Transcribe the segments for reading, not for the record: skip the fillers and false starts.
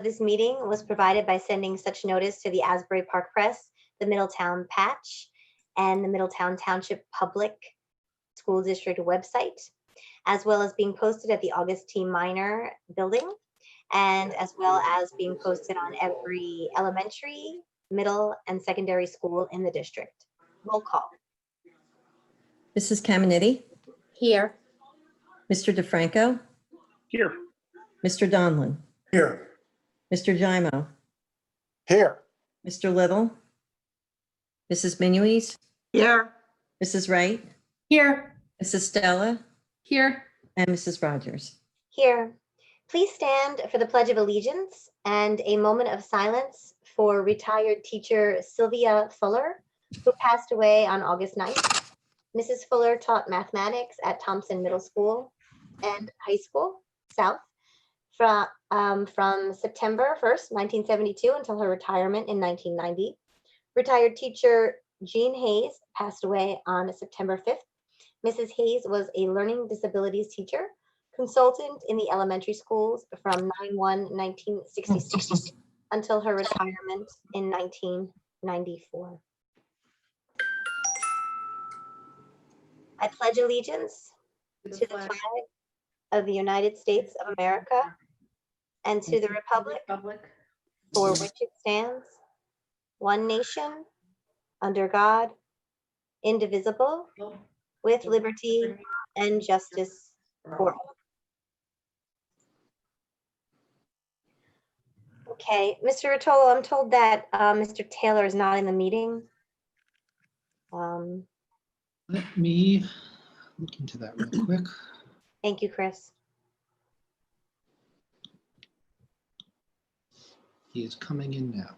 This meeting was provided by sending such notice to the Asbury Park Press, the Middletown Patch, and the Middletown Township Public School District website, as well as being posted at the August T. Minor building, and as well as being posted on every elementary, middle, and secondary school in the district. Roll call. Mrs. Caminiti? Here. Mr. DeFranco? Here. Mr. Donlin? Here. Mr. Gimo? Here. Mr. Little? Mrs. Minuis? Here. Mrs. Wright? Here. Mrs. Stella? Here. And Mrs. Rogers? Here. Please stand for the Pledge of Allegiance and a moment of silence for retired teacher Sylvia Fuller, who passed away on August 9th. Mrs. Fuller taught mathematics at Thompson Middle School and High School South from September 1st, 1972 until her retirement in 1990. Retired teacher Jean Hayes passed away on September 5th. Mrs. Hayes was a learning disabilities teacher, consultant in the elementary schools from 9/1/1966 until her retirement in 1994. I pledge allegiance to the flag of the United States of America and to the republic for which it stands, one nation, under God, indivisible, with liberty and justice for all. Okay, Mr. Rotolo, I'm told that Mr. Taylor is not in the meeting. Let me look into that real quick. Thank you, Chris. He is coming in now.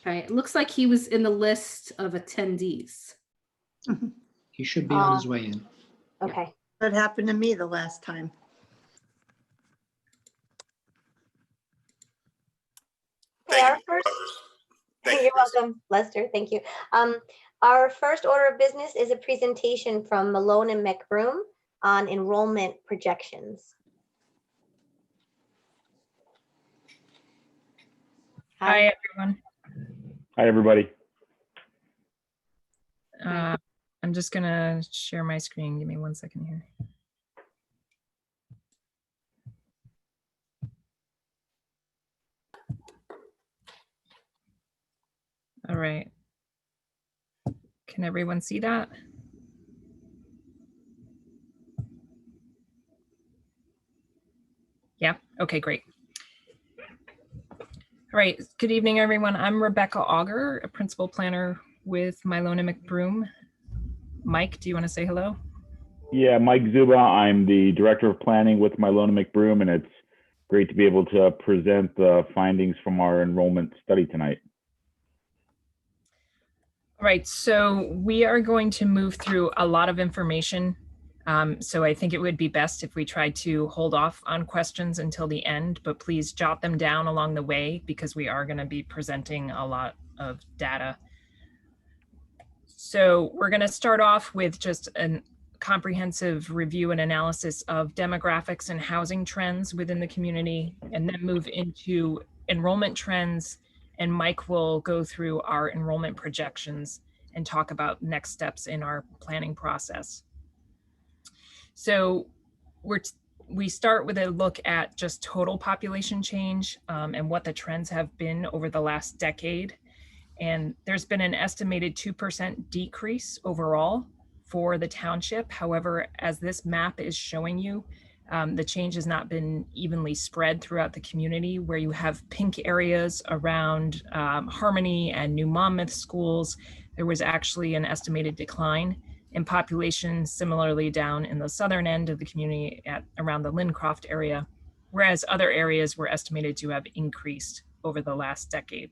All right, it looks like he was in the list of attendees. He should be on his way in. Okay. That happened to me the last time. Okay, our first, you're welcome, Lester, thank you. Our first order of business is a presentation from Malone and McBroom on enrollment projections. Hi, everyone. Hi, everybody. I'm just going to share my screen. Give me 1 second here. All right. Can everyone see that? Yeah, okay, great. All right, good evening, everyone. I'm Rebecca Auger, a principal planner with Malone and McBroom. Mike, do you want to say hello? Yeah, Mike Zuba. I'm the Director of Planning with Malone and McBroom, and it's great to be able to present the findings from our enrollment study tonight. All right, so we are going to move through a lot of information. So I think it would be best if we tried to hold off on questions until the end, but please jot them down along the way because we are going to be presenting a lot of data. So we're going to start off with just a comprehensive review and analysis of demographics and housing trends within the community, and then move into enrollment trends. And Mike will go through our enrollment projections and talk about next steps in our planning process. So we start with a look at just total population change and what the trends have been over the last decade. And there's been an estimated 2% decrease overall for the township. However, as this map is showing you, the change has not been evenly spread throughout the community, where you have pink areas around Harmony and New Monmouth schools. There was actually an estimated decline in population, similarly down in the southern end of the community at around the Lincroft area, whereas other areas were estimated to have increased over the last decade.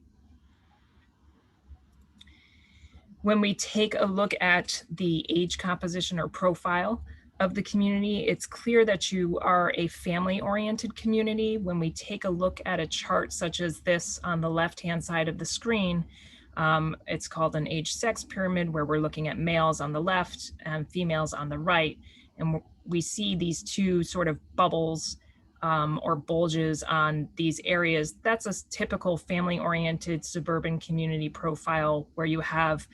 When we take a look at the age composition or profile of the community, it's clear that you are a family-oriented community. When we take a look at a chart such as this on the left-hand side of the screen, it's called an age-sex pyramid, where we're looking at males on the left and females on the right. And we see these two sort of bubbles or bulges on these areas, that's a typical family-oriented suburban community profile where you have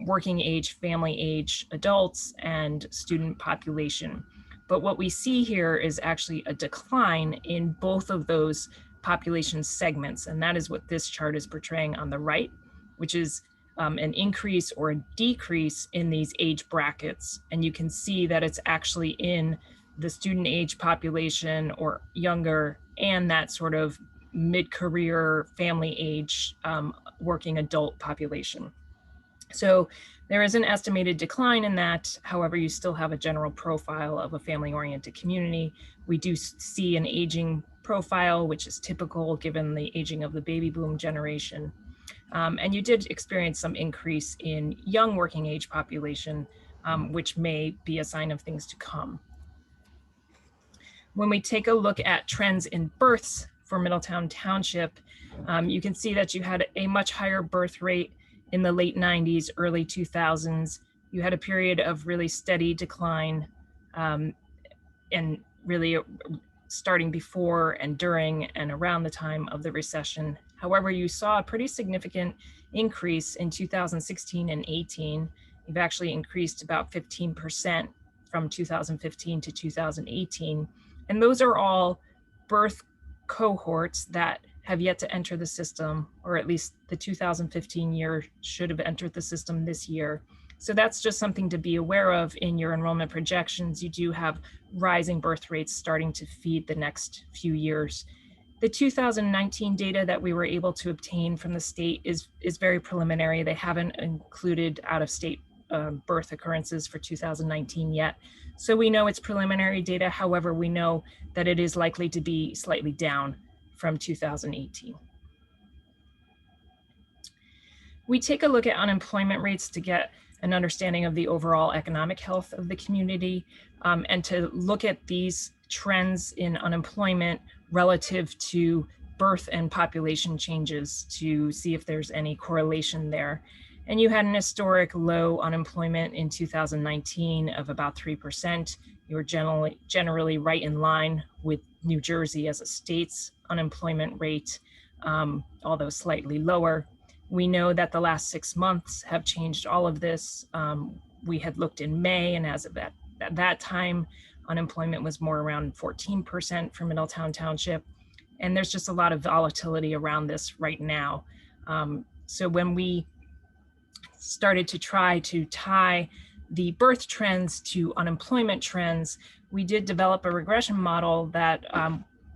working age, family age adults and student population. But what we see here is actually a decline in both of those population segments. And that is what this chart is portraying on the right, which is an increase or a decrease in these age brackets. And you can see that it's actually in the student age population or younger, and that sort of mid-career family age working adult population. So there is an estimated decline in that. However, you still have a general profile of a family-oriented community. We do see an aging profile, which is typical given the aging of the baby boom generation. And you did experience some increase in young working age population, which may be a sign of things to come. When we take a look at trends in births for Middletown Township, you can see that you had a much higher birth rate in the late 90s, early 2000s. You had a period of really steady decline, and really starting before and during and around the time of the recession. However, you saw a pretty significant increase in 2016 and 18. You've actually increased about 15% from 2015 to 2018. And those are all birth cohorts that have yet to enter the system, or at least the 2015 year should have entered the system this year. So that's just something to be aware of in your enrollment projections. You do have rising birth rates starting to feed the next few years. The 2019 data that we were able to obtain from the state is very preliminary. They haven't included out-of-state birth occurrences for 2019 yet. So we know it's preliminary data. However, we know that it is likely to be slightly down from 2018. We take a look at unemployment rates to get an understanding of the overall economic health of the community, and to look at these trends in unemployment relative to birth and population changes to see if there's any correlation there. And you had an historic low unemployment in 2019 of about 3%. You were generally right in line with New Jersey as a state's unemployment rate, although slightly lower. We know that the last 6 months have changed all of this. We had looked in May, and as of at that time, unemployment was more around 14% for Middletown Township. And there's just a lot of volatility around this right now. So when we started to try to tie the birth trends to unemployment trends, we did develop a regression model that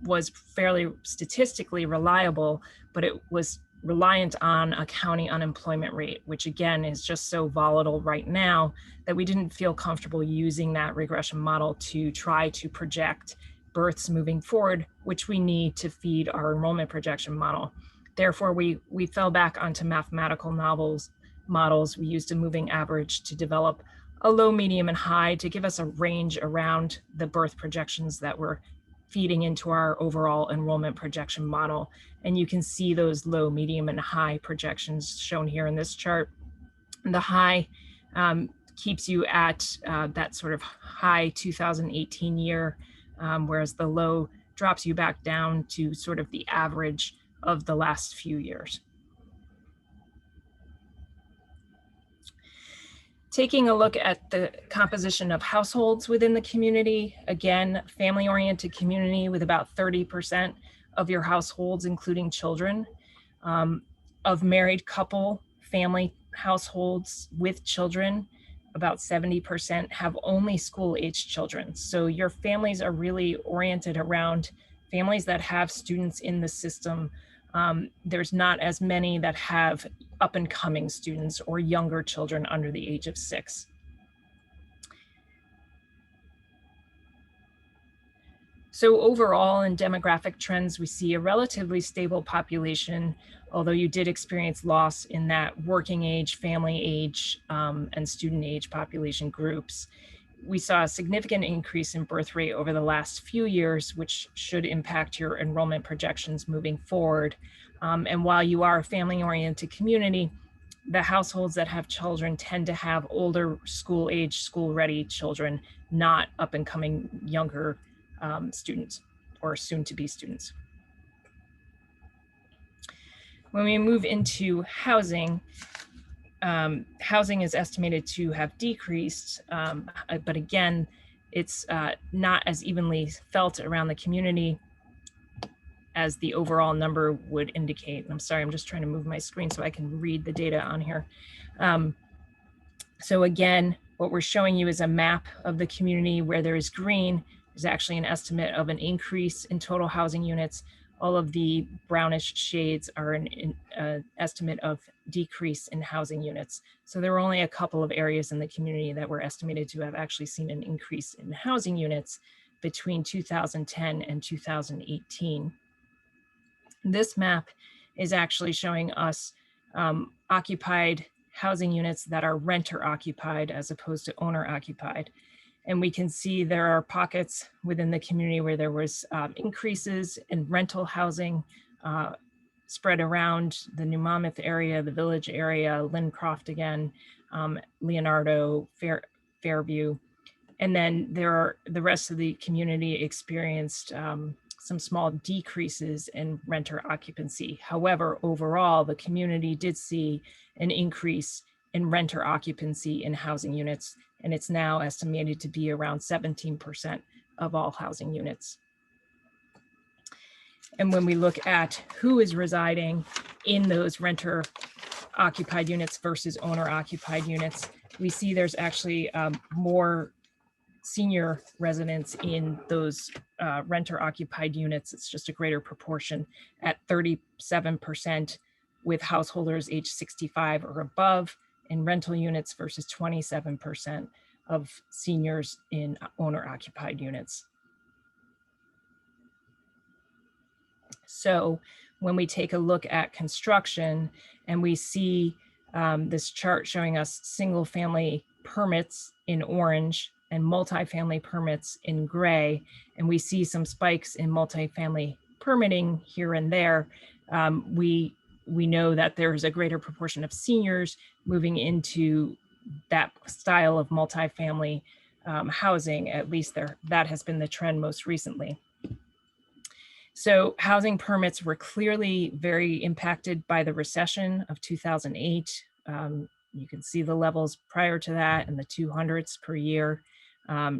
was fairly statistically reliable, but it was reliant on a county unemployment rate, which again is just so volatile right now that we didn't feel comfortable using that regression model to try to project births moving forward, which we need to feed our enrollment projection model. Therefore, we fell back onto mathematical models. We used a moving average to develop a low, medium, and high to give us a range around the birth projections that we're feeding into our overall enrollment projection model. And you can see those low, medium, and high projections shown here in this chart. The high keeps you at that sort of high 2018 year, whereas the low drops you back down to sort of the average of the last few years. Taking a look at the composition of households within the community, again, family-oriented community with about 30% of your households, including children. Of married couple family households with children, about 70% have only school-aged children. So your families are really oriented around families that have students in the system. There's not as many that have up and coming students or younger children under the age of 6. So overall in demographic trends, we see a relatively stable population, although you did experience loss in that working age, family age, and student age population groups. We saw a significant increase in birth rate over the last few years, which should impact your enrollment projections moving forward. And while you are a family-oriented community, the households that have children tend to have older school-age, school-ready children, not up-and-coming younger students or soon to be students. When we move into housing, housing is estimated to have decreased, but again, it's not as evenly felt around the community as the overall number would indicate. I'm sorry, I'm just trying to move my screen so I can read the data on here. So again, what we're showing you is a map of the community. Where there is green is actually an estimate of an increase in total housing units. All of the brownish shades are an estimate of decrease in housing units. So there were only a couple of areas in the community that were estimated to have actually seen an increase in housing units between 2010 and 2018. This map is actually showing us occupied housing units that are renter occupied as opposed to owner occupied. And we can see there are pockets within the community where there was increases in rental housing spread around the New Monmouth area, the Village area, Lincroft again, Leonardo, Fairview. And then the rest of the community experienced some small decreases in renter occupancy. However, overall, the community did see an increase in renter occupancy in housing units, and it's now estimated to be around 17% of all housing units. And when we look at who is residing in those renter occupied units versus owner occupied units, we see there's actually more senior residents in those renter occupied units. It's just a greater proportion at 37% with householders age 65 or above in rental units versus 27% of seniors in owner occupied units. So when we take a look at construction and we see this chart showing us single family permits in orange and multifamily permits in gray, and we see some spikes in multifamily permitting here and there, we know that there's a greater proportion of seniors moving into that style of multifamily housing. At least that has been the trend most recently. So housing permits were clearly very impacted by the recession of 2008. You can see the levels prior to that in the 200s per year,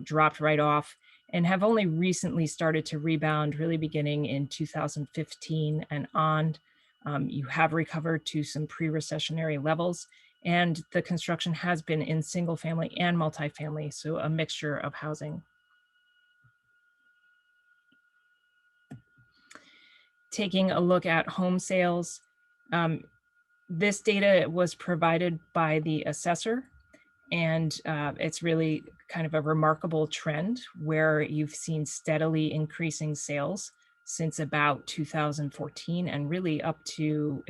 dropped right off, and have only recently started to rebound, really beginning in 2015 and on. You have recovered to some pre-recessionary levels, and the construction has been in single family and multifamily, so a mixture of housing. Taking a look at home sales, this data was provided by the assessor, and it's really kind of a remarkable trend where you've seen steadily increasing sales since about 2014 and really up to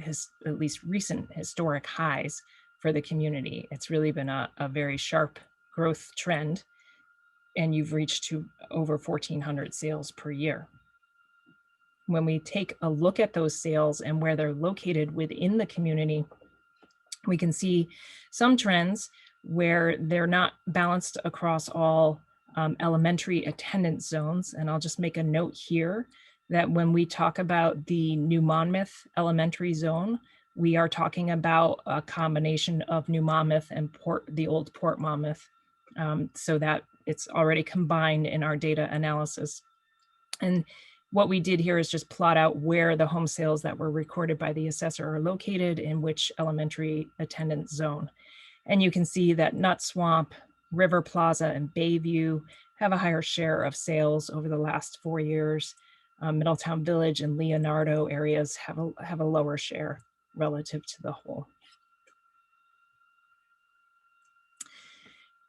at least recent historic highs for the community. It's really been a very sharp growth trend, and you've reached to over 1,400 sales per year. When we take a look at those sales and where they're located within the community, we can see some trends where they're not balanced across all elementary attendance zones. And I'll just make a note here that when we talk about the New Monmouth elementary zone, we are talking about a combination of New Monmouth and the old Port Monmouth, so that it's already combined in our data analysis. And what we did here is just plot out where the home sales that were recorded by the assessor are located in which elementary attendance zone. And you can see that Nut Swamp, River Plaza, and Bayview have a higher share of sales over the last 4 years. Middletown Village and Leonardo areas have a lower share relative to the whole.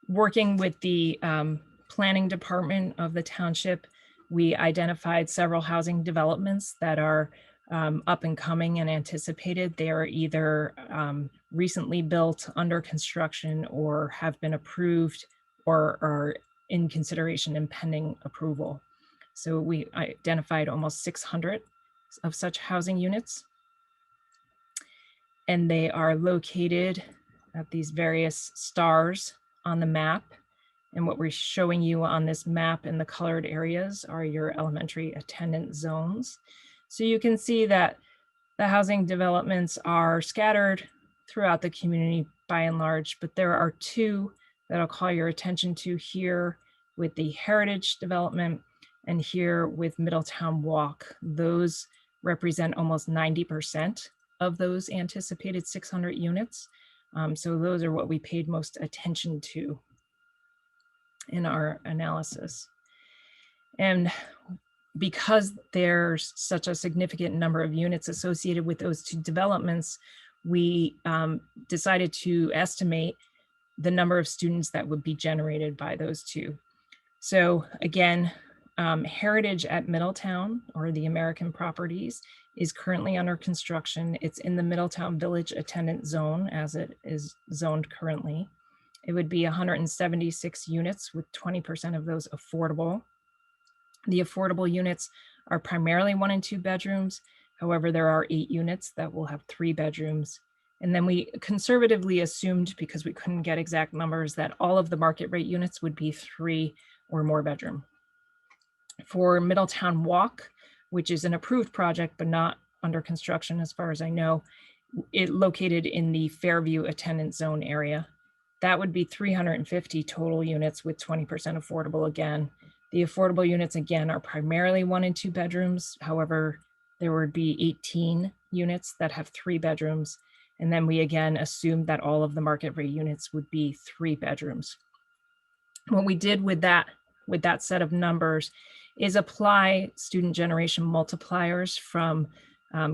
Working with the planning department of the township, we identified several housing developments that are up and coming and anticipated. They are either recently built, under construction, or have been approved or are in consideration and pending approval. So we identified almost 600 of such housing units. And they are located at these various stars on the map. And what we're showing you on this map in the colored areas are your elementary attendance zones. So you can see that the housing developments are scattered throughout the community by and large, but there are two that I'll call your attention to here with the Heritage development and here with Middletown Walk. Those represent almost 90% of those anticipated 600 units. So those are what we paid most attention to in our analysis. And because there's such a significant number of units associated with those two developments, we decided to estimate the number of students that would be generated by those two. So again, Heritage at Middletown, or the American Properties, is currently under construction. It's in the Middletown Village Attendance Zone as it is zoned currently. It would be 176 units with 20% of those affordable. The affordable units are primarily 1 and 2 bedrooms. However, there are 8 units that will have 3 bedrooms. And then we conservatively assumed, because we couldn't get exact numbers, that all of the market rate units would be 3 or more bedroom. For Middletown Walk, which is an approved project but not under construction as far as I know, it located in the Fairview Attendance Zone area. That would be 350 total units with 20% affordable again. The affordable units again are primarily 1 and 2 bedrooms. However, there would be 18 units that have 3 bedrooms. And then we again assumed that all of the market rate units would be 3 bedrooms. What we did with that set of numbers is apply student generation multipliers from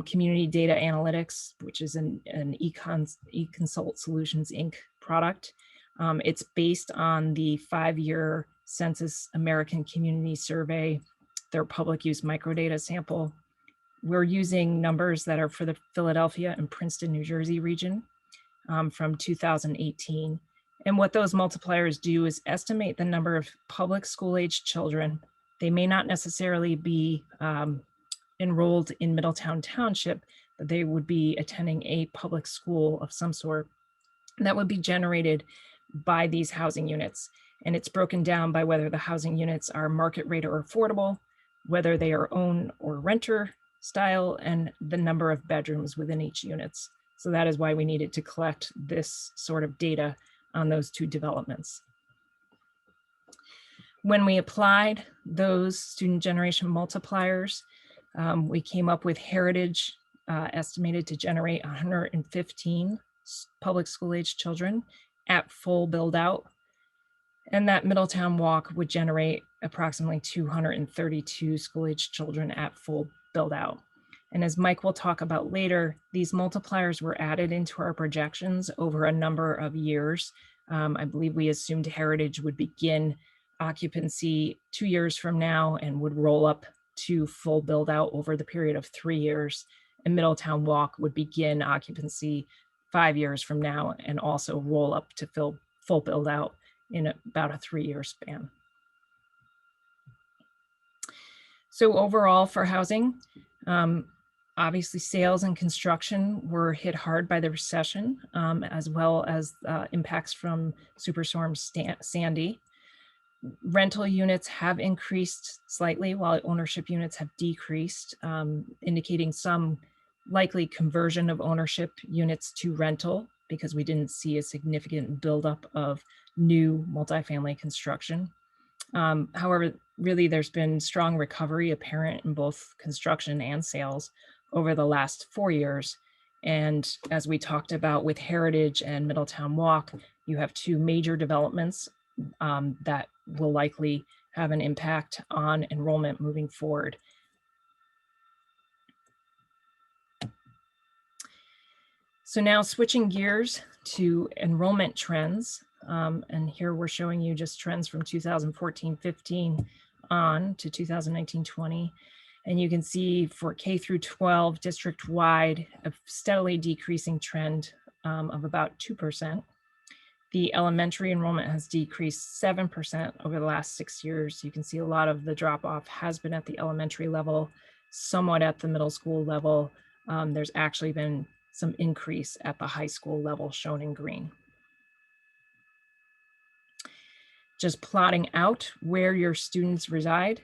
Community Data Analytics, which is an eConsult Solutions Inc. product. It's based on the 5-year Census American Community Survey, their public use microdata sample. We're using numbers that are for the Philadelphia and Princeton, New Jersey region from 2018. And what those multipliers do is estimate the number of public school age children. They may not necessarily be enrolled in Middletown Township, but they would be attending a public school of some sort that would be generated by these housing units. And it's broken down by whether the housing units are market rate or affordable, whether they are own or renter style, and the number of bedrooms within each units. So that is why we needed to collect this sort of data on those two developments. When we applied those student generation multipliers, we came up with Heritage estimated to generate 115 public school age children at full build out. And that Middletown Walk would generate approximately 232 school age children at full build out. And as Mike will talk about later, these multipliers were added into our projections over a number of years. I believe we assumed Heritage would begin occupancy 2 years from now and would roll up to full build out over the period of 3 years. And Middletown Walk would begin occupancy 5 years from now and also roll up to full build out in about a 3-year span. So overall for housing, obviously sales and construction were hit hard by the recession, as well as impacts from Superstorm Sandy. Rental units have increased slightly while ownership units have decreased, indicating some likely conversion of ownership units to rental because we didn't see a significant buildup of new multifamily construction. However, really there's been strong recovery apparent in both construction and sales over the last 4 years. And as we talked about with Heritage and Middletown Walk, you have 2 major developments that will likely have an impact on enrollment moving forward. So now switching gears to enrollment trends. And here we're showing you just trends from 2014-15 on to 2019-20. And you can see for K through 12 district-wide, a steadily decreasing trend of about 2%. The elementary enrollment has decreased 7% over the last 6 years. You can see a lot of the drop-off has been at the elementary level, somewhat at the middle school level. There's actually been some increase at the high school level shown in green. just plotting out where your students reside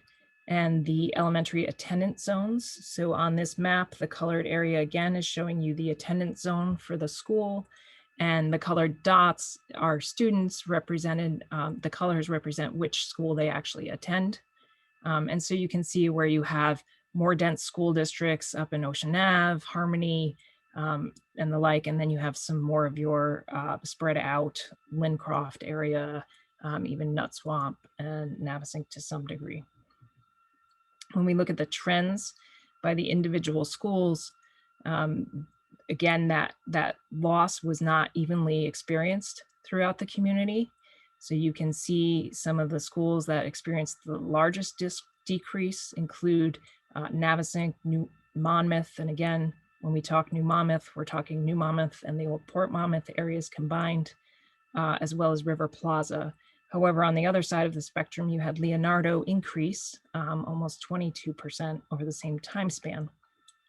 and the elementary attendance zones. So on this map, the colored area again is showing you the attendance zone for the school, and the colored dots are students represented. The colors represent which school they actually attend. And so you can see where you have more dense school districts up in Ocean Ave, Harmony, and the like, and then you have some more of your spread out Lincroft area, even Nut Swamp and Navesink to some degree. When we look at the trends by the individual schools, again, that loss was not evenly experienced throughout the community. So you can see some of the schools that experienced the largest decrease include Navesink, New Monmouth, and again, when we talk New Monmouth, we're talking New Monmouth and the old Port Monmouth areas combined, as well as River Plaza. However, on the other side of the spectrum, you had Leonardo increase almost 22% over the same time span.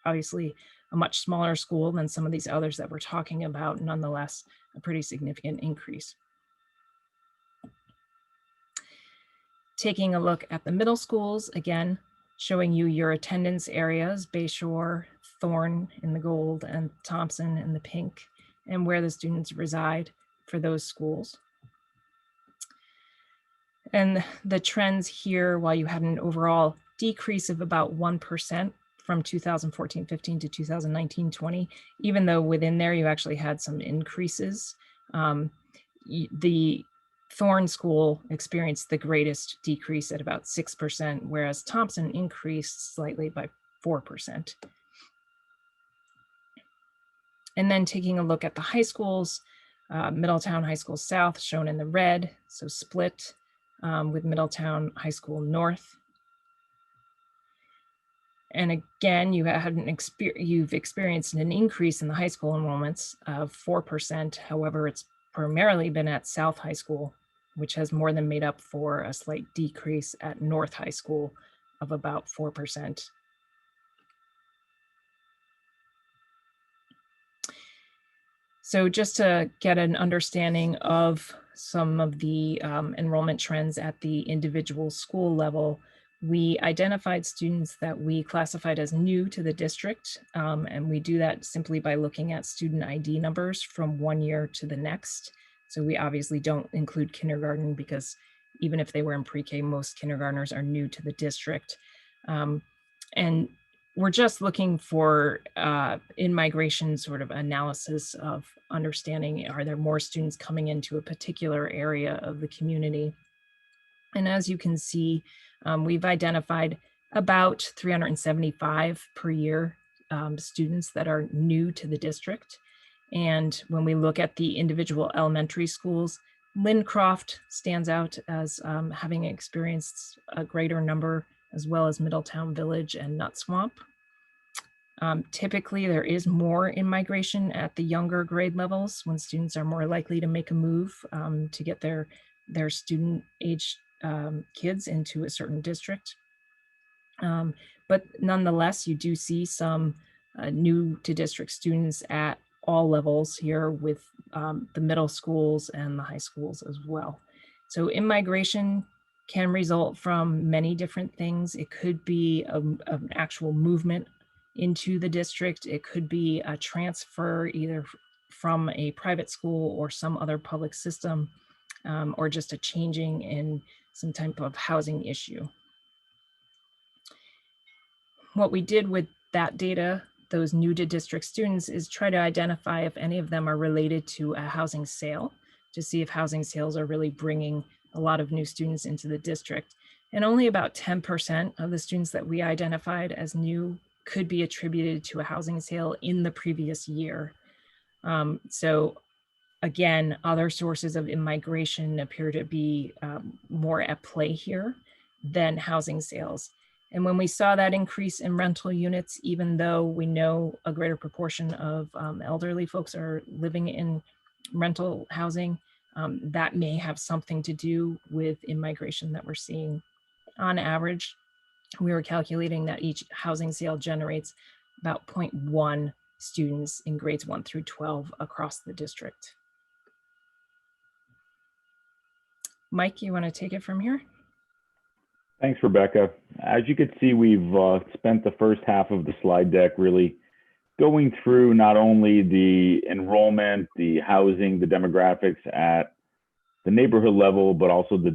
Obviously, a much smaller school than some of these others that we're talking about, nonetheless, a pretty significant increase. Taking a look at the middle schools, again, showing you your attendance areas, Bayshore, Thorne in the gold, and Thompson in the pink, and where the students reside for those schools. And the trends here, while you had an overall decrease of about 1% from 2014-15 to 2019-20, even though within there you actually had some increases, the Thorne School experienced the greatest decrease at about 6%, whereas Thompson increased slightly by 4%. And then taking a look at the high schools, Middletown High School South shown in the red, so split with Middletown High School North. And again, you've experienced an increase in the high school enrollments of 4%. However, it's primarily been at South High School, which has more than made up for a slight decrease at North High School of about 4%. So just to get an understanding of some of the enrollment trends at the individual school level, we identified students that we classified as new to the district, and we do that simply by looking at student ID numbers from one year to the next. So we obviously don't include kindergarten because even if they were in pre-K, most kindergartners are new to the district. And we're just looking for in-migration sort of analysis of understanding, are there more students coming into a particular area of the community? And as you can see, we've identified about 375 per year students that are new to the district. And when we look at the individual elementary schools, Lincroft stands out as having experienced a greater number, as well as Middletown Village and Nut Swamp. Typically, there is more in migration at the younger grade levels when students are more likely to make a move to get their student age kids into a certain district. But nonetheless, you do see some new to district students at all levels here with the middle schools and the high schools as well. So in-migration can result from many different things. It could be an actual movement into the district. It could be a transfer either from a private school or some other public system, or just a changing in some type of housing issue. What we did with that data, those new to district students, is try to identify if any of them are related to a housing sale, to see if housing sales are really bringing a lot of new students into the district. And only about 10% of the students that we identified as new could be attributed to a housing sale in the previous year. So again, other sources of immigration appear to be more at play here than housing sales. And when we saw that increase in rental units, even though we know a greater proportion of elderly folks are living in rental housing, that may have something to do with immigration that we're seeing. On average, we were calculating that each housing sale generates about 0.1 students in grades 1 through 12 across the district. Mike, you want to take it from here? Thanks, Rebecca. As you can see, we've spent the first half of the slide deck really going through not only the enrollment, the housing, the demographics at the neighborhood level, but also the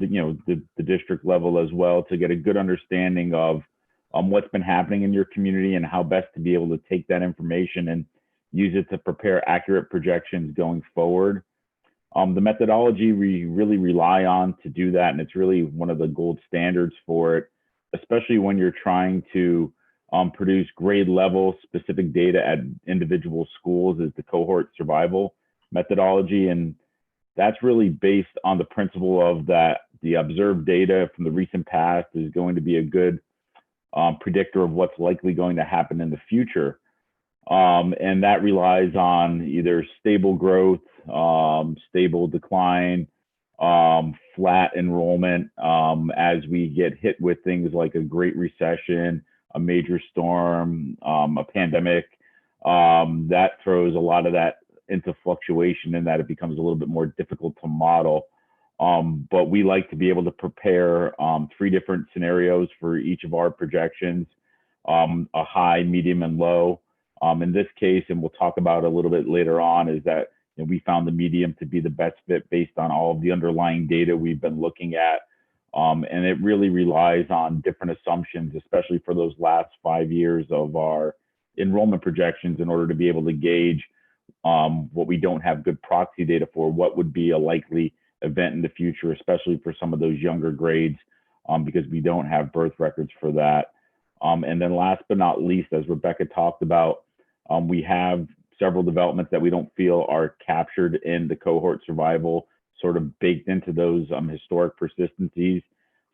district level as well, to get a good understanding of what's been happening in your community and how best to be able to take that information and use it to prepare accurate projections going forward. The methodology we really rely on to do that, and it's really one of the gold standards for it, especially when you're trying to produce grade level specific data at individual schools, is the cohort survival methodology. And that's really based on the principle of that the observed data from the recent past is going to be a good predictor of what's likely going to happen in the future. And that relies on either stable growth, stable decline, flat enrollment. As we get hit with things like a great recession, a major storm, a pandemic, that throws a lot of that into fluctuation, and that it becomes a little bit more difficult to model. But we like to be able to prepare 3 different scenarios for each of our projections, a high, medium, and low. In this case, and we'll talk about a little bit later on, is that we found the medium to be the best fit based on all of the underlying data we've been looking at. And it really relies on different assumptions, especially for those last 5 years of our enrollment projections, in order to be able to gauge what we don't have good proxy data for, what would be a likely event in the future, especially for some of those younger grades, because we don't have birth records for that. And then last but not least, as Rebecca talked about, we have several developments that we don't feel are captured in the cohort survival, sort of baked into those historic persistencies.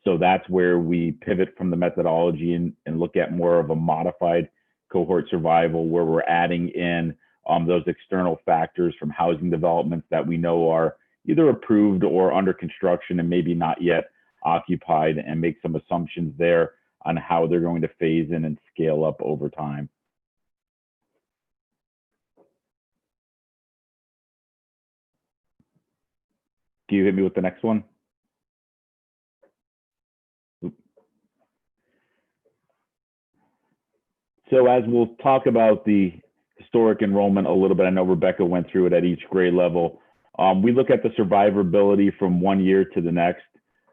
So that's where we pivot from the methodology and look at more of a modified cohort survival, where we're adding in those external factors from housing developments that we know are either approved or under construction and maybe not yet occupied, and make some assumptions there on how they're going to phase in and scale up over time. Can you hit me with the next one? So as we'll talk about the historic enrollment a little bit, I know Rebecca went through it at each grade level. We look at the survivability from 1 year to the next,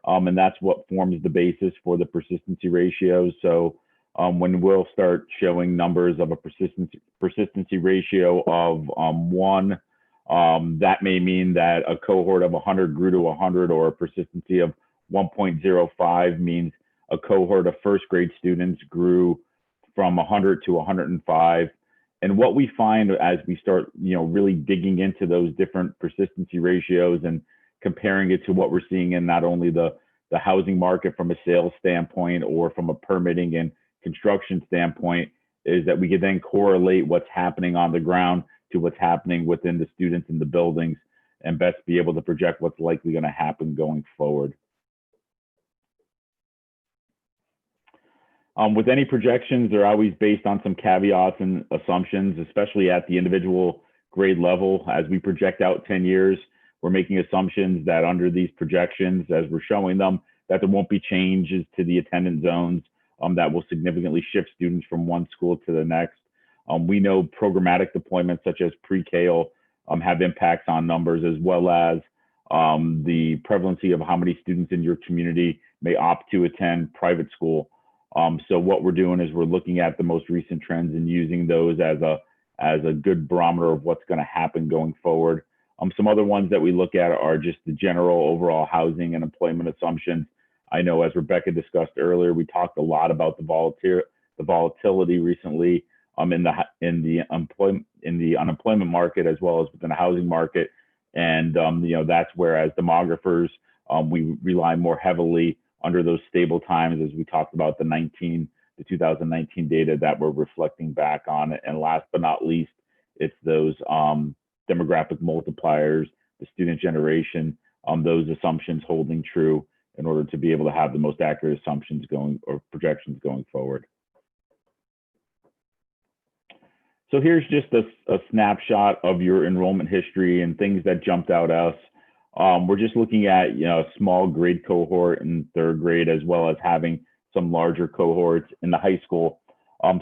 and that's what forms the basis for the persistency ratios. So when we'll start showing numbers of a persistency ratio of 1, that may mean that a cohort of 100 grew to 100, or a persistency of 1.05 means a cohort of first grade students grew from 100 to 105. And what we find as we start, really digging into those different persistency ratios and comparing it to what we're seeing in not only the housing market from a sales standpoint or from a permitting and construction standpoint, is that we can then correlate what's happening on the ground to what's happening within the students in the buildings, and best be able to project what's likely going to happen going forward. With any projections, they're always based on some caveats and assumptions, especially at the individual grade level. As we project out 10 years, we're making assumptions that under these projections, as we're showing them, that there won't be changes to the attendance zones that will significantly shift students from one school to the next. We know programmatic deployments such as pre-K have impacts on numbers, as well as the prevalency of how many students in your community may opt to attend private school. So what we're doing is we're looking at the most recent trends and using those as a good barometer of what's going to happen going forward. Some other ones that we look at are just the general overall housing and employment assumptions. I know, as Rebecca discussed earlier, we talked a lot about the volatility recently in the unemployment market, as well as within the housing market. And that's where, as demographers, we rely more heavily under those stable times, as we talked about the 2019 data that we're reflecting back on it. And last but not least, it's those demographic multipliers, the student generation, those assumptions holding true in order to be able to have the most accurate assumptions or projections going forward. So here's just a snapshot of your enrollment history and things that jumped out at us. We're just looking at, a small grade cohort in third grade, as well as having some larger cohorts in the high school.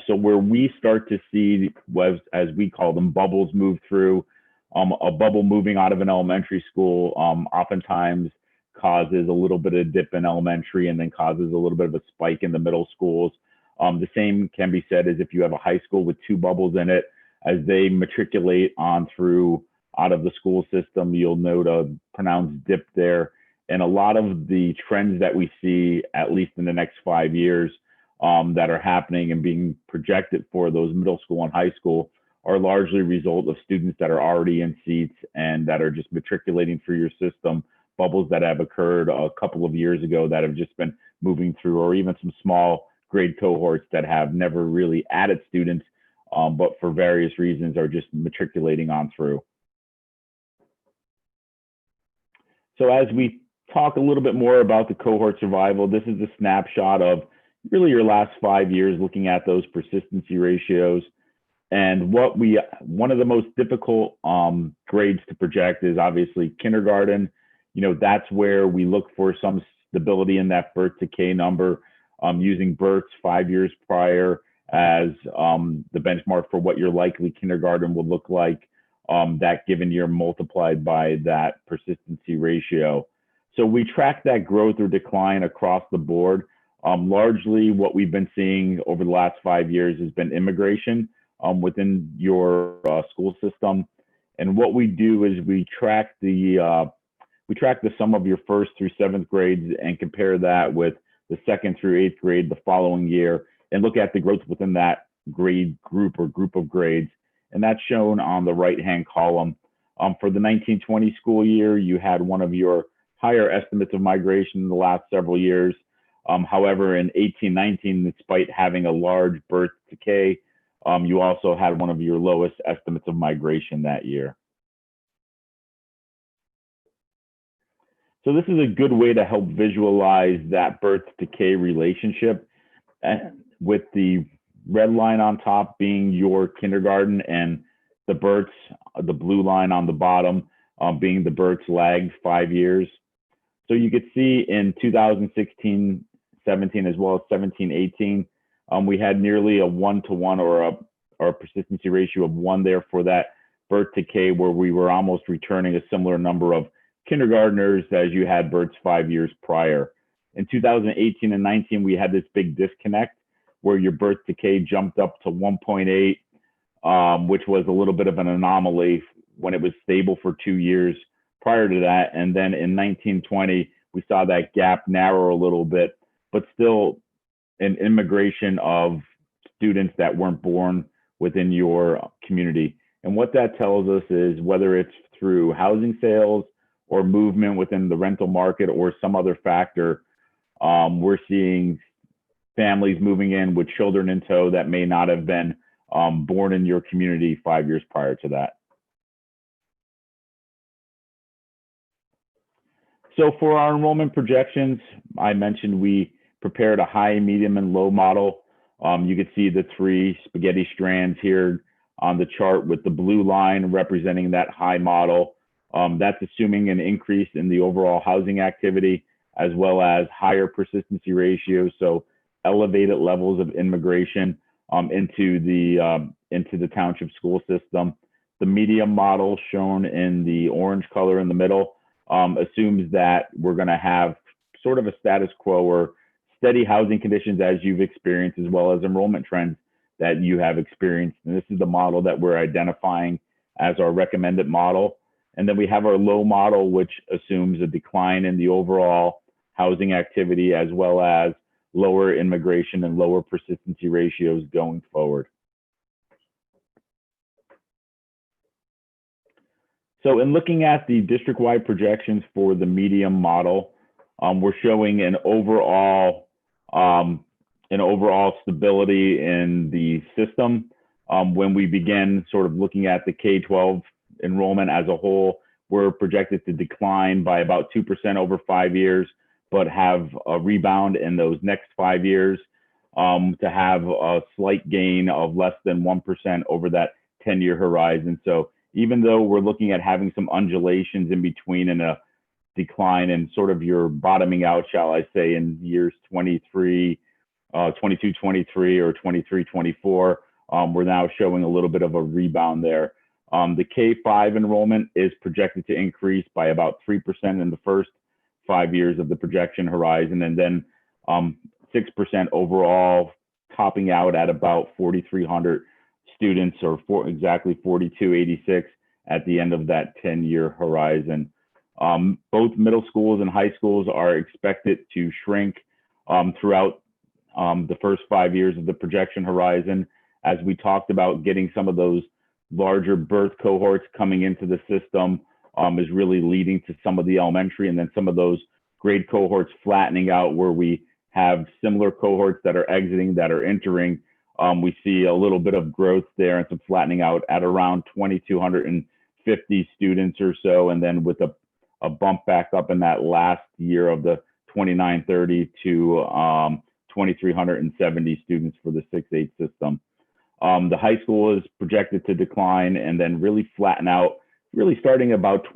So where we start to see, as we call them, bubbles move through, a bubble moving out of an elementary school oftentimes causes a little bit of dip in elementary and then causes a little bit of a spike in the middle schools. The same can be said as if you have a high school with two bubbles in it. As they matriculate on through out of the school system, you'll note a pronounced dip there. And a lot of the trends that we see, at least in the next 5 years, that are happening and being projected for those middle school and high school are largely a result of students that are already in seats and that are just matriculating through your system, bubbles that have occurred a couple of years ago that have just been moving through, or even some small grade cohorts that have never really added students, but for various reasons are just matriculating on through. So as we talk a little bit more about the cohort survival, this is a snapshot of really your last 5 years, looking at those persistency ratios. And one of the most difficult grades to project is obviously kindergarten. That's where we look for some stability in that birth to K number, using births 5 years prior as the benchmark for what your likely kindergarten would look like, that given year multiplied by that persistency ratio. So we track that growth or decline across the board. Largely what we've been seeing over the last 5 years has been immigration within your school system. And what we do is we track the sum of your first through seventh grades and compare that with the second through eighth grade the following year, and look at the growth within that grade group or group of grades. And that's shown on the right-hand column. For the 1920 school year, you had one of your higher estimates of migration in the last several years. However, in 1819, despite having a large birth to K, you also had one of your lowest estimates of migration that year. So this is a good way to help visualize that birth to K relationship, with the red line on top being your kindergarten and the births, the blue line on the bottom being the births lagged 5 years. So you could see in 2016, 17, as well as 17, 18, we had nearly a 1-to-1 or a persistency ratio of 1 there for that birth to K, where we were almost returning a similar number of kindergartners as you had births 5 years prior. In 2018 and 19, we had this big disconnect where your birth to K jumped up to 1.8, which was a little bit of an anomaly when it was stable for 2 years prior to that. And then in 1920, we saw that gap narrow a little bit, but still an immigration of students that weren't born within your community. And what that tells us is whether it's through housing sales or movement within the rental market or some other factor, we're seeing families moving in with children in tow that may not have been born in your community 5 years prior to that. So for our enrollment projections, I mentioned we prepared a high, medium, and low model. You could see the 3 spaghetti strands here on the chart, with the blue line representing that high model. That's assuming an increase in the overall housing activity, as well as higher persistency ratios, so elevated levels of immigration into the township school system. The medium model, shown in the orange color in the middle, assumes that we're going to have sort of a status quo or steady housing conditions as you've experienced, as well as enrollment trends that you have experienced. And this is the model that we're identifying as our recommended model. And then we have our low model, which assumes a decline in the overall housing activity, as well as lower immigration and lower persistency ratios going forward. So in looking at the district-wide projections for the medium model, we're showing an overall stability in the system. When we begin sort of looking at the K-12 enrollment as a whole, we're projected to decline by about 2% over 5 years, but have a rebound in those next 5 years, to have a slight gain of less than 1% over that 10-year horizon. So even though we're looking at having some undulations in between and a decline and sort of your bottoming out, shall I say, in years 22, 23, or 23, 24. We're now showing a little bit of a rebound there. The K-5 enrollment is projected to increase by about 3% in the first 5 years of the projection horizon, and then 6% overall, topping out at about 4,300 students, or exactly 4,286 at the end of that 10-year horizon. Both middle schools and high schools are expected to shrink throughout the first 5 years of the projection horizon. As we talked about, getting some of those larger birth cohorts coming into the system is really leading to some of the elementary, and then some of those grade cohorts flattening out, where we have similar cohorts that are exiting, that are entering. We see a little bit of growth there and some flattening out at around 2,250 students or so, and then with a bump back up in that last year of the 2930 to 2,370 students for the 6-8 system. The high school is projected to decline and then really flatten out, really starting about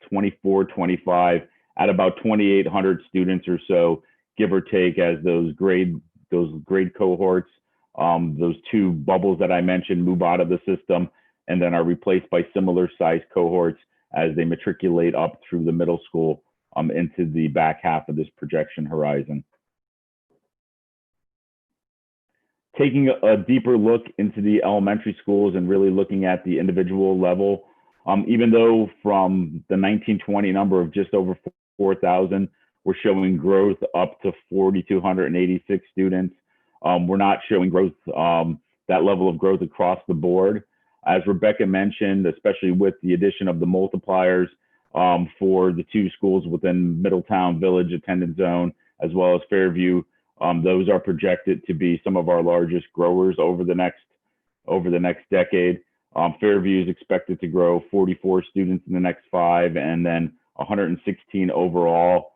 24, 25 at about 2,800 students or so, give or take, as those grade cohorts, those two bubbles that I mentioned, move out of the system and then are replaced by similar size cohorts as they matriculate up through the middle school into the back half of this projection horizon. Taking a deeper look into the elementary schools and really looking at the individual level, even though from the 1920 number of just over 4,000, we're showing growth up to 4,286 students. We're not showing growth, that level of growth across the board. As Rebecca mentioned, especially with the addition of the multipliers for the two schools within Middletown Village attendance zone, as well as Fairview, those are projected to be some of our largest growers over the next decade. Fairview is expected to grow 44 students in the next 5, and then 116 overall,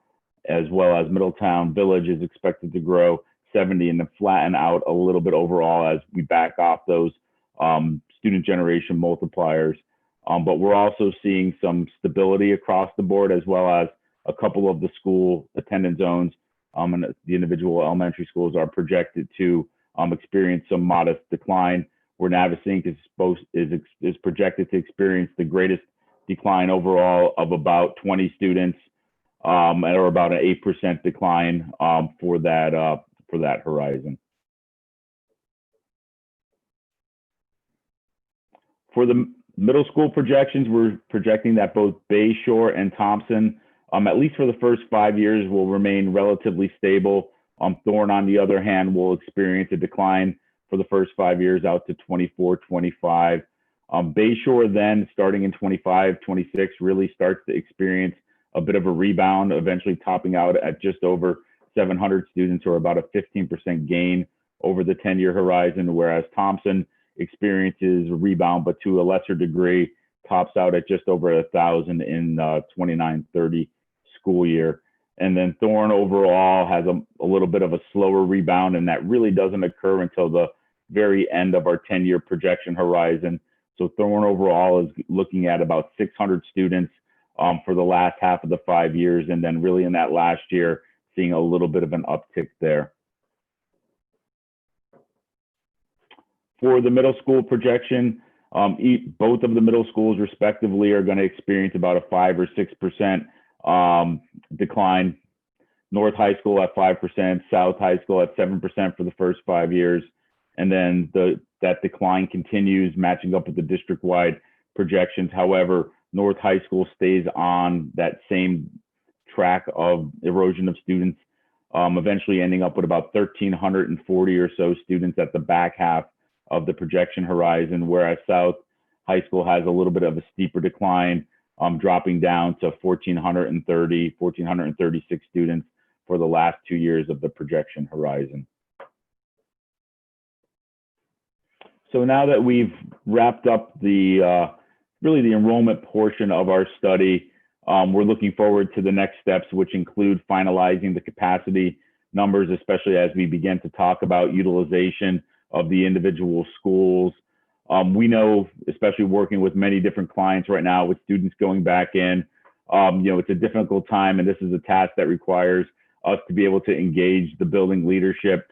as well as Middletown Village is expected to grow 70 and then flatten out a little bit overall as we back off those student generation multipliers. But we're also seeing some stability across the board, as well as a couple of the school attendance zones and the individual elementary schools are projected to experience some modest decline, where Navesink is projected to experience the greatest decline overall of about 20 students, or about an 8% decline for that horizon. For the middle school projections, we're projecting that both Bayshore and Thompson, at least for the first 5 years, will remain relatively stable. Thorne, on the other hand, will experience a decline for the first 5 years out to 24, 25. Bayshore then, starting in 25, 26, really starts to experience a bit of a rebound, eventually topping out at just over 700 students, or about a 15% gain over the 10-year horizon, whereas Thompson experiences a rebound, but to a lesser degree, tops out at just over 1,000 in 29-30 school year. And then Thorne overall has a little bit of a slower rebound, and that really doesn't occur until the very end of our 10-year projection horizon. So Thorne overall is looking at about 600 students for the last half of the 5 years, and then really in that last year, seeing a little bit of an uptick there. For the middle school projection, both of the middle schools respectively are going to experience about a 5 or 6% decline. North High School at 5%, South High School at 7% for the first 5 years. And then that decline continues, matching up with the district-wide projections. However, North High School stays on that same track of erosion of students, eventually ending up with about 1,340 or so students at the back half of the projection horizon, whereas South High School has a little bit of a steeper decline, dropping down to 1,436 students for the last 2 years of the projection horizon. So now that we've wrapped up really the enrollment portion of our study, we're looking forward to the next steps, which include finalizing the capacity numbers, especially as we begin to talk about utilization of the individual schools. We know, especially working with many different clients right now, with students going back in, It's a difficult time, and this is a task that requires us to be able to engage the building leadership.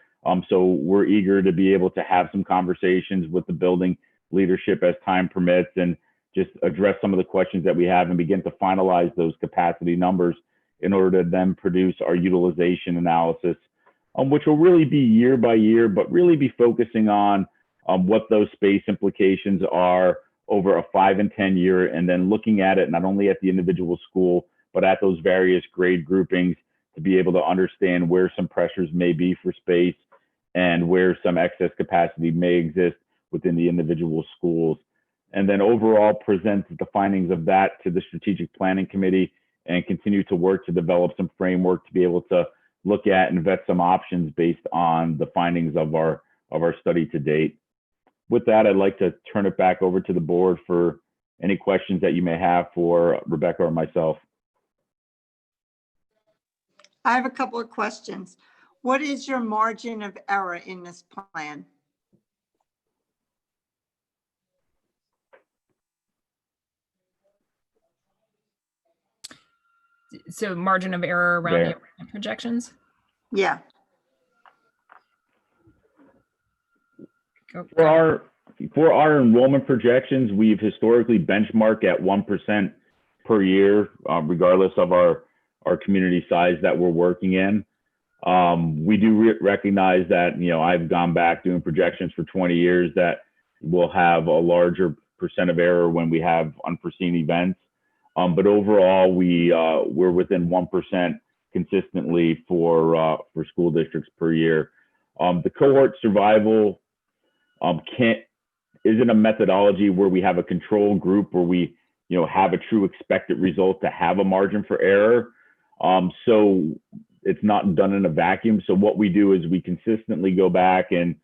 So we're eager to be able to have some conversations with the building leadership as time permits and just address some of the questions that we have and begin to finalize those capacity numbers in order to then produce our utilization analysis, which will really be year by year, but really be focusing on what those space implications are over a 5 and 10 year, and then looking at it not only at the individual school, but at those various grade groupings to be able to understand where some pressures may be for space and where some excess capacity may exist within the individual schools. And then overall present the findings of that to the strategic planning committee and continue to work to develop some framework to be able to look at and vet some options based on the findings of our study to date. With that, I'd like to turn it back over to the board for any questions that you may have for Rebecca or myself. I have a couple of questions. What is your margin of error in this plan? So margin of error around the enrollment projections? Yeah. Go For our enrollment projections, we've historically benchmarked at 1% per year, regardless of our community size that we're working in. We do recognize that, I've gone back doing projections for 20 years that we'll have a larger percent of error when we have unforeseen events. But overall, we're within 1% consistently for school districts per year. The cohort survival isn't a methodology where we have a control group where we have a true expected result to have a margin for error. So it's not done in a vacuum. So what we do is we consistently go back and,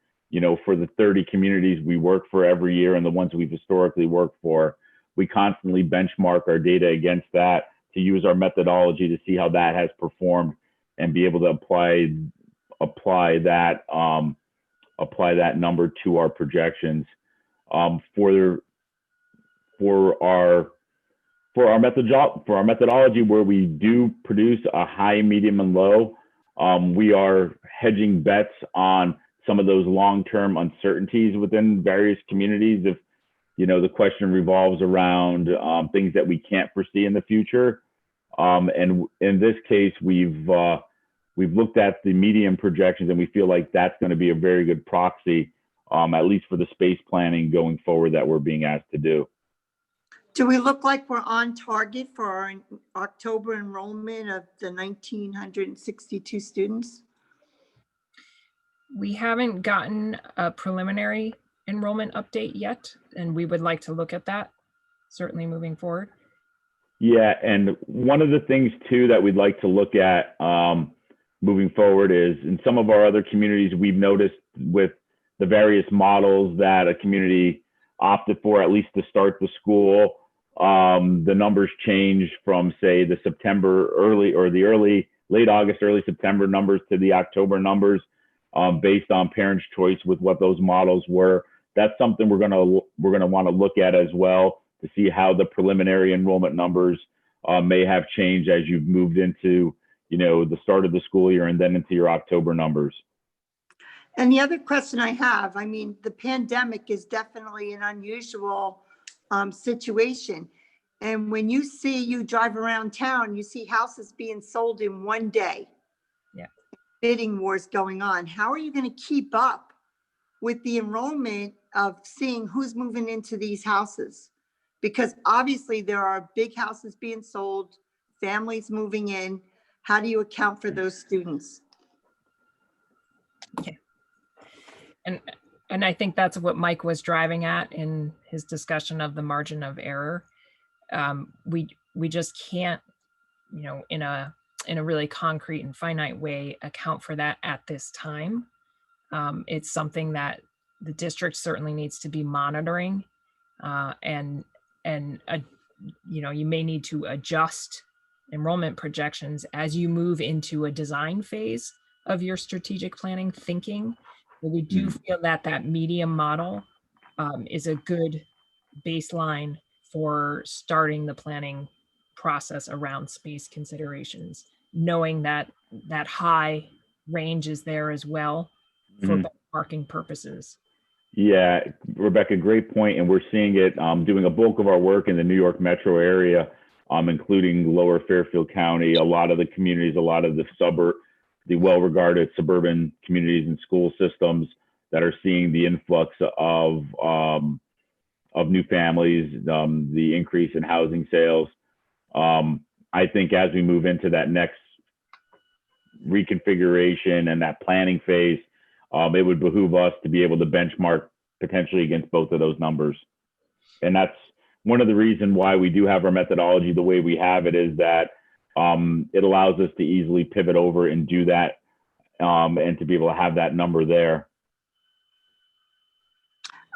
for the 30 communities we work for every year and the ones we've historically worked for, we constantly benchmark our data against that to use our methodology to see how that has performed and be able to apply that number to our projections. For our methodology, where we do produce a high, medium, and low, we are hedging bets on some of those long-term uncertainties within various communities. If the question revolves around things that we can't foresee in the future, and in this case, we've looked at the medium projections, and we feel like that's going to be a very good proxy, at least for the space planning going forward that we're being asked to do. Do we look like we're on target for our October enrollment of the 1,962 students? We haven't gotten a preliminary enrollment update yet, and we would like to look at that, certainly moving forward. Yeah, and one of the things too that we'd like to look at moving forward is in some of our other communities, we've noticed with the various models that a community opted for, at least to start the school, the numbers change from, say, the September late August, early September numbers to the October numbers based on parents' choice with what those models were. That's something we're gonna want to look at as well to see how the preliminary enrollment numbers may have changed as you've moved into the start of the school year and then into your October numbers. And the other question I have, the pandemic is definitely an unusual situation. And when you drive around town, you see houses being sold in one day. Yeah. Bidding wars going on. How are you going to keep up with the enrollment of seeing who's moving into these houses? Because obviously there are big houses being sold, families moving in. How do you account for those students? Yeah. And I think that's what Mike was driving at in his discussion of the margin of error. We just can't, in a really concrete and finite way, account for that at this time. It's something that the district certainly needs to be monitoring, and you may need to adjust enrollment projections as you move into a design phase of your strategic planning thinking. But we do feel that medium model is a good baseline for starting the planning process around space considerations, knowing that that high range is there as well for Mhm. parking purposes. Yeah, Rebecca, great point. And we're seeing it doing a bulk of our work in the New York metro area, including lower Fairfield County, a lot of the communities, a lot of the the well-regarded suburban communities and school systems that are seeing the influx of new families, the increase in housing sales. I think as we move into that next reconfiguration and that planning phase, it would behoove us to be able to benchmark potentially against both of those numbers. And that's one of the reasons why we do have our methodology the way we have it, is that it allows us to easily pivot over and do that, and to be able to have that number there.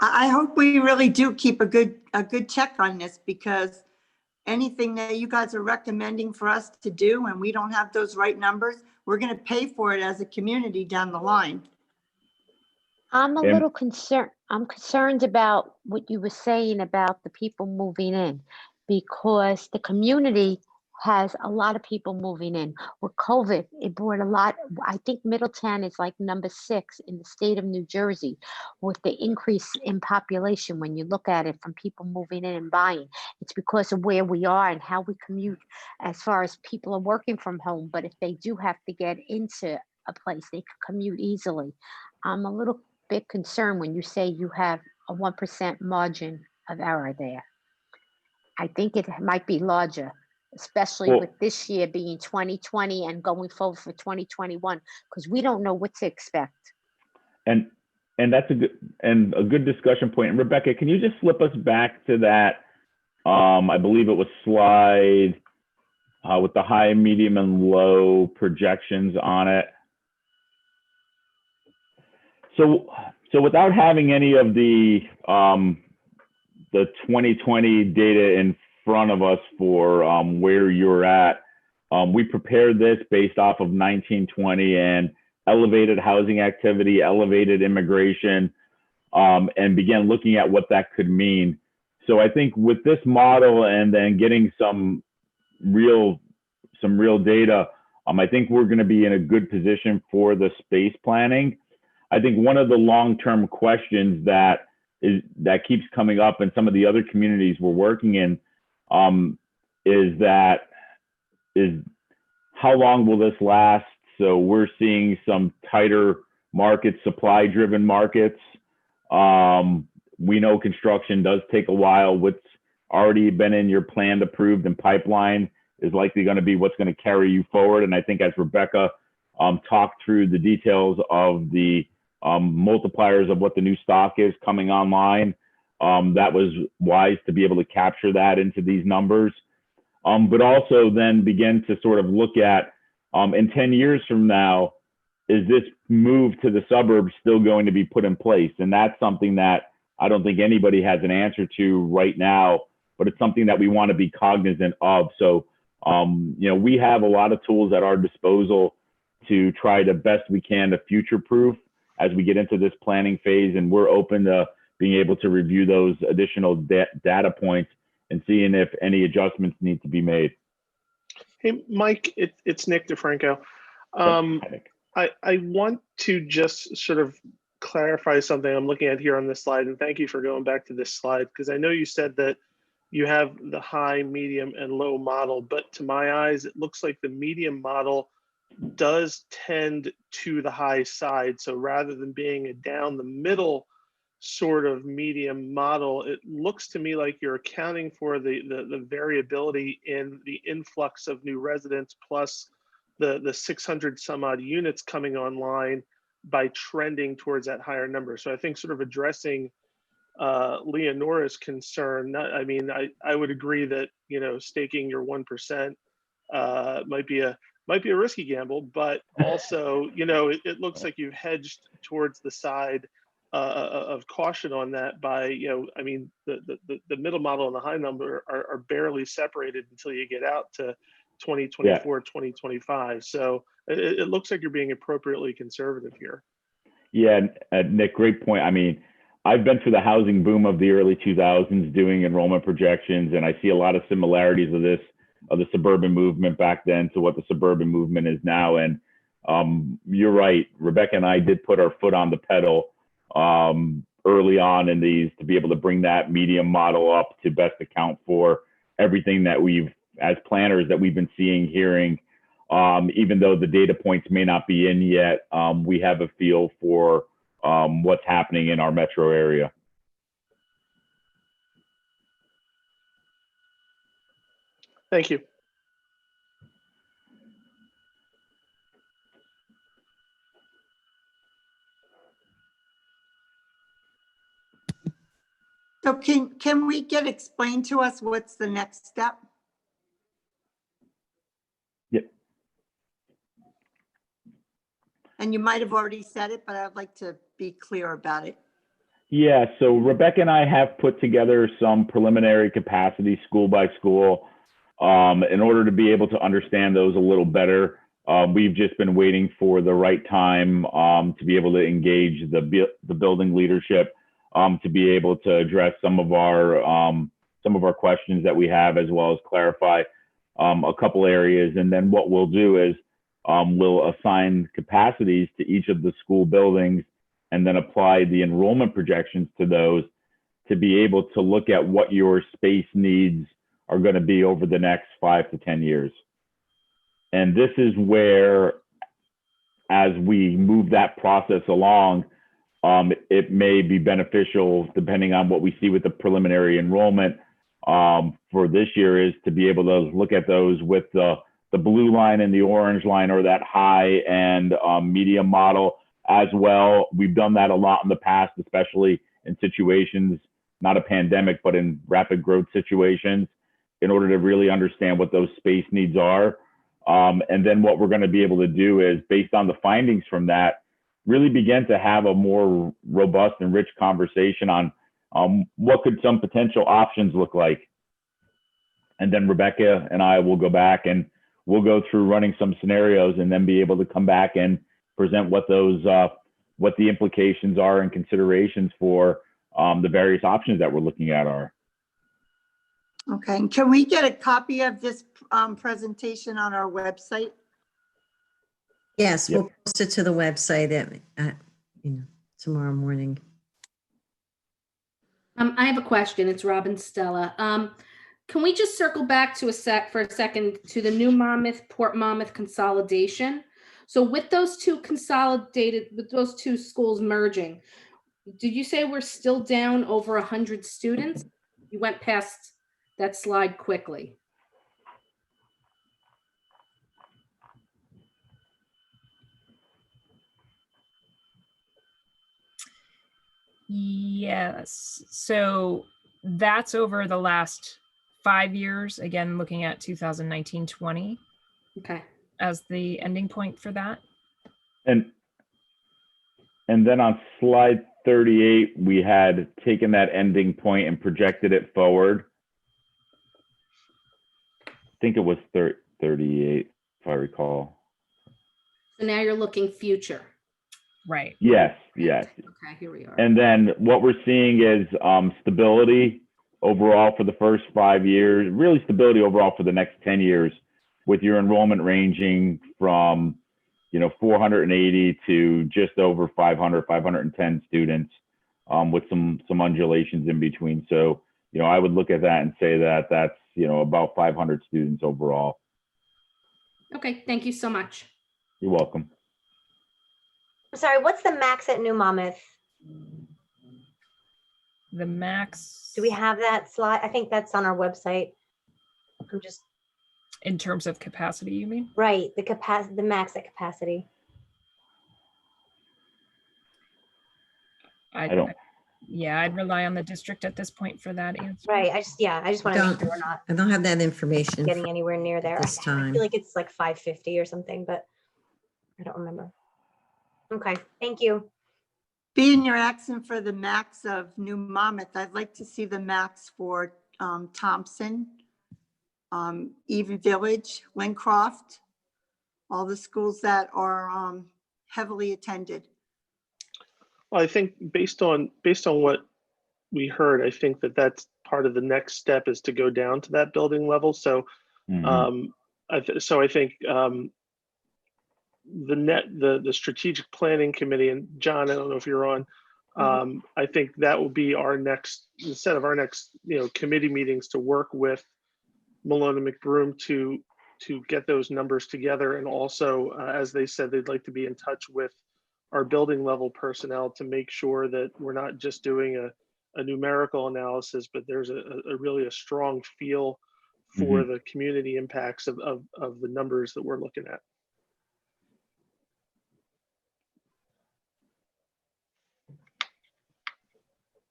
I hope we really do keep a good check on this, because anything that you guys are recommending for us to do and we don't have those right numbers, we're going to pay for it as a community down the line. I'm a And- little concerned. I'm concerned about what you were saying about the people moving in, because the community has a lot of people moving in. With COVID, it brought a lot. I think Middletown is like number 6 in the state of New Jersey with the increase in population. When you look at it from people moving in and buying, it's because of where we are and how we commute, as far as people are working from home. But if they do have to get into a place, they can commute easily. I'm a little bit concerned when you say you have a 1% margin of error there. I think it might be larger, especially Well- with this year being 2020 and going forward for 2021, because we don't know what to expect. And that's a good discussion point. And Rebecca, can you just flip us back to that? I believe it was slide with the high, medium, and low projections on it. So without having any of the 2020 data in front of us for where you're at, we prepared this based off of 1920 and elevated housing activity, elevated immigration, and began looking at what that could mean. So I think with this model and then getting some real data, I think we're going to be in a good position for the space planning. I think one of the long-term questions that keeps coming up in some of the other communities we're working in is how long will this last? So we're seeing some tighter markets, supply-driven markets. We know construction does take a while. What's already been in your planned, approved, and pipeline is likely going to be what's going to carry you forward. And I think as Rebecca talked through the details of the multipliers of what the new stock is coming online, that was wise to be able to capture that into these numbers. But also then begin to sort of look at, in 10 years from now, is this move to the suburbs still going to be put in place? And that's something that I don't think anybody has an answer to right now, but it's something that we want to be cognizant of. So, we have a lot of tools at our disposal to try the best we can to future-proof as we get into this planning phase, and we're open to being able to review those additional data points and seeing if any adjustments need to be made. Hey, Mike, it's Nick DeFranco. I want to just sort of clarify something I'm looking at here on this slide, and thank you for going back to this slide, because I know you said that you have the high, medium, and low model, but to my eyes, it looks like the medium model does tend to the high side. So rather than being a down the middle sort of medium model, it looks to me like you're accounting for the variability in the influx of new residents plus the 600 some odd units coming online by trending towards that higher number. So I think sort of addressing Leonora's concern, I would agree that, staking your 1% might be a risky gamble, but also, it looks like you've hedged towards the side of caution on that by, the middle model and the high number are barely separated until you get out to 2024, 2025. So it looks like you're being appropriately conservative here. Yeah, Nick, great point. I mean, I've been through the housing boom of the early 2000s doing enrollment projections, and I see a lot of similarities of this the suburban movement back then to what the suburban movement is now. And you're right, Rebecca and I did put our foot on the pedal early on in these to be able to bring that medium model up to best account for everything that we've, as planners, that we've been seeing, hearing. Even though the data points may not be in yet, we have a feel for what's happening in our metro area. Thank you. So can we get explained to us what's the next step? Yep. And you might have already said it, but I'd like to be clear about it. Yeah, so Rebecca and I have put together some preliminary capacity school by school in order to be able to understand those a little better. We've just been waiting for the right time to be able to engage the building leadership to be able to address some of our questions that we have, as well as clarify a couple areas. And then what we'll do is we'll assign capacities to each of the school buildings and then apply the enrollment projections to those to be able to look at what your space needs are going to be over the next 5 to 10 years. And this is where, as we move that process along, it may be beneficial, depending on what we see with the preliminary enrollment for this year, is to be able to look at those with the blue line and the orange line, or that high and medium model as well. We've done that a lot in the past, especially in situations, not a pandemic, but in rapid growth situations, in order to really understand what those space needs are. And then what we're going to be able to do is, based on the findings from that, really begin to have a more robust and rich conversation on what could some potential options look like. And then Rebecca and I will go back and we'll go through running some scenarios, and then be able to come back and present what those what the implications are and considerations for the various options that we're looking at are. Okay, and can we get a copy of this presentation on our website? Yes, Yep. we'll post it to the website tomorrow morning. I have a question. It's Robin Stella. Can we just circle back to for a second to the New Monmouth, Port Monmouth consolidation? So with those two schools merging, did you say we're still down over 100 students? You went past that slide quickly. Yes. So that's over the last 5 years, again, looking at 2019-20 Okay. as the ending point for that. And then on slide 38, we had taken that ending point and projected it forward. I think it was 38, if I recall. So now you're looking future. Right. Yes, yes. Okay, here we are. And then what we're seeing is stability overall for the first 5 years, really stability overall for the next 10 years, with your enrollment ranging from 480 to just over 500, 510 students, with some undulations in between. So, I would look at that and say that that's, about 500 students overall. Okay, thank you so much. You're welcome. I'm sorry, what's the max at New Monmouth? The max. Do we have that slide? I think that's on our website. I'm just In terms of capacity, you mean? right. The max at capacity. I don't. Yeah, I'd rely on the district at this point for that answer. Right. I just want to make sure we're not I don't have that information. getting anywhere near there. this I time. feel like it's like 550 or something, but I don't remember. Okay, thank you. Being your accent for the max of New Monmouth, I'd like to see the max for Thompson, Eden Village, Lincroft, all the schools that are heavily attended. Well, I think based on what we heard, I think that's part of the next step, is to go down to that building level. So Mhm. So I think the strategic planning committee, and John, I don't know if you're on, I think that will be our next, instead of our next, committee meetings, to work with Malone and McBroom to get those numbers together. And also, as they said, they'd like to be in touch with our building level personnel to make sure that we're not just doing a numerical analysis, but there's a really a strong feel for the community impacts of the numbers that we're looking at.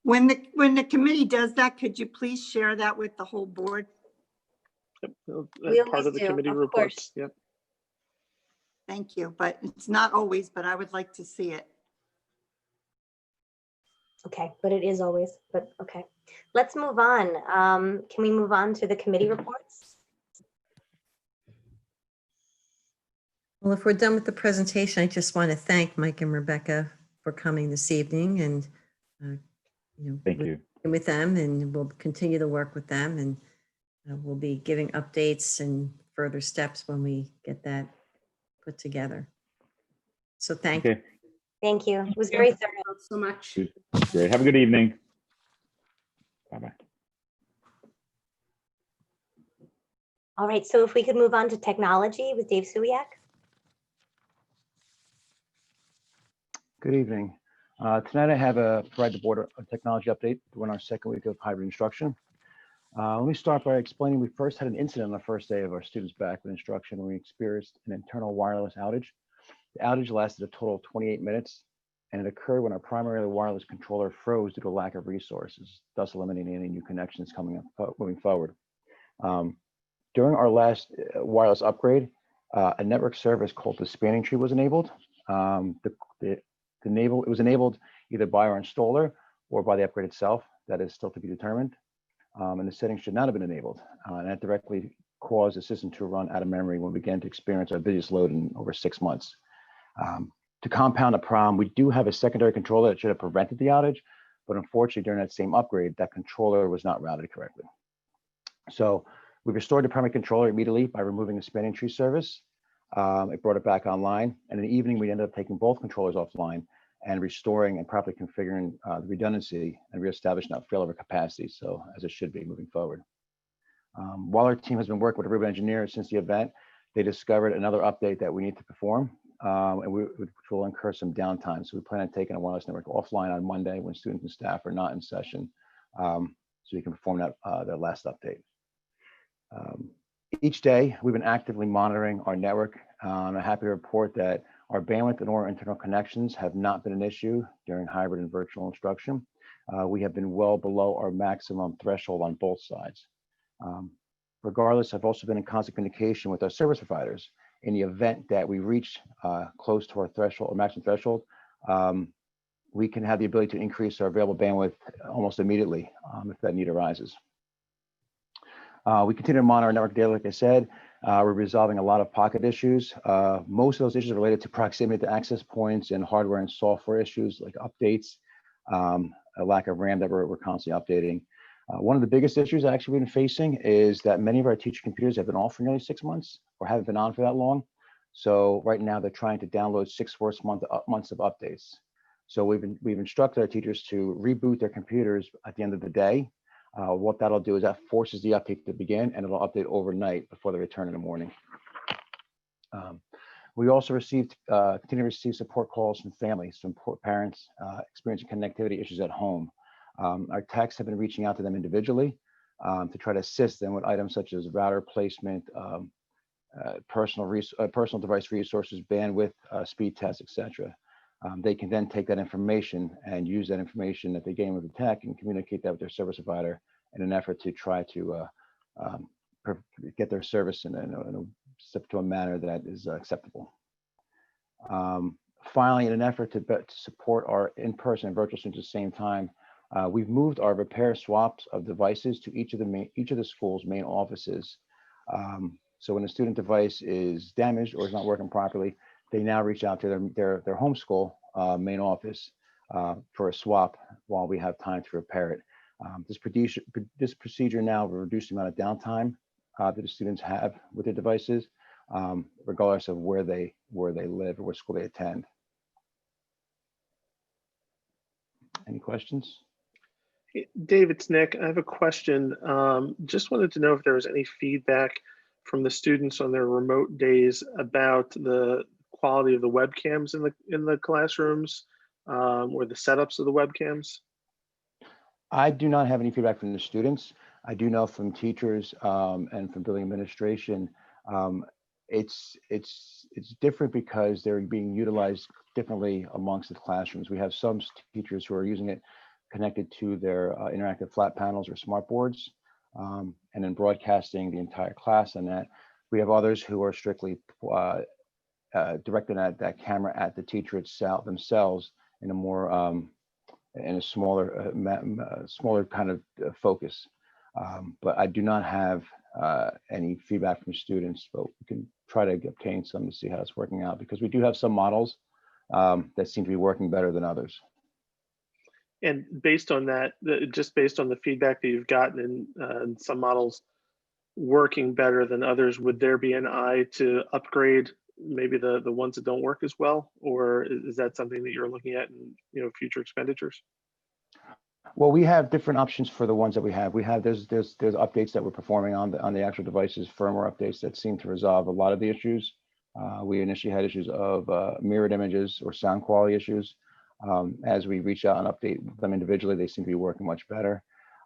When the committee does that, could you please share that with the whole board? Yep, We part always of the do, committee of reports. course. Yep. Thank you, but it's not always, but I would like to see it. Okay, but it is always, but okay. Let's move on. Can we move on to the committee reports? Well, if we're done with the presentation, I just want to thank Mike and Rebecca for coming this evening and, Thank you. with them, and we'll continue to work with them, and we'll be giving updates and further steps when we get that put together. So thank you. Okay, Thank you. It was very thorough. So much. great. Have a good evening. Bye-bye. All right, so if we could move on to technology with Dave Suiak. Good evening. Tonight I have provide the board a technology update during our second week of hybrid instruction. Let me start by explaining we first had an incident on the first day of our students back with instruction when we experienced an internal wireless outage. The outage lasted a total of 28 minutes, and it occurred when our primary wireless controller froze due to lack of resources, thus eliminating any new connections moving forward. During our last wireless upgrade, a network service called the spanning tree was enabled. It was enabled either by our installer or by the upgrade itself. That is still to be determined. And the settings should not have been enabled. And that directly caused the system to run out of memory when we began to experience our busiest load in over 6 months. To compound the problem, we do have a secondary controller that should have prevented the outage, but unfortunately during that same upgrade, that controller was not routed correctly. So we restored the primary controller immediately by removing the spanning tree service. It brought it back online, and in the evening we ended up taking both controllers offline and restoring and properly configuring the redundancy and reestablishing that failover capacity, so as it should be moving forward. While our team has been working with Aruba engineers since the event, they discovered another update that we need to perform, which will incur some downtime. So we plan on taking a wireless network offline on Monday when students and staff are not in session, so we can perform that last update. Each day, we've been actively monitoring our network. I'm happy to report that our bandwidth and our internal connections have not been an issue during hybrid and virtual instruction. We have been well below our maximum threshold on both sides. Regardless, I've also been in constant communication with our service providers. In the event that we reach close to our threshold or maximum threshold, we can have the ability to increase our available bandwidth almost immediately if that need arises. We continue to monitor our network daily, like I said. We're resolving a lot of pocket issues. Most of those issues are related to proximity to access points and hardware and software issues like updates, a lack of RAM that we're constantly updating. One of the biggest issues actually we've been facing is that many of our teacher computers have been off for nearly 6 months or haven't been on for that long. So right now they're trying to download 6 months of updates. So we've instructed our teachers to reboot their computers at the end of the day. What that'll do is that forces the update to begin, and it'll update overnight before they return in the morning. We also continue to receive support calls from families, from parents experiencing connectivity issues at home. Our techs have been reaching out to them individually to try to assist them with items such as router placement, personal device resources, bandwidth, speed tests, etc. They can then take that information and use that information that they gain with the tech and communicate that with their service provider in an effort to try to get their service in a manner that is acceptable. Finally, in an effort to support our in-person and virtual students at the same time, we've moved our repair swaps of devices to each of the school's main offices. So when a student device is damaged or is not working properly, they now reach out to their homeschool main office for a swap while we have time to repair it. This procedure now will reduce the amount of downtime that the students have with their devices, regardless of where they live or what school they attend. Any questions? Dave, it's Nick. I have a question. Just wanted to know if there was any feedback from the students on their remote days about the quality of the webcams in the classrooms, or the setups of the webcams. I do not have any feedback from the students. I do know from teachers and from building administration, it's different because they're being utilized differently amongst the classrooms. We have some teachers who are using it connected to their interactive flat panels or smart boards, and then broadcasting the entire class on that. We have others who are strictly directing that camera at the teacher themselves in a more in a smaller kind of focus. But I do not have any feedback from students, but we can try to obtain some to see how it's working out, because we do have some models that seem to be working better than others. And based on that, just based on the feedback that you've gotten and some models working better than others, would there be an eye to upgrade maybe the ones that don't work as well? Or is that something that you're looking at in future expenditures? Well, we have different options for the ones that we have. There's updates that we're performing on the actual devices, firmware updates that seem to resolve a lot of the issues. We initially had issues of mirrored images or sound quality issues. As we reach out and update them individually, they seem to be working much better.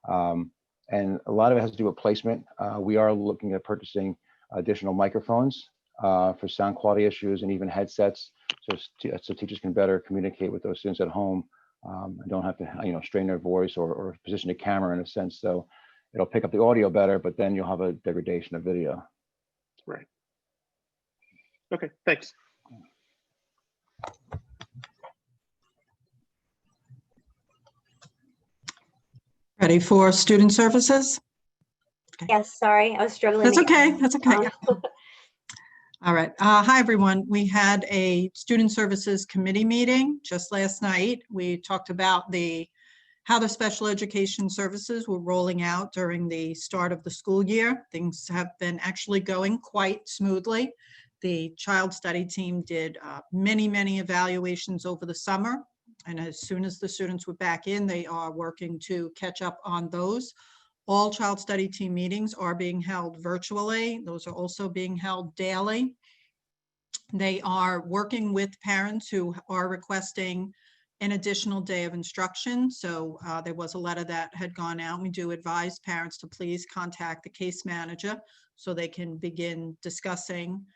And a lot of it has to do with placement. We are looking at purchasing additional microphones for sound quality issues, and even headsets, so teachers can better communicate with those students at home and don't have to strain their voice or position the camera in a sense. So it'll pick up the audio better, but then you'll have a degradation of video. Right. Okay, thanks. Ready for student services? Yes, sorry, I was struggling. That's to get- okay. That's okay. All right. Hi, everyone. We had a Student Services Committee meeting just last night. We talked about how the special education services were rolling out during the start of the school year. Things have been actually going quite smoothly. The child study team did many evaluations over the summer. And as soon as the students were back in, they are working to catch up on those. All child study team meetings are being held virtually. Those are also being held daily. They are working with parents who are requesting an additional day of instruction. So there was a letter that had gone out. We do advise parents to please contact the case manager so they can begin discussing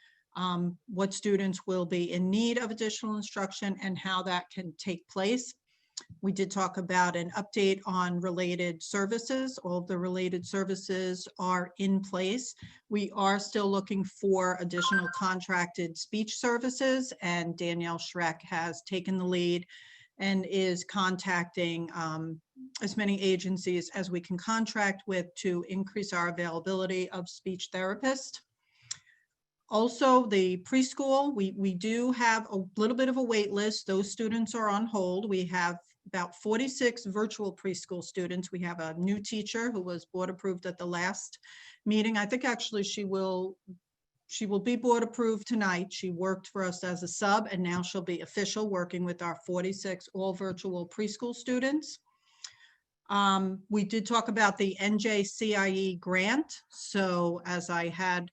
what students will be in need of additional instruction and how that can take place. We did talk about an update on related services. All of the related services are in place. We are still looking for additional contracted speech services, and Danielle Schreck has taken the lead and is contacting as many agencies as we can contract with to increase our availability of speech therapists. Also, the preschool, we do have a little bit of a wait list. Those students are on hold. We have about 46 virtual preschool students. We have a new teacher who was board approved at the last meeting. I think actually she will be board approved tonight. She worked for us as a sub, and now she'll be official, working with our 46 all virtual preschool students. We did talk about the NJCIE grant. So as I had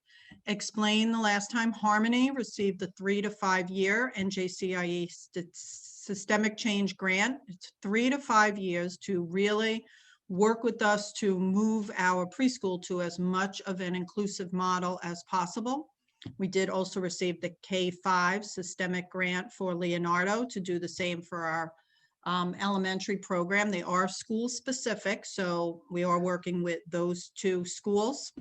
explained the last time, Harmony received the 3 to 5 year NJCIE systemic change grant. It's 3 to 5 years to really work with us to move our preschool to as much of an inclusive model as possible. We did also receive the K-5 systemic grant for Leonardo to do the same for our elementary program. They are school specific, so we are working with those 2 schools.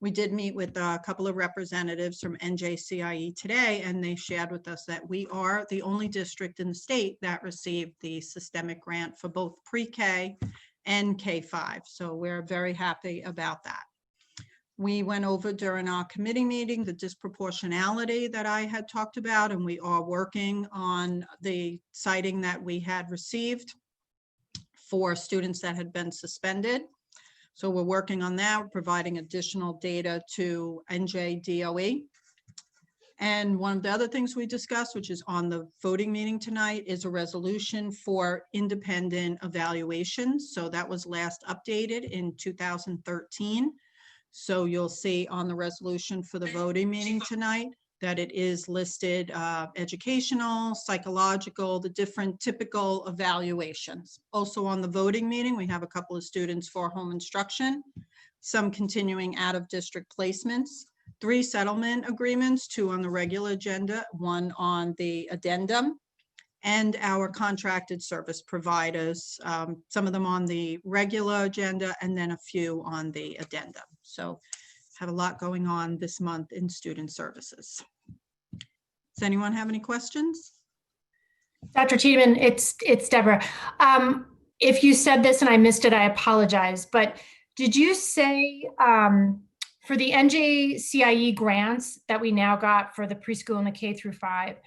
We did meet with a couple of representatives from NJCIE today, and they shared with us that we are the only district in the state that received the systemic grant for both pre-K and K-5. So we're very happy about that. We went over during our committee meeting the disproportionality that I had talked about, and we are working on the citing that we had received for students that had been suspended. So we're working on that, we're providing additional data to NJDOE. And one of the other things we discussed, which is on the voting meeting tonight, is a resolution for independent evaluations. So that was last updated in 2013. So you'll see on the resolution for the voting meeting tonight that it is listed educational, psychological, the different typical evaluations. Also on the voting meeting, we have a couple of students for home instruction, some continuing out of district placements, 3 settlement agreements, 2 on the regular agenda, 1 on the addendum, and our contracted service providers, some of them on the regular agenda and then a few on the addendum. So have a lot going on this month in student services. Does anyone have any questions? Dr. Tiedemann, it's Deborah. If you said this and I missed it, I apologize, but did you say for the NJCIE grants that we now got for the preschool and the K through 5,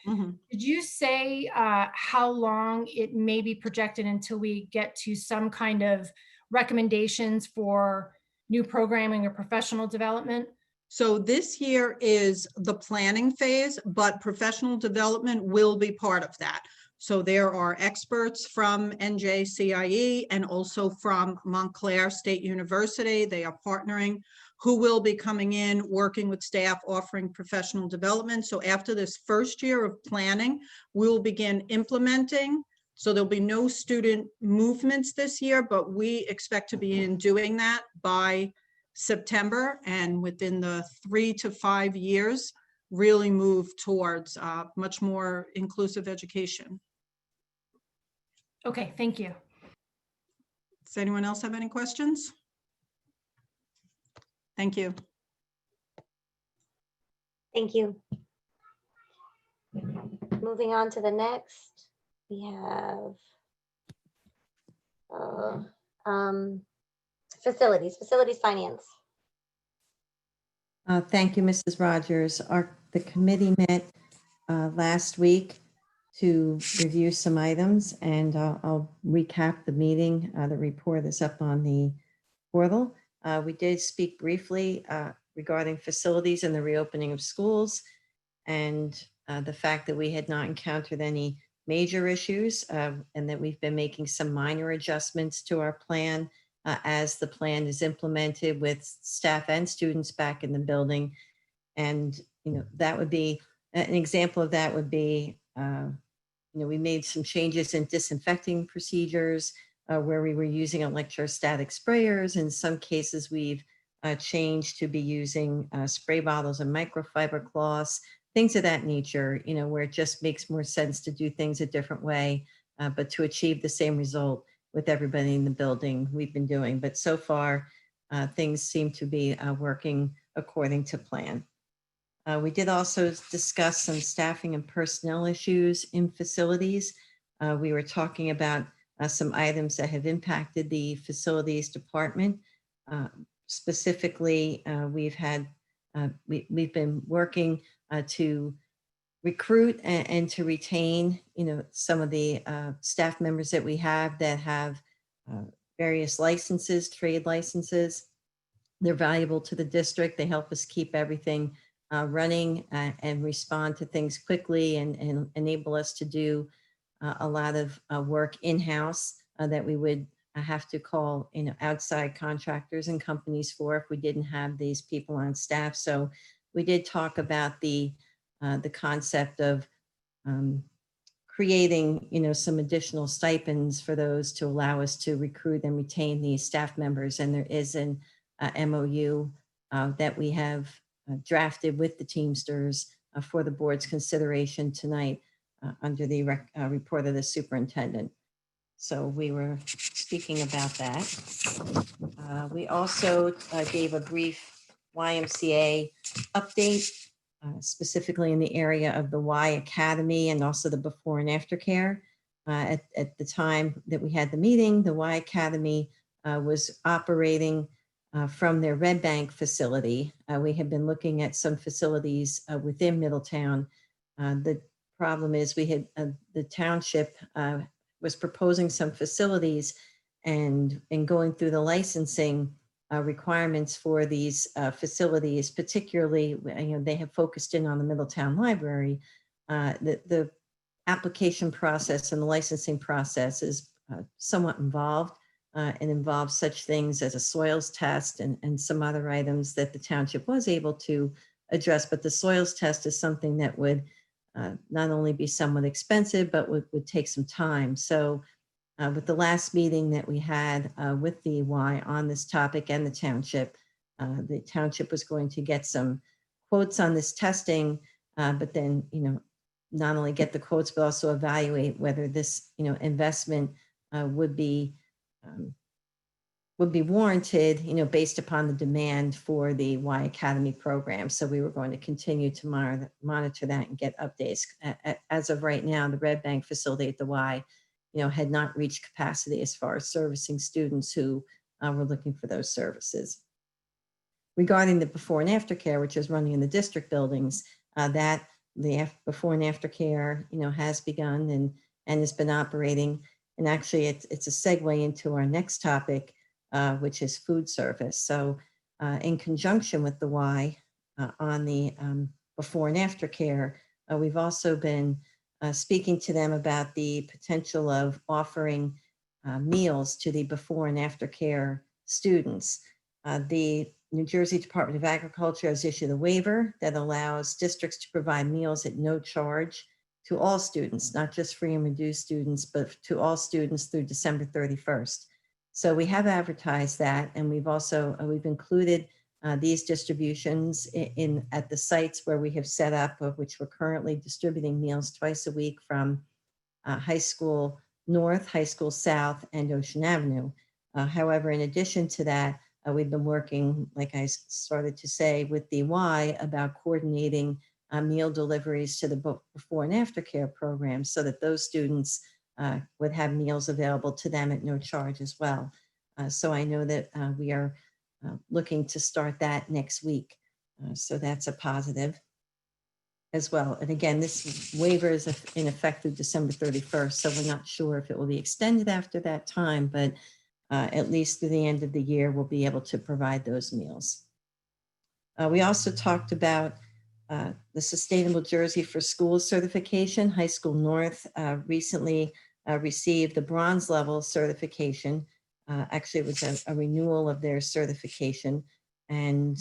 did you say how long it may be projected until we get to some kind of recommendations for new programming or professional development? So this year is the planning phase, but professional development will be part of that. So there are experts from NJCIE and also from Montclair State University. They are partnering, who will be coming in, working with staff, offering professional development. So after this first year of planning, we'll begin implementing. So there'll be no student movements this year, but we expect to begin doing that by September, and within the 3 to 5 years, really move towards much more inclusive education. Okay, thank you. Does anyone else have any questions? Thank you. Thank you. Moving on to the next, we have facilities finance. Thank you, Mrs. Rogers. The committee met last week to review some items, and I'll recap the meeting. The report is up on the portal. We did speak briefly regarding facilities and the reopening of schools, and the fact that we had not encountered any major issues, and that we've been making some minor adjustments to our plan as the plan is implemented with staff and students back in the building. And, that would be an example of that would be, we made some changes in disinfecting procedures where we were using electrostatic sprayers. In some cases, we've changed to be using spray bottles and microfiber cloths, things of that nature, where it just makes more sense to do things a different way, but to achieve the same result with everybody in the building we've been doing. But so far, things seem to be working according to plan. We did also discuss some staffing and personnel issues in facilities. We were talking about some items that have impacted the facilities department. Specifically, we've been working to recruit and to retain, some of the staff members that we have that have various licenses, trade licenses. They're valuable to the district. They help us keep everything running and respond to things quickly and enable us to do a lot of work in-house that we would have to call outside contractors and companies for if we didn't have these people on staff. So we did talk about the concept of creating some additional stipends for those to allow us to recruit and retain these staff members. And there is an MOU that we have drafted with the Teamsters for the board's consideration tonight under the report of the superintendent. So we were speaking about that. We also gave a brief YMCA update, specifically in the area of the Y Academy and also the before and after care. At the time that we had the meeting, the Y Academy was operating from their Red Bank facility. We have been looking at some facilities within Middletown. The problem is we had the township was proposing some facilities, and in going through the licensing, requirements for these facilities, particularly, they have focused in on the Middletown Library. The application process and the licensing process is somewhat involved. It involves such things as a soils test and some other items that the township was able to address, but the soils test is something that would not only be somewhat expensive, but would take some time. So with the last meeting that we had with the Y on this topic and the township was going to get some quotes on this testing, but then, not only get the quotes, but also evaluate whether this, investment would be warranted, based upon the demand for the Y Academy program. So we were going to continue to monitor that and get updates. As of right now, the Red Bank facility at the Y, had not reached capacity as far as servicing students who were looking for those services. Regarding the before and after care, which is running in the district buildings, that the before and after care, has begun and has been operating. And actually, it's a segue into our next topic, which is food service. So in conjunction with the Y on the before and after care, we've also been speaking to them about the potential of offering meals to the before and after care students. The New Jersey Department of Agriculture has issued a waiver that allows districts to provide meals at no charge to all students, not just free and reduced students, but to all students through December 31st. So we have advertised that, and we've also, we've included these distributions at the sites where we have set up, of which we're currently distributing meals twice a week from High School North, High School South, and Ocean Avenue. However, in addition to that, we've been working, like I started to say, with the Y about coordinating meal deliveries to the before and after care programs so that those students would have meals available to them at no charge as well. So I know that we are looking to start that next week. So that's a positive as well. And again, this waiver is in effect through December 31st. So we're not sure if it will be extended after that time, but at least through the end of the year, we'll be able to provide those meals. We also talked about the Sustainable Jersey for Schools certification. High School North recently received the bronze level certification. Actually, it was a renewal of their certification. And,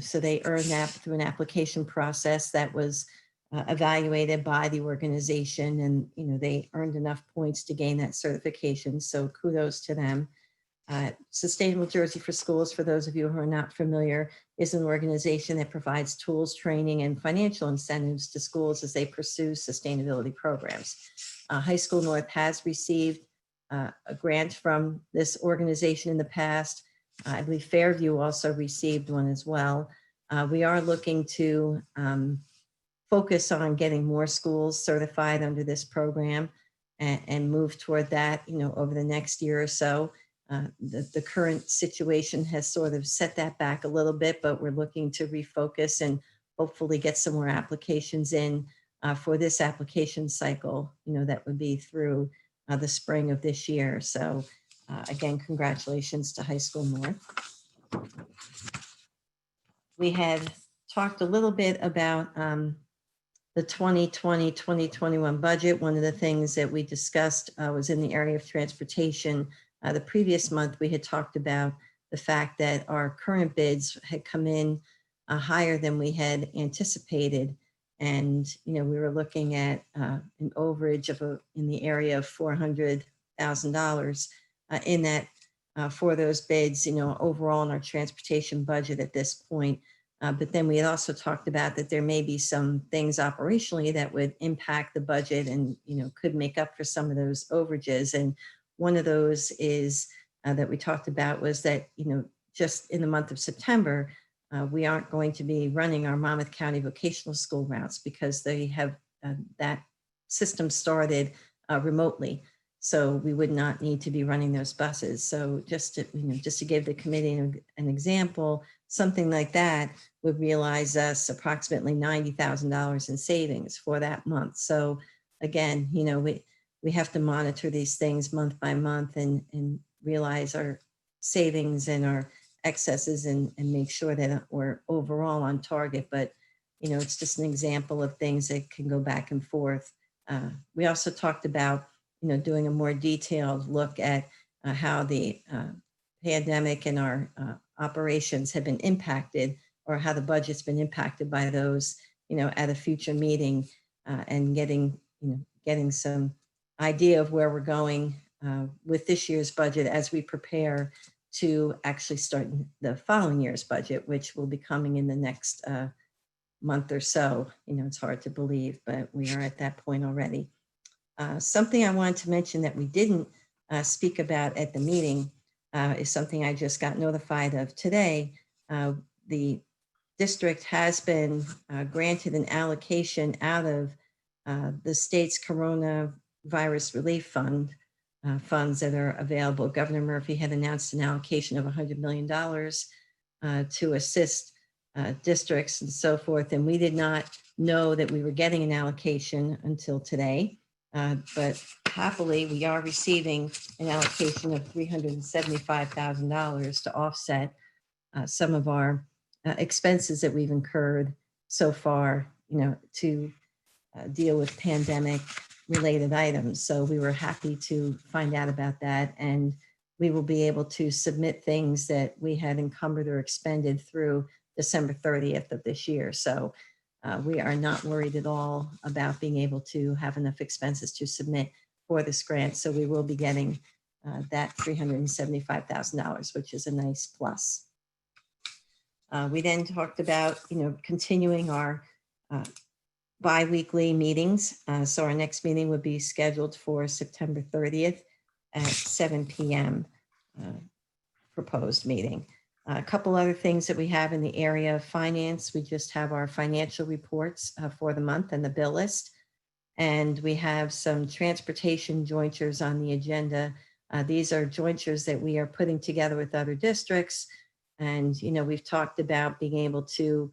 so they earned that through an application process that was evaluated by the organization, and, they earned enough points to gain that certification. So kudos to them. Sustainable Jersey for Schools, for those of you who are not familiar, is an organization that provides tools, training, and financial incentives to schools as they pursue sustainability programs. High School North has received a grant from this organization in the past. I believe Fairview also received one as well. We are looking to focus on getting more schools certified under this program and move toward that, over the next year or so. The current situation has sort of set that back a little bit, but we're looking to refocus and hopefully get some more applications in for this application cycle, that would be through the spring of this year. So again, congratulations to High School North. We had talked a little bit about the 2020-2021 budget. One of the things that we discussed was in the area of transportation. The previous month, we had talked about the fact that our current bids had come in higher than we had anticipated. And, we were looking at an overage of in the area of $400,000 in that for those bids, overall in our transportation budget at this point. But then we had also talked about that there may be some things operationally that would impact the budget and, could make up for some of those overages. And one of those is that we talked about was that, just in the month of September, we aren't going to be running our Monmouth County vocational school routes because they have that system started remotely. So we would not need to be running those buses. So just to give the committee an example, something like that would realize us approximately $90,000 in savings for that month. So again, we have to monitor these things month by month and realize our savings and our excesses and make sure that we're overall on target. But, it's just an example of things that can go back and forth. We also talked about, doing a more detailed look at how the pandemic and our operations have been impacted, or how the budget's been impacted by those, at a future meeting, and getting some idea of where we're going with this year's budget as we prepare to actually start the following year's budget, which will be coming in the next month or so. It's hard to believe, but we are at that point already. Something I wanted to mention that we didn't speak about at the meeting is something I just got notified of today. The district has been granted an allocation out of the state's coronavirus relief fund, funds that are available. Governor Murphy had announced an allocation of $100 million to assist districts and so forth. And we did not know that we were getting an allocation until today. But happily, we are receiving an allocation of $375,000 to offset some of our expenses that we've incurred so far, to deal with pandemic related items. So we were happy to find out about that, and we will be able to submit things that we had encumbered or expended through December 30th of this year. So we are not worried at all about being able to have enough expenses to submit for this grant. So we will be getting that $375,000, which is a nice plus. We then talked about, continuing our bi-weekly meetings. So our next meeting would be scheduled for September 30th at 7 p.m. Proposed meeting. A couple other things that we have in the area of finance. We just have our financial reports for the month and the bill list. And we have some transportation jointures on the agenda. These are jointures that we are putting together with other districts. And, we've talked about being able to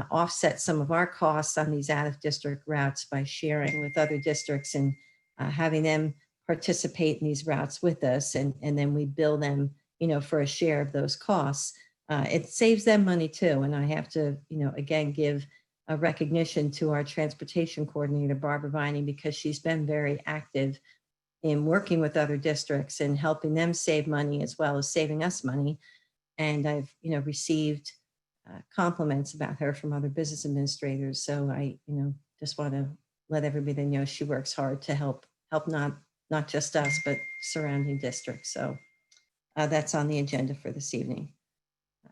offset some of our costs on these out-of-district routes by sharing with other districts and having them participate in these routes with us. And then we bill them, for a share of those costs. It saves them money too. And I have to, again, give a recognition to our transportation coordinator, Barbara Viney, because she's been very active in working with other districts and helping them save money as well as saving us money. And I've, received compliments about her from other business administrators. So I, just want to let everybody know she works hard to help not just us, but surrounding districts. So that's on the agenda for this evening.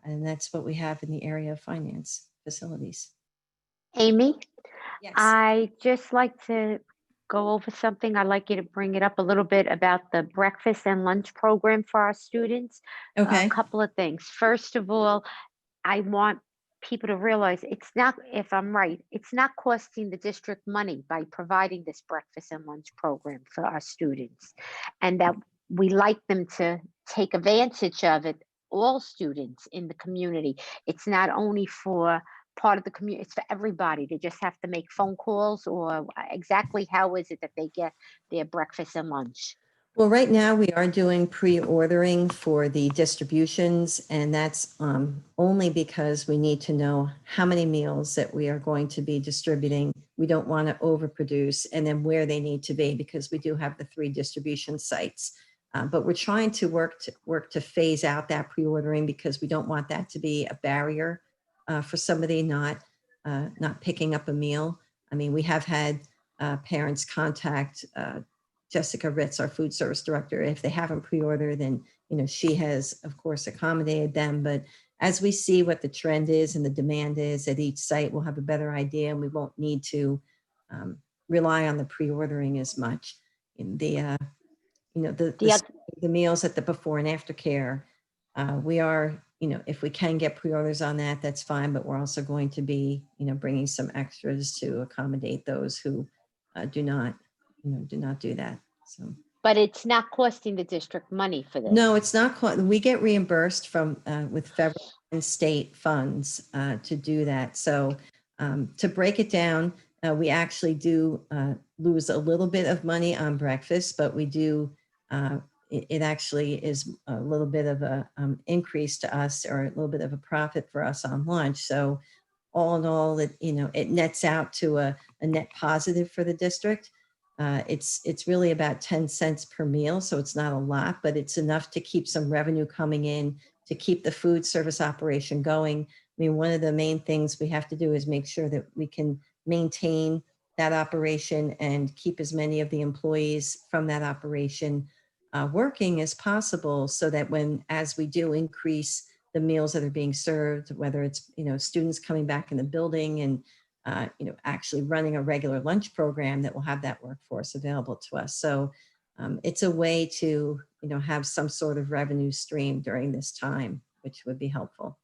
And that's what we have in the area of finance facilities. Amy, Yes. I just like to go over something. I'd like you to bring it up a little bit about the breakfast and lunch program for our students. Okay. A couple of things. First of all, I want people to realize it's not, if I'm right, it's not costing the district money by providing this breakfast and lunch program for our students, and that we like them to take advantage of it, all students in the community. It's not only for part of the community, it's for everybody. They just have to make phone calls, or exactly how is it that they get their breakfast and lunch? Well, right now we are doing pre-ordering for the distributions, and that's only because we need to know how many meals that we are going to be distributing. We don't want to overproduce, and then where they need to be, because we do have the 3 distribution sites. But we're trying to work to phase out that pre-ordering, because we don't want that to be a barrier for somebody not picking up a meal. I mean, we have had parents contact Jessica Ritz, our food service director. If they haven't pre-ordered, then she has, of course, accommodated them. But as we see what the trend is and the demand is at each site, we'll have a better idea, and we won't need to rely on the pre-ordering as much. In the the meals at the before and after care, we are, if we can get pre-orders on that, that's fine. But we're also going to be, bringing some extras to accommodate those who do not do that. So. But it's not costing the district money for this. No, it's not. We get reimbursed from with federal and state funds to do that. So to break it down, we actually do lose a little bit of money on breakfast, but we do it actually is a little bit of a increase to us, or a little bit of a profit for us on lunch. So all in all, it nets out to a net positive for the district. It's really about 10 cents per meal, so it's not a lot, but it's enough to keep some revenue coming in, to keep the food service operation going. I mean, one of the main things we have to do is make sure that we can maintain that operation and keep as many of the employees from that operation working as possible, so that as we do increase the meals that are being served, whether it's, students coming back in the building and, actually running a regular lunch program, that will have that workforce available to us. So it's a way to, have some sort of revenue stream during this time, which would be helpful.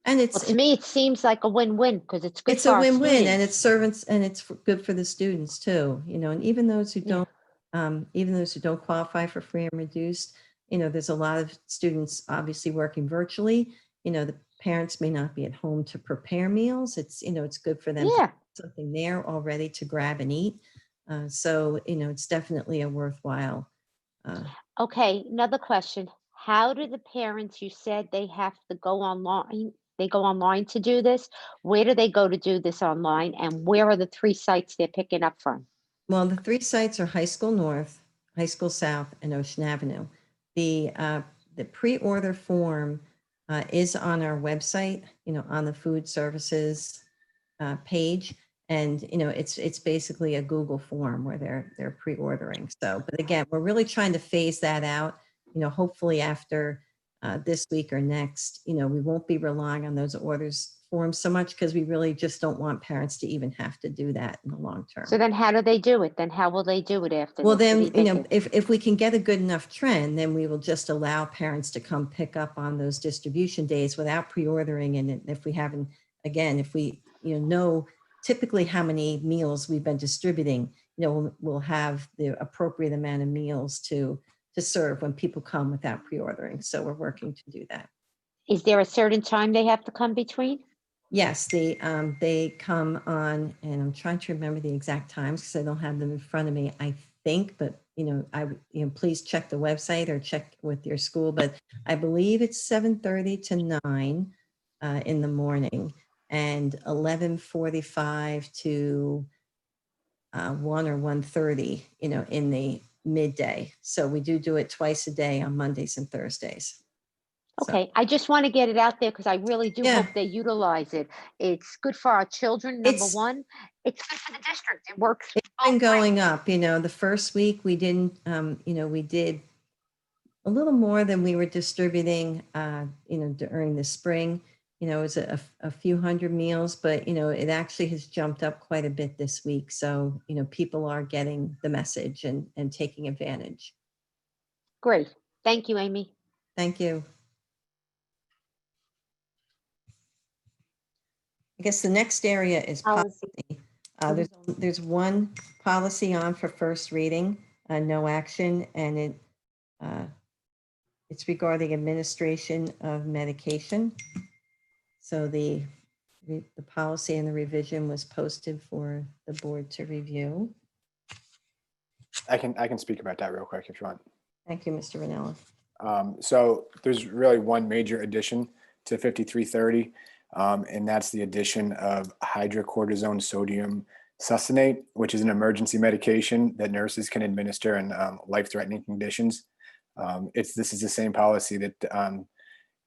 And Well, to me, it seems like a win-win because it's good it's for a our win-win, and students. it's servants, and it's good for the students too, and even those who Yeah. don't, even those who don't qualify for free and reduced, there's a lot of students obviously working virtually. The parents may not be at home to prepare meals. It's, it's good for them to Yeah. have something there already to grab and eat. So, it's definitely a worthwhile. Okay, another question. How do the parents, you said they have to go online, they go online to do this? Where do they go to do this online? And where are the 3 sites they're picking up from? Well, the 3 sites are High School North, High School South, and Ocean Avenue. The pre-order form is on our website, on the food services page, and it's basically a Google form where they're pre-ordering. So, but again, we're really trying to phase that out. Hopefully after this week or next, we won't be relying on those orders forms so much, because we really just don't want parents to even have to do that in the long term. So then how do they do it? Then how will they do it after Well, this? What then, are you thinking? if we can get a good enough trend, then we will just allow parents to come pick up on those distribution days without pre-ordering. And if we haven't, again, if we, know typically how many meals we've been distributing, we'll have the appropriate amount of meals to serve when people come without pre-ordering. So we're working to do that. Is there a certain time they have to come between? Yes, they come on, and I'm trying to remember the exact times because I don't have them in front of me, I think, but please check the website or check with your school, but I believe it's 7:30 to 9 in the morning, and 11:45 to 1 or 1:30, in the midday. So we do it twice a day on Mondays and Thursdays. So, Okay, I just want to get it out there because I really do Yeah. hope they utilize it. It's good for our children, number It's- one. It's good for the district. It works. It's been going up. The first week we didn't, we did a little more than we were distributing, during the spring. It was a few hundred meals, but, it actually has jumped up quite a bit this week. So, people are getting the message and taking advantage. Great. Thank you, Amy. Thank you. I guess the next area is policy. There's one policy on for first reading, no action, and it's regarding administration of medication. So the policy and the revision was posted for the board to review. I can speak about that real quick if you want. Thank you, Mr. Ranella. So there's really one major addition to 5330, and that's the addition of hydrocortisone sodium succinate, which is an emergency medication that nurses can administer in life-threatening conditions. This is the same policy that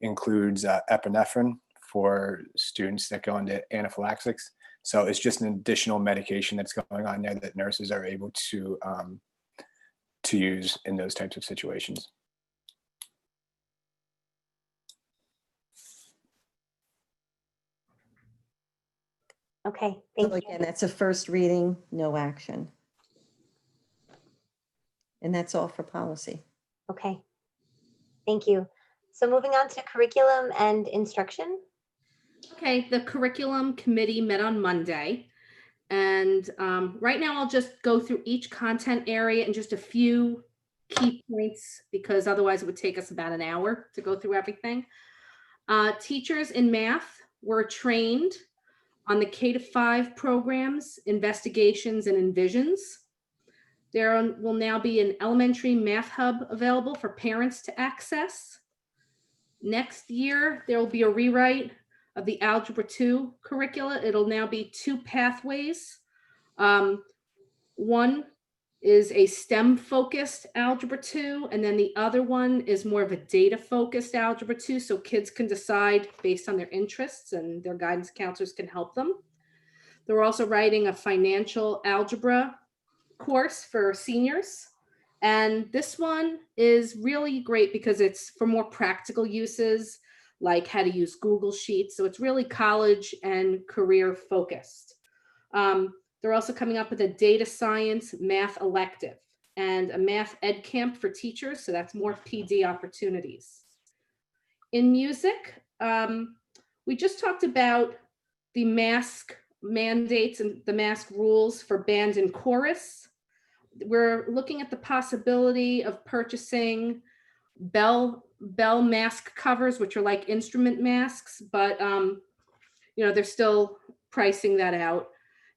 includes epinephrine for students that go into anaphylaxis. So it's just an additional medication that's going on there that nurses are able to use in those types of situations. Okay, thank So you. again, that's a first reading, no action. And that's all for policy. Okay, thank you. So moving on to curriculum and instruction. Okay, the curriculum committee met on Monday. And right now I'll just go through each content area in just a few key points, because otherwise it would take us about an hour to go through everything. Teachers in math were trained on the K-5 programs, investigations, and envisions. There will now be an elementary math hub available for parents to access. Next year, there will be a rewrite of the Algebra 2 curricula. It'll now be 2 pathways. One is a STEM-focused Algebra 2, and then the other one is more of a data-focused Algebra 2, so kids can decide based on their interests, and their guidance counselors can help them. They're also writing a financial algebra course for seniors. And this one is really great because it's for more practical uses, like how to use Google Sheets. So it's really college and career focused. They're also coming up with a data science math elective and a math ed camp for teachers. So that's more PD opportunities. In music, we just talked about the mask mandates and the mask rules for band and chorus. We're looking at the possibility of purchasing bell mask covers, which are like instrument masks, but they're still pricing that out.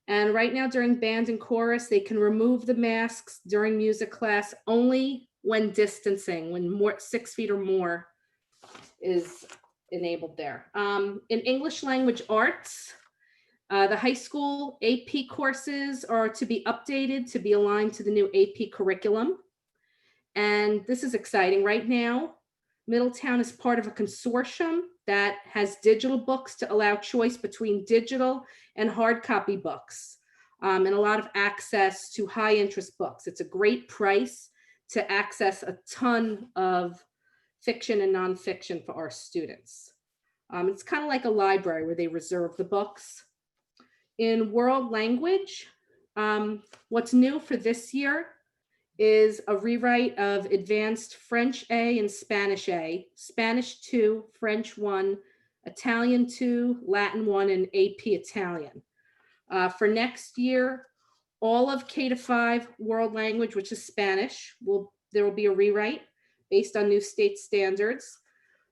And right now during band and chorus, they can remove the masks during music class only when distancing, when 6 feet or more is enabled there. In English language arts, the high school AP courses are to be updated to be aligned to the new AP curriculum. And this is exciting. Right now, Middletown is part of a consortium that has digital books to allow choice between digital and hard copy books, and a lot of access to high interest books. It's a great price to access a ton of fiction and nonfiction for our students. It's kind of like a library where they reserve the books. In world language, what's new for this year is a rewrite of Advanced French A and Spanish A, Spanish 2, French 1, Italian 2, Latin 1, and AP Italian. For next year, all of K-5 world language, which is Spanish, there will be a rewrite based on new state standards.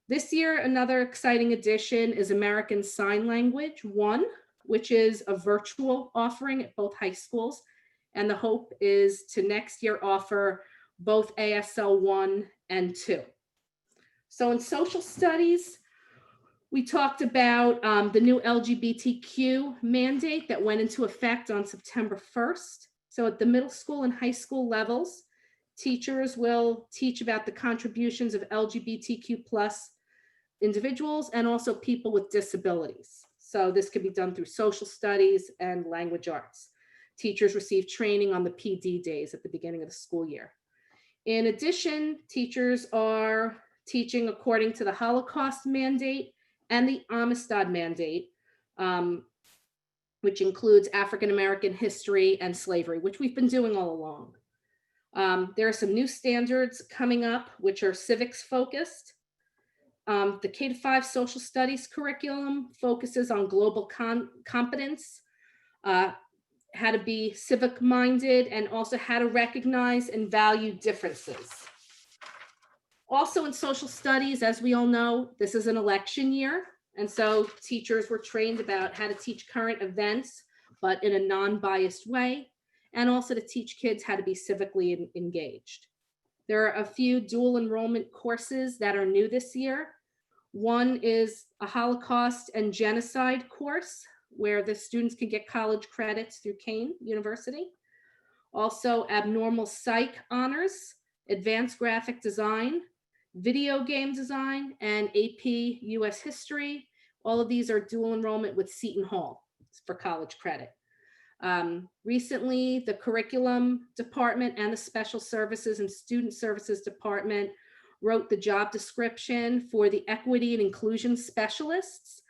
This year, another exciting addition is American Sign Language 1, which is a virtual offering at both high schools. And the hope is to next year offer both ASL 1 and 2. So in social studies, we talked about the new LGBTQ mandate that went into effect on September 1st. So at the middle school and high school levels, teachers will teach about the contributions of LGBTQ+ individuals and also people with disabilities. So this could be done through social studies and language arts. Teachers receive training on the PD days at the beginning of the school year. In addition, teachers are teaching according to the Holocaust mandate and the Amistad mandate, which includes African-American history and slavery, which we've been doing all along. There are some new standards coming up, which are civics focused. The K-5 social studies curriculum focuses on global competence, how to be civic minded, and also how to recognize and value differences. Also in social studies, as we all know, this is an election year. And so teachers were trained about how to teach current events, but in a non-biased way, and also to teach kids how to be civically engaged. There are a few dual enrollment courses that are new this year. One is a Holocaust and Genocide course where the students can get college credits through Kane University. Also abnormal psych honors, advanced graphic design, video game design, and AP US history. All of these are dual enrollment with Seton Hall for college credit. Recently, the curriculum department and the special services and student services department wrote the job description for the equity and inclusion specialists.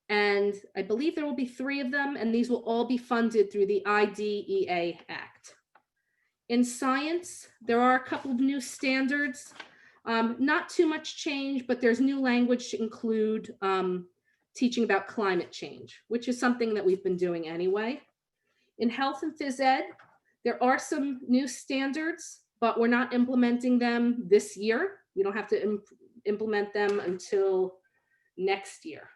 And I believe there will be 3 of them, and these will all be funded through the IDEA Act. In science, there are a couple of new standards, not too much change, but there's new language to include teaching about climate change, which is something that we've been doing anyway. In health and phys ed, there are some new standards, but we're not implementing them this year. We don't have to implement them until next year.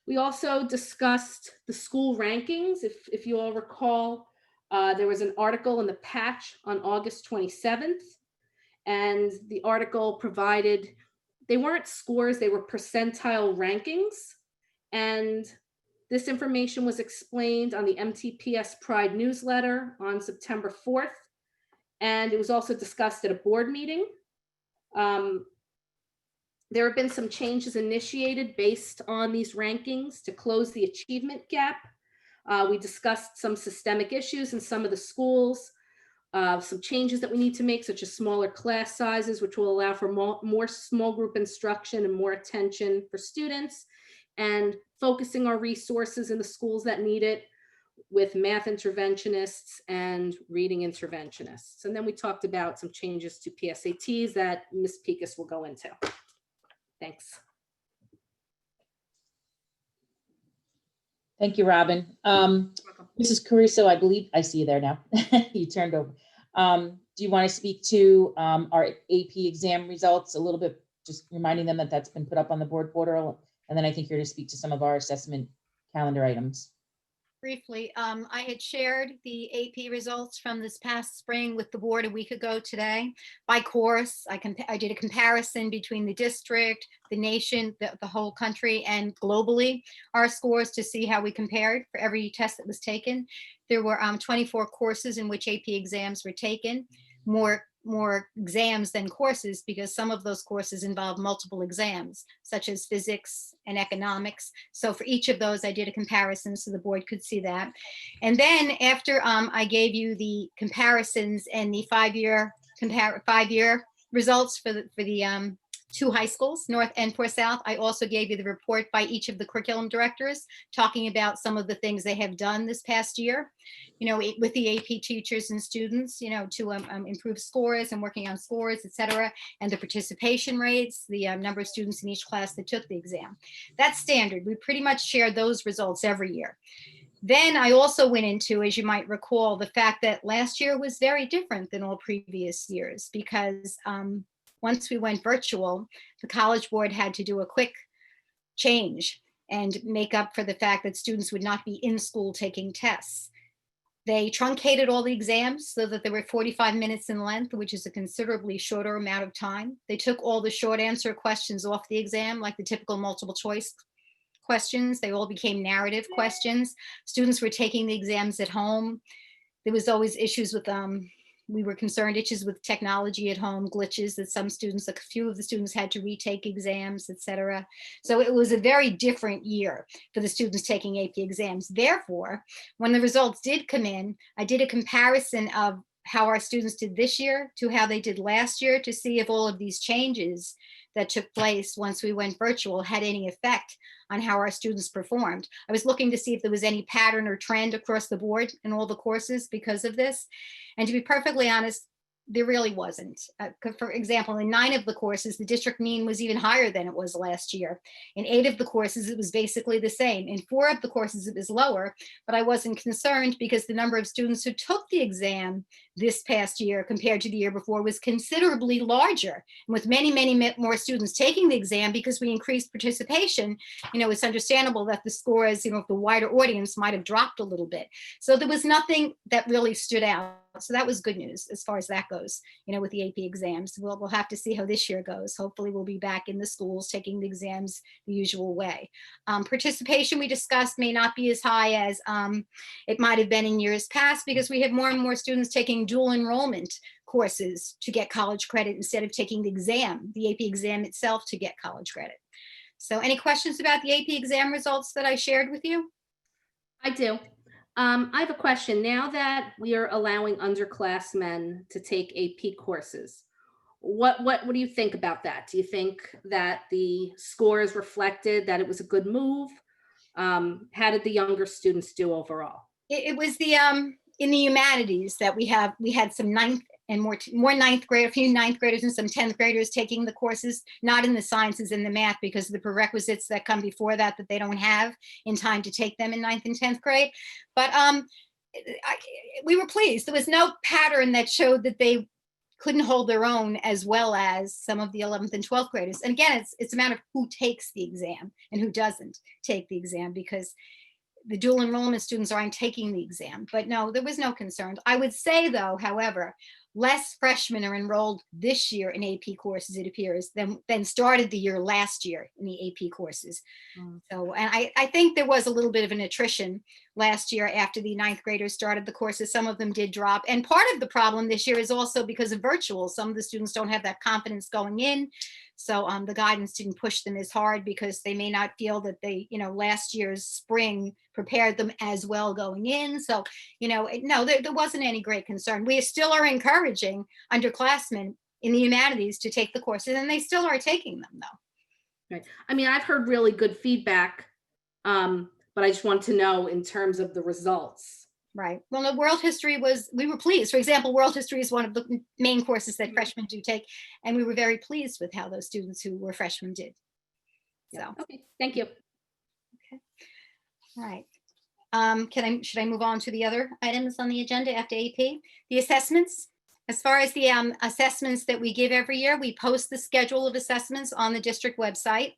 We also discussed the school rankings. If you all recall, There was an article in the Patch on August 27th, and the article provided, they weren't scores, they were percentile rankings. And this information was explained on the MTPS Pride newsletter on September 4th. And it was also discussed at a board meeting. There have been some changes initiated based on these rankings to close the achievement gap. We discussed some systemic issues in some of the schools, some changes that we need to make, such as smaller class sizes, which will allow for more small group instruction and more attention for students, and focusing our resources in the schools that need it with math interventionists and reading interventionists. And then we talked about some changes to PSATs that Ms. Pekas will go into. Thanks. Thank you, Robin. Mrs. Caruso, I believe I see you there now. You turned over. Do you want to speak to our AP exam results a little bit, just reminding them that that's been put up on the board portal? And then I think you're to speak to some of our assessment calendar items. Briefly, I had shared the AP results from this past spring with the board a week ago today. By course, I did a comparison between the district, the nation, the whole country, and globally, our scores to see how we compared for every test that was taken. There were 24 courses in which AP exams were taken, more exams than courses, because some of those courses involve multiple exams, such as physics and economics. So for each of those, I did a comparison so the board could see that. And then after I gave you the comparisons and the five-year results for the two high schools, North and Forth South, I also gave you the report by each of the curriculum directors talking about some of the things they have done this past year, with the AP teachers and students, to improve scores and working on scores, et cetera, and the participation rates, the number of students in each class that took the exam. That's standard. We pretty much share those results every year. Then I also went into, as you might recall, the fact that last year was very different than all previous years, because once we went virtual, the College Board had to do a quick change and make up for the fact that students would not be in school taking tests. They truncated all the exams so that they were 45 minutes in length, which is a considerably shorter amount of time. They took all the short answer questions off the exam, like the typical multiple choice questions. They all became narrative questions. Students were taking the exams at home. There was always issues with we were concerned issues with technology at home, glitches that a few of the students had to retake exams, et cetera. So it was a very different year for the students taking AP exams. Therefore, when the results did come in, I did a comparison of how our students did this year to how they did last year to see if all of these changes that took place once we went virtual had any effect on how our students performed. I was looking to see if there was any pattern or trend across the board in all the courses because of this. And to be perfectly honest, there really wasn't. For example, in 9 of the courses, the district mean was even higher than it was last year. In 8 of the courses, it was basically the same. In 4 of the courses, it was lower, but I wasn't concerned because the number of students who took the exam this past year compared to the year before was considerably larger. And with many, many more students taking the exam, because we increased participation, it's understandable that the scores, the wider audience might have dropped a little bit. So there was nothing that really stood out. So that was good news as far as that goes, with the AP exams. We'll have to see how this year goes. Hopefully we'll be back in the schools taking the exams the usual way. Participation, we discussed, may not be as high as it might have been in years past, because we have more and more students taking dual enrollment courses to get college credit instead of taking the exam, the AP exam itself, to get college credit. So any questions about the AP exam results that I shared with you? I do. I have a question. Now that we are allowing underclassmen to take AP courses, what do you think about that? Do you think that the scores reflected that it was a good move? How did the younger students do overall? It was the in the humanities that we had some ninth and more ninth grade, a few ninth graders and some 10th graders taking the courses, not in the sciences and the math, because of the prerequisites that come before that they don't have in time to take them in 9th and 10th grade. But we were pleased. There was no pattern that showed that they couldn't hold their own as well as some of the 11th and 12th graders. And again, it's a matter of who takes the exam and who doesn't take the exam, because the dual enrollment students aren't taking the exam. But no, there was no concerns. I would say though, however, less freshmen are enrolled this year in AP courses, it appears, than started the year last year in the AP courses. So, and I think there was a little bit of an attrition last year after the 9th graders started the courses. Some of them did drop. And part of the problem this year is also because of virtual. Some of the students don't have that confidence going in. So the guidance didn't push them as hard because they may not feel that they, last year's spring prepared them as well going in. So, no, there wasn't any great concern. We still are encouraging underclassmen in the humanities to take the courses, and they still are taking them though. Right. I mean, I've heard really good feedback, but I just want to know in terms of the results. Right. Well, the world history we were pleased. For example, world history is one of the main courses that freshmen do take. And we were very pleased with how those students who were freshmen did. So, okay, thank you. Okay. All right. Should I move on to the other items on the agenda after AP? The assessments. As far as the assessments that we give every year, we post the schedule of assessments on the district website.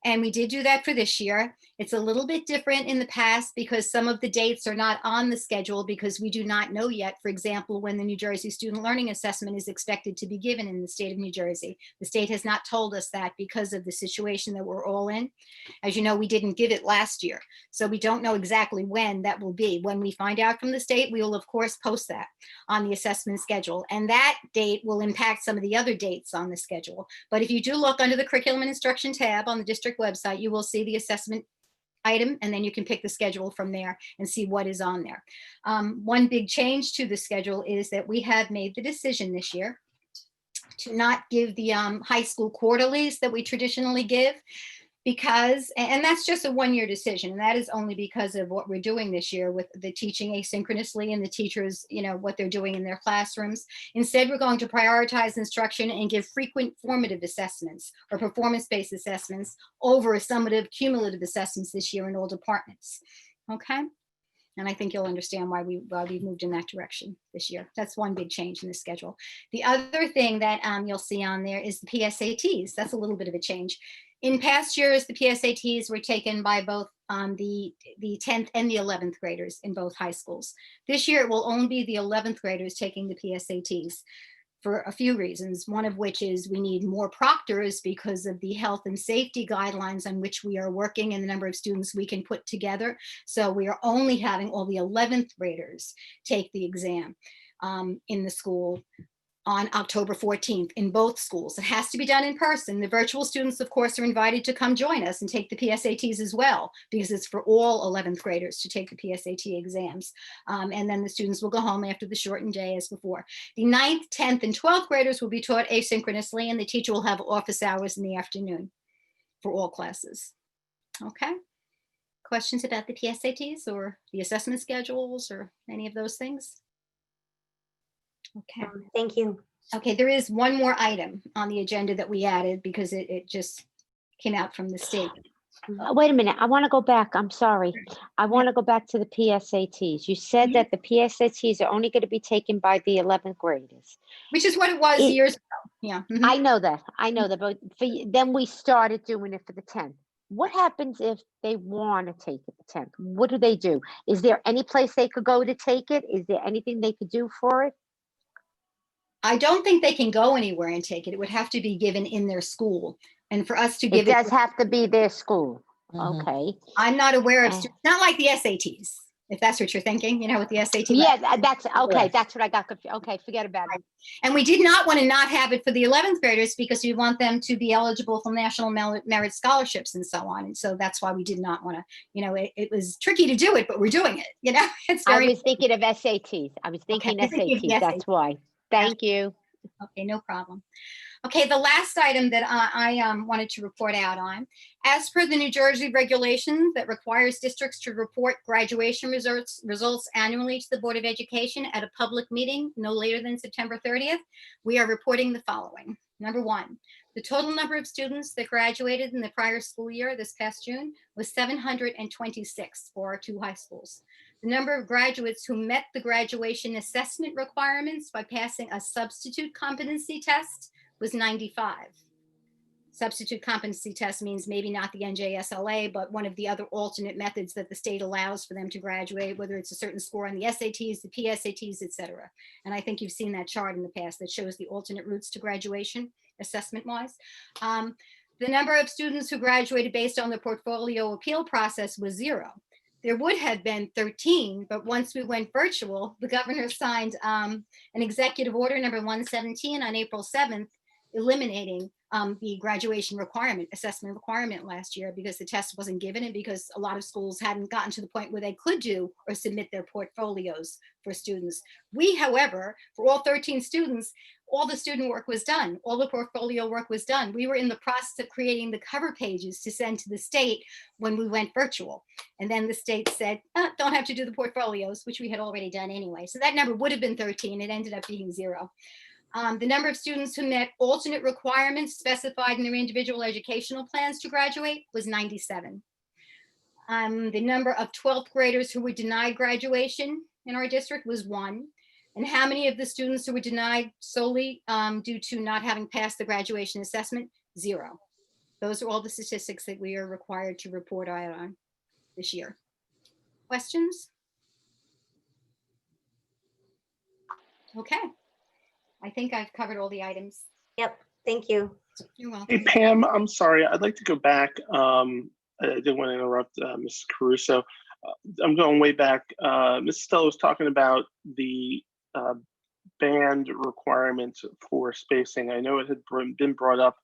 And we did do that for this year. It's a little bit different in the past because some of the dates are not on the schedule because we do not know yet, for example, when the New Jersey Student Learning Assessment is expected to be given in the state of New Jersey. The state has not told us that because of the situation that we're all in. As you know, we didn't give it last year. So we don't know exactly when that will be. When we find out from the state, we will of course post that on the assessment schedule. And that date will impact some of the other dates on the schedule. But if you do look under the curriculum and instruction tab on the district website, you will see the assessment item, and then you can pick the schedule from there and see what is on there. One big change to the schedule is that we have made the decision this year to not give the high school quarterlies that we traditionally give, because, and that's just a one-year decision, and that is only because of what we're doing this year with the teaching asynchronously and the teachers, what they're doing in their classrooms. Instead, we're going to prioritize instruction and give frequent formative assessments or performance-based assessments over summative cumulative assessments this year in all departments. Okay. And I think you'll understand why we moved in that direction this year. That's one big change in the schedule. The other thing that you'll see on there is the PSATs. That's a little bit of a change. In past years, the PSATs were taken by both the 10th and the 11th graders in both high schools. This year, it will only be the 11th graders taking the PSATs for a few reasons, one of which is we need more proctors because of the health and safety guidelines on which we are working and the number of students we can put together. So we are only having all the 11th graders take the exam in the school on October 14th in both schools. It has to be done in person. The virtual students, of course, are invited to come join us and take the PSATs as well, because it's for all 11th graders to take the PSAT exams. And then the students will go home after the shortened day as before. The 9th, 10th, and 12th graders will be taught asynchronously, and the teacher will have office hours in the afternoon for all classes. Okay. Questions about the PSATs or the assessment schedules or any of those things? Okay. Thank you. Okay, there is one more item on the agenda that we added because it just came out from the state. Wait a minute, I want to go back. I'm sorry. I want to go back to the PSATs. You said that the PSATs are only going to be taken by the 11th graders. Which is what it was years ago. Yeah. Mm-hmm. I know that. But then we started doing it for the 10th. What happens if they want to take it the 10th? What do they do? Is there any place they could go to take it? Is there anything they could do for it? I don't think they can go anywhere and take it. It would have to be given in their school. And for us to give it does have to be their school. Mm-hmm. Okay. I'm not aware of, not like the SATs, if that's what you're thinking, with the SAT. Yeah, that's okay. That's what I got confused. Okay, forget about it. And we did not want to not have it for the 11th graders because we want them to be eligible for national merit scholarships and so on. And so that's why we did not want to, it was tricky to do it, but we're doing it, It's very. I was thinking of SATs. I was thinking SATs. That's why. Thank you. Okay, no problem. Okay, the last item that I wanted to report out on, as per the New Jersey regulation that requires districts to report graduation results annually to the Board of Education at a public meeting no later than September 30th, we are reporting the following. Number one, the total number of students that graduated in the prior school year this past June was 726 for our two high schools. The number of graduates who met the graduation assessment requirements by passing a substitute competency test was 95. Substitute competency test means maybe not the NJSLA, but one of the other alternate methods that the state allows for them to graduate, whether it's a certain score on the SATs, the PSATs, et cetera. And I think you've seen that chart in the past that shows the alternate routes to graduation assessment-wise. The number of students who graduated based on the portfolio appeal process was 0. There would have been 13, but once we went virtual, the governor signed an executive order number 117 on April 7th, eliminating the graduation requirement, assessment requirement last year because the test wasn't given and because a lot of schools hadn't gotten to the point where they could do or submit their portfolios for students. We, however, for all 13 students, all the student work was done. All the portfolio work was done. We were in the process of creating the cover pages to send to the state when we went virtual. And then the state said, don't have to do the portfolios, which we had already done anyway. So that number would have been 13. It ended up being 0. The number of students who met alternate requirements specified in their individual educational plans to graduate was 97. The number of 12th graders who were denied graduation in our district was 1. And how many of the students who were denied solely due to not having passed the graduation assessment? 0. Those are all the statistics that we are required to report out on this year. Questions? Okay. I think I've covered all the items. Yep, thank you. You're welcome. Hey, Pam, I'm sorry. I'd like to go back. I didn't want to interrupt Mrs. Caruso. I'm going way back. Mrs. Stella was talking about the band requirements for spacing. I know it had been brought up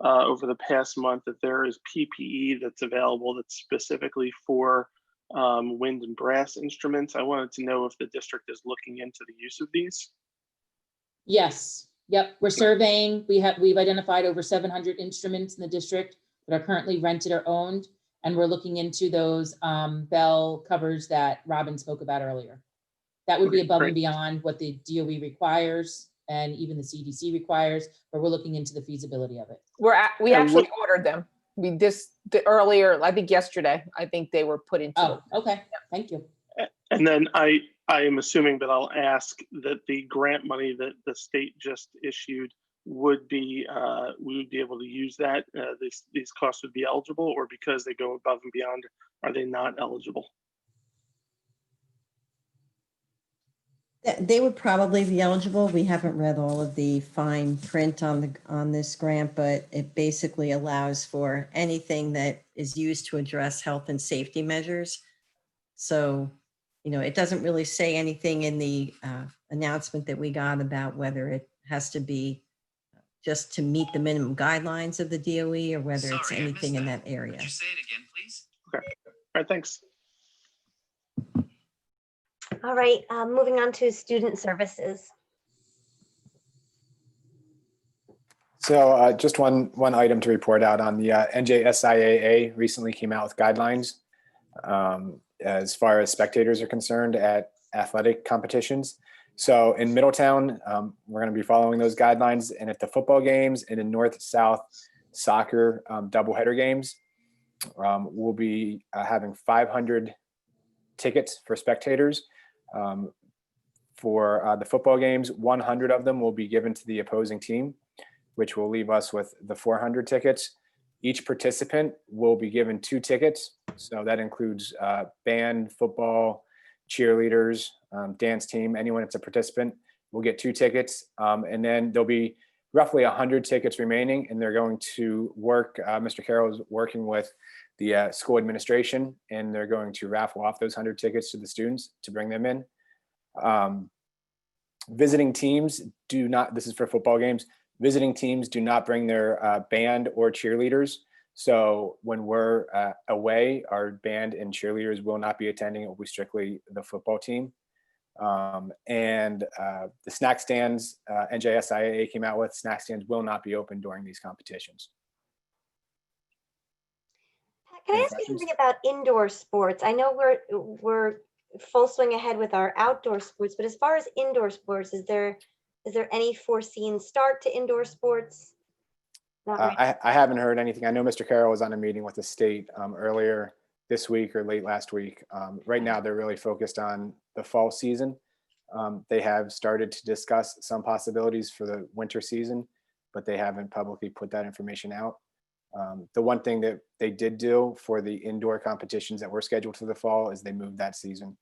over the past month that there is PPE that's available that's specifically for wind and brass instruments. I wanted to know if the district is looking into the use of these. Yes, yep, we're surveying. We've identified over 700 instruments in the district that are currently rented or owned. And we're looking into those bell covers that Robin spoke about earlier. That would be above and beyond what the DOE requires and even the CDC requires, but we're looking into the feasibility of it. We actually ordered them. Earlier, I think yesterday, I think they were put into. Oh, okay, thank you. And then I am assuming that I'll ask that the grant money that the state just issued would be, we would be able to use that, these costs would be eligible, or because they go above and beyond, are they not eligible? They would probably be eligible. We haven't read all of the fine print on this grant, but it basically allows for anything that is used to address health and safety measures. So, it doesn't really say anything in the announcement that we got about whether it has to be just to meet the minimum guidelines of the DOE or whether it's anything in that area. Could you say it again, please? Okay. All right, thanks. All right, moving on to student services. So just one item to report out on. The NJSIAA recently came out with guidelines as far as spectators are concerned at athletic competitions. So in Middletown, we're going to be following those guidelines, and at the football games and in North-South soccer doubleheader games, we'll be having 500 tickets for spectators. For the football games, 100 of them will be given to the opposing team, which will leave us with the 400 tickets. Each participant will be given 2 tickets. So that includes band, football, cheerleaders, dance team, anyone that's a participant will get 2 tickets. And then there'll be roughly 100 tickets remaining, and they're going to work, Mr. Carroll is working with the school administration, and they're going to raffle off those 100 tickets to the students to bring them in. Visiting teams do not, this is for football games, visiting teams do not bring their band or cheerleaders. So when we're away, our band and cheerleaders will not be attending. It will be strictly the football team. And the snack stands, NJSIAA came out with, snack stands will not be open during these competitions. Can I ask you something about indoor sports? I know we're full swing ahead with our outdoor sports, but as far as indoor sports, is there any foreseen start to indoor sports? I haven't heard anything. I know Mr. Carroll was on a meeting with the state earlier this week or late last week. Right now, they're really focused on the fall season. They have started to discuss some possibilities for the winter season, but they haven't publicly put that information out. The one thing that they did do for the indoor competitions that were scheduled for the fall is they moved that season.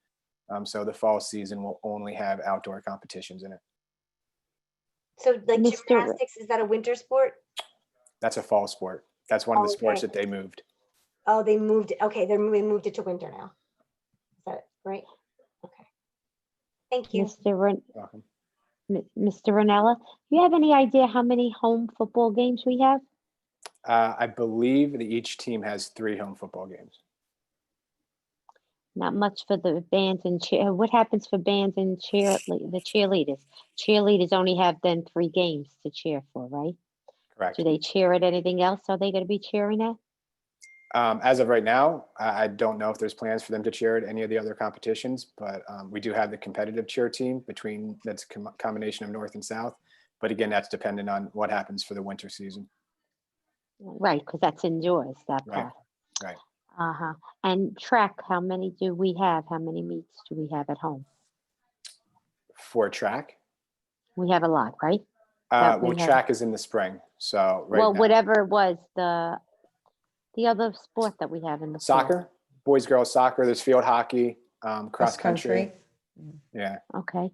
So the fall season will only have outdoor competitions in it. So like Mr. gymnastics, is that a winter sport? That's a fall sport. That's one of the sports Okay. that they moved. Oh, they moved it. Okay, they moved it to winter now. Is that right? Okay. Thank you. Welcome. Mr. Ranella, do you have any idea how many home football games we have? I believe that each team has 3 home football games. Not much for the bands and cheer. What happens for bands and the cheerleaders? Cheerleaders only have then 3 games to cheer for, right? Correct. Do they cheer at anything else? Are they going to be cheering at? As of right now, I don't know if there's plans for them to cheer at any of the other competitions, but we do have the competitive cheer team that's a combination of North and South. But again, that's dependent on what happens for the winter season. Right, because that's indoors, that Right. part. Right. Uh-huh. And track, how many do we have? How many meets do we have at home? For track? We have a lot, right? That we Well, have- track is in the spring. So Well, now, whatever it was, the other sport that we have in the fall. soccer, boys, girls soccer, there's field hockey, cross country. Yeah. Okay.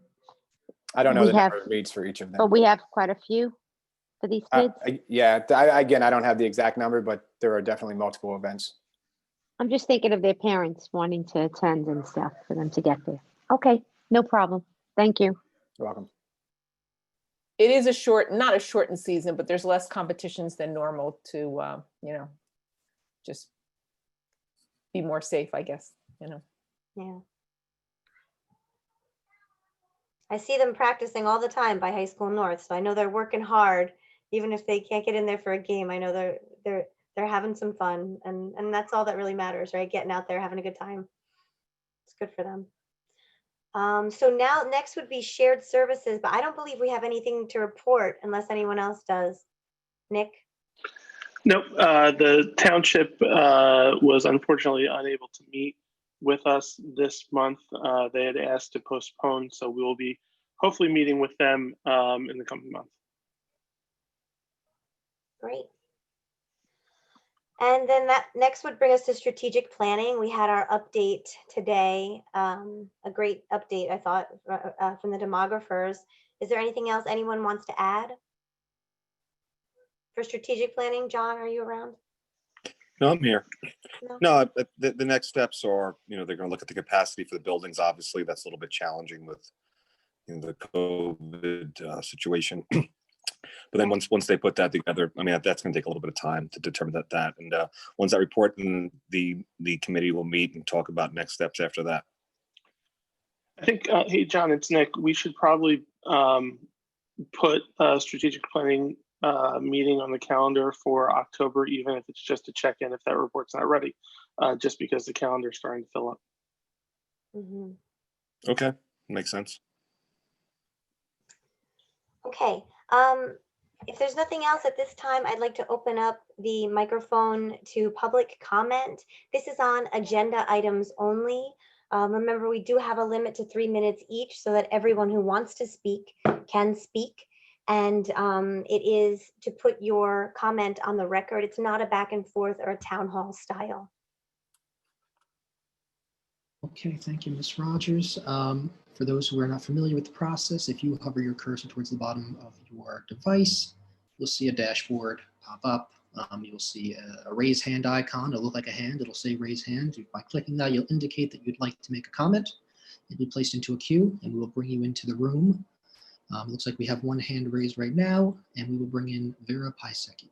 I don't know We the have- number of meets for each of them. But we have quite a few for these kids. Yeah, again, I don't have the exact number, but there are definitely multiple events. I'm just thinking of their parents wanting to attend and stuff for them to get there. Okay, no problem. Thank you. You're welcome. It is not a shortened season, but there's less competitions than normal to, just be more safe, I guess, Yeah. I see them practicing all the time by High School North, so I know they're working hard. Even if they can't get in there for a game, I know they're having some fun, and that's all that really matters, right? Getting out there, having a good time. It's good for them. So now next would be shared services, but I don't believe we have anything to report unless anyone else does. Nick? Nope, the township was unfortunately unable to meet with us this month. They had asked to postpone, so we will be hopefully meeting with them in the coming month. Great. And then that next would bring us to strategic planning. We had our update today, a great update, I thought, from the demographers. Is there anything else anyone wants to add for strategic planning? John, are you around? No, I'm here. No? No, the next steps are, they're going to look at the capacity for the buildings. Obviously, that's a little bit challenging with the COVID situation. But then once they put that together, I mean, that's going to take a little bit of time to determine that. And once that report, then the committee will meet and talk about next steps after that. I think, hey, John, it's Nick. We should probably put a strategic planning meeting on the calendar for October, even if it's just to check in if that report's not ready, just because the calendar is starting to fill up. Mm-hmm. Okay, makes sense. Okay. If there's nothing else at this time, I'd like to open up the microphone to public comment. This is on agenda items only. Remember, we do have a limit to 3 minutes each so that everyone who wants to speak can speak. And it is to put your comment on the record. It's not a back and forth or a town hall style. Okay, thank you, Ms. Rogers. For those who are not familiar with the process, if you hover your cursor towards the bottom of your device, you'll see a dashboard pop up. You'll see a raise hand icon. It'll look like a hand. It'll say raise hand. By clicking that, you'll indicate that you'd like to make a comment. You'll be placed into a queue, and we will bring you into the room. It looks like we have one hand raised right now, and we will bring in Vera Paisecki.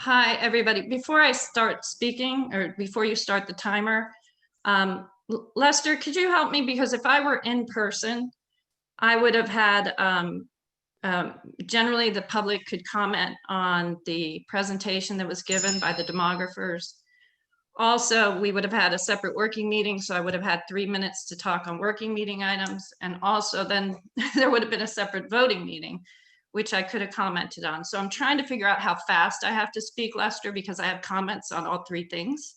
Hi, everybody. Before I start speaking, or before you start the timer, Lester, could you help me? Because if I were in person, I would have had, generally the public could comment on the presentation that was given by the demographers. Also, we would have had a separate working meeting, so I would have had 3 minutes to talk on working meeting items. And also then there would have been a separate voting meeting, which I could have commented on. So I'm trying to figure out how fast I have to speak, Lester, because I have comments on all 3 things.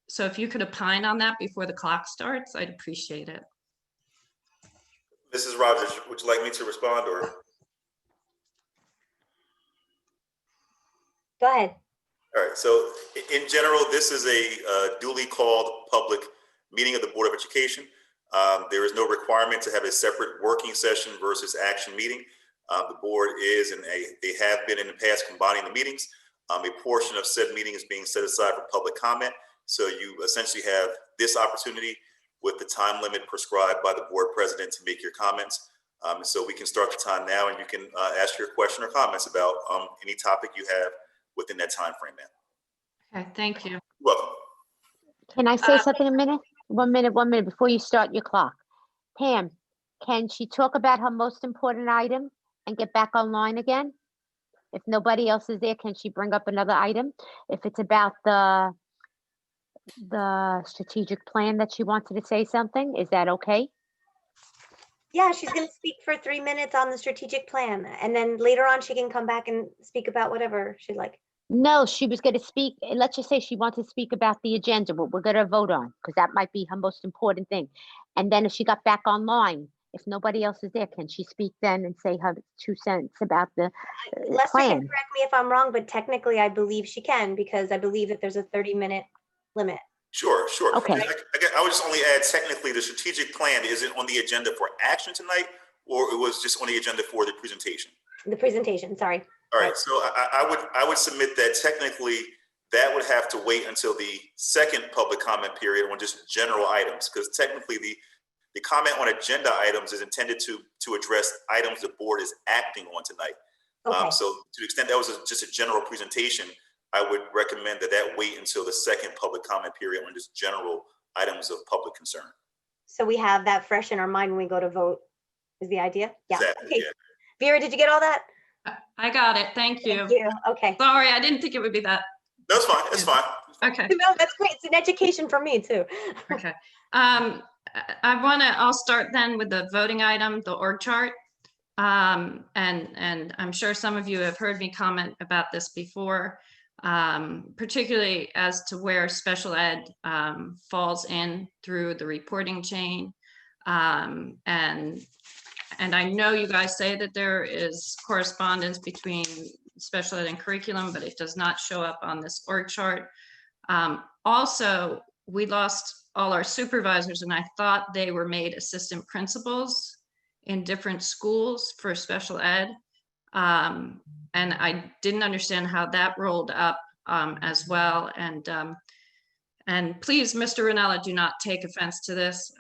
So if you could opine on that before the clock starts, I'd appreciate it. Mrs. Rogers, would you like me to respond or? Go ahead. All right, so in general, this is a duly called public meeting of the Board of Education. There is no requirement to have a separate working session versus action meeting. The board is, and they have been in the past combining the meetings. A portion of said meeting is being set aside for public comment. So you essentially have this opportunity with the time limit prescribed by the board president to make your comments. So we can start the time now, and you can ask your question or comments about any topic you have within that time frame, ma'am. Okay, thank you. You're welcome. Can I say something a minute? 1 minute before you start your clock. Pam, can she talk about her most important item and get back online again? If nobody else is there, can she bring up another item? If it's about the strategic plan that she wanted to say something, is that okay? Yeah, she's going to speak for 3 minutes on the strategic plan, and then later on she can come back and speak about whatever she'd like. No, she was going to speak. Let's just say she wants to speak about the agenda, what we're going to vote on, because that might be her most important thing. And then if she got back online, if nobody else is there, can she speak then and say her 2 cents about the Lester plan? can correct me if I'm wrong, but technically I believe she can, because I believe that there's a 30-minute limit. Sure. Okay. I would just only add, technically, the strategic plan isn't on the agenda for action tonight, or it was just on the agenda for the presentation? The presentation, sorry. All right, so I would submit that technically that would have to wait until the second public comment period on just general items, because technically the comment on agenda items is intended to address items the board is acting on tonight. Okay. So to the extent that was just a general presentation, I would recommend that wait until the second public comment period on just general items of public concern. So we have that fresh in our mind when we go to vote, is the idea? Yeah. Exactly, Okay. yeah. Vera, did you get all that? I got it. Thank you. Thank you. Okay. Sorry, I didn't think it would be that. That's fine. It's fine. Okay. No, that's great. It's an education for me too. Okay. I'll start then with the voting item, the org chart. And I'm sure some of you have heard me comment about this before, particularly as to where special ed falls in through the reporting chain. And I know you guys say that there is correspondence between special ed and curriculum, but it does not show up on this org chart. Also, we lost all our supervisors, and I thought they were made assistant principals in different schools for special ed. And I didn't understand how that rolled up as well. And please, Mr. Ranella, do not take offense to this